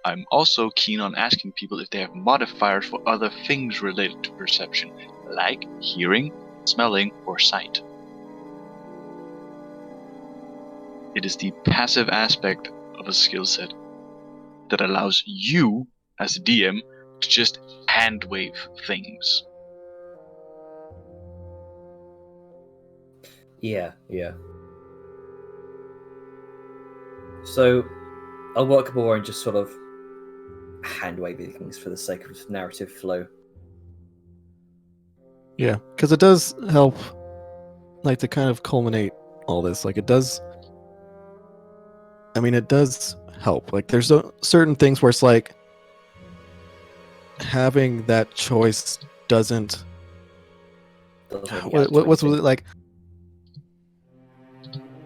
I'm also keen on asking people if they have modifiers for other things related to perception, like hearing, smelling, or sight. It is the passive aspect of a skill set that allows you, as a DM, to just hand wave things. Yeah. So I'll work more on just sort of hand waving things for the sake of narrative flow. Yeah, because it does help, like, to kind of culminate all this. Like, it does. I mean, it does help. Like, there's certain things where it's like having that choice doesn't. What's it like?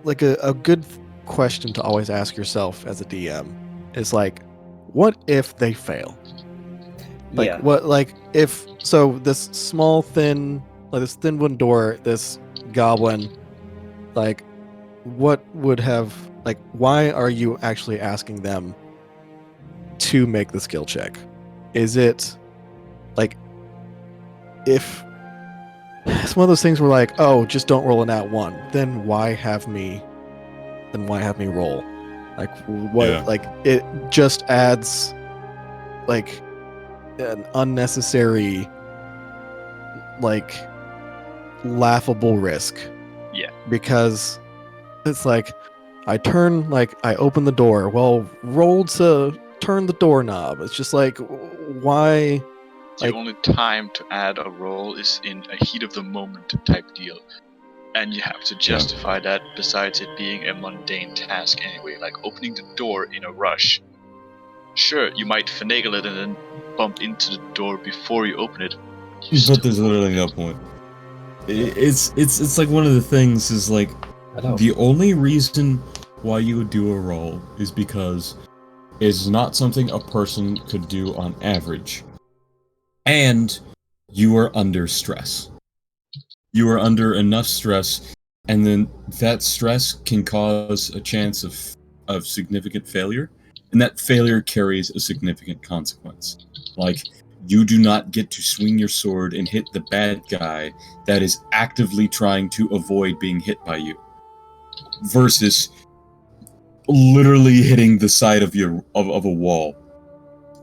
Like a good question to always ask yourself as a DM is like, what if they fail? Like, Yeah. what, like, if so this small thin, like this thin wooden door, this goblin, like, what would have, like, why are you actually asking them to make the skill check? Is it like, if it's one of those things where, like, oh, just don't roll an at one, then why have me roll? Like, what? Yeah. Like, it just adds like an unnecessary, like, laughable risk. Yeah. Because it's like, I open the door. Well, roll to turn the doorknob. It's just like, why? The only time to add a roll is in a heat of the moment type deal. And you have to justify that besides it being a mundane task anyway, like opening the door in a rush. Sure, you might finagle it and then bump into the door before you open it. But there's literally no point. It's like one of the things is like, the only reason why you would do a roll is because it's not something a person could do on average. And you are under stress. You are under enough stress, and then that stress can cause a chance of significant failure, and that failure carries a significant consequence. Like, you do not get to swing your sword and hit the bad guy that is actively trying to avoid being hit by you, versus literally hitting the side of a wall,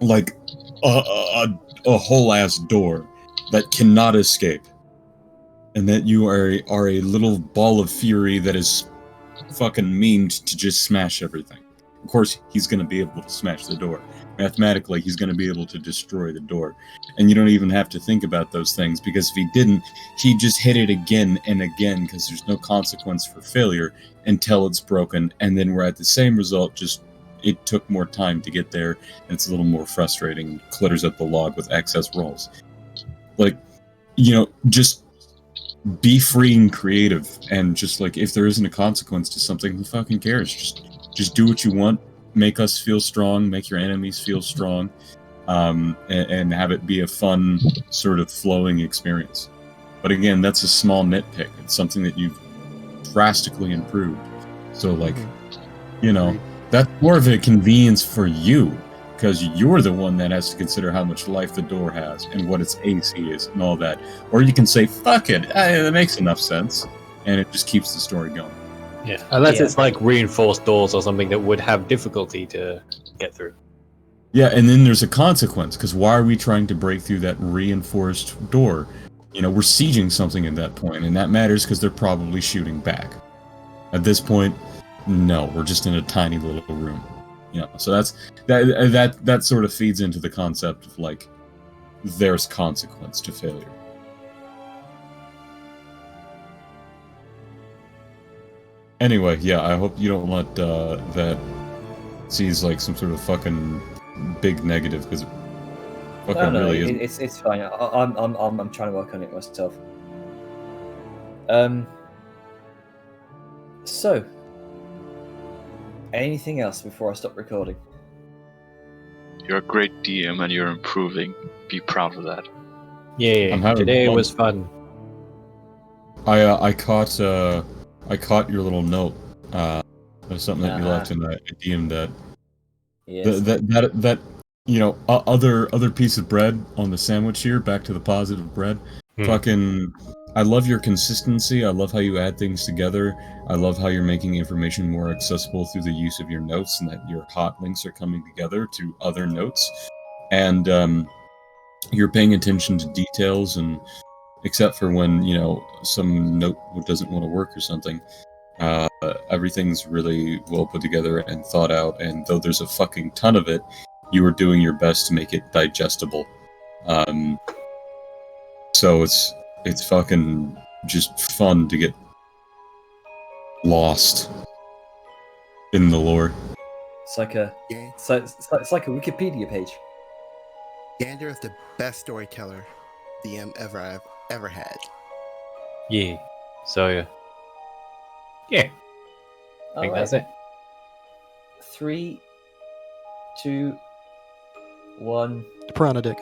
like a whole ass door that cannot escape, and that you are a little ball of fury that is fucking memed to just smash everything. Of course, he's going to be able to smash the door. Mathematically, he's going to be able to destroy the door. And you don't even have to think about those things, because if he didn't, he'd just hit it again and again, because there's no consequence for failure until it's broken, and then we're at the same result, just it took more time to get there, and it's a little more frustrating, clutters up the log with excess rolls. Like, just be free and creative, and just, like, if there isn't a consequence to something, who fucking cares? Just do what you want, make us feel strong, make your enemies feel strong, and have it be a fun, sort of flowing experience. But again, that's a small nitpick. It's something that you've drastically improved. So, like, that's more of a convenience for you, because you're the one that has to consider how much life the door has and what its AC is and all that. Or you can say, fuck it, that makes enough sense, and it just keeps the story going. Yeah, unless it's like reinforced doors or something that would have difficulty to get through. Yeah, and then there's a consequence, because why are we trying to break through that reinforced door? We're sieging something at that point, and that matters because they're probably shooting back. At this point, no, we're just in a tiny little room. So that sort of feeds into the concept of, like, there's consequence to failure. Anyway, yeah, I hope you don't let that sees like some sort of fucking big negative, because it fucking No, really isn't. it's fine. I'm trying to work on it myself. So, anything else before I stop recording? You're a great DM and you're improving. Be proud of that. Yeah, I'm having today fun. was fun. I caught your little note. There's something that you left, and I DM'd that. Yes. That you know, other piece of bread on the sandwich here. Back to the positive bread. Fucking, I love your consistency. I love how you add things together. I love how you're making information more accessible through the use of your notes, and that your hot links are coming together to other notes, and you're paying attention to details, and except for when, you know, some note doesn't want to work or something. Everything's really well put together and thought out, and though there's a fucking ton of it, you are doing your best to make it digestible. So it's fucking just fun to get lost in the lore. It's like a Yeah. it's like a Wikipedia page. Gander is the best storyteller DM I've ever had. Yeah. So yeah. I think that's it. 3, 2, 1. Piranha dick.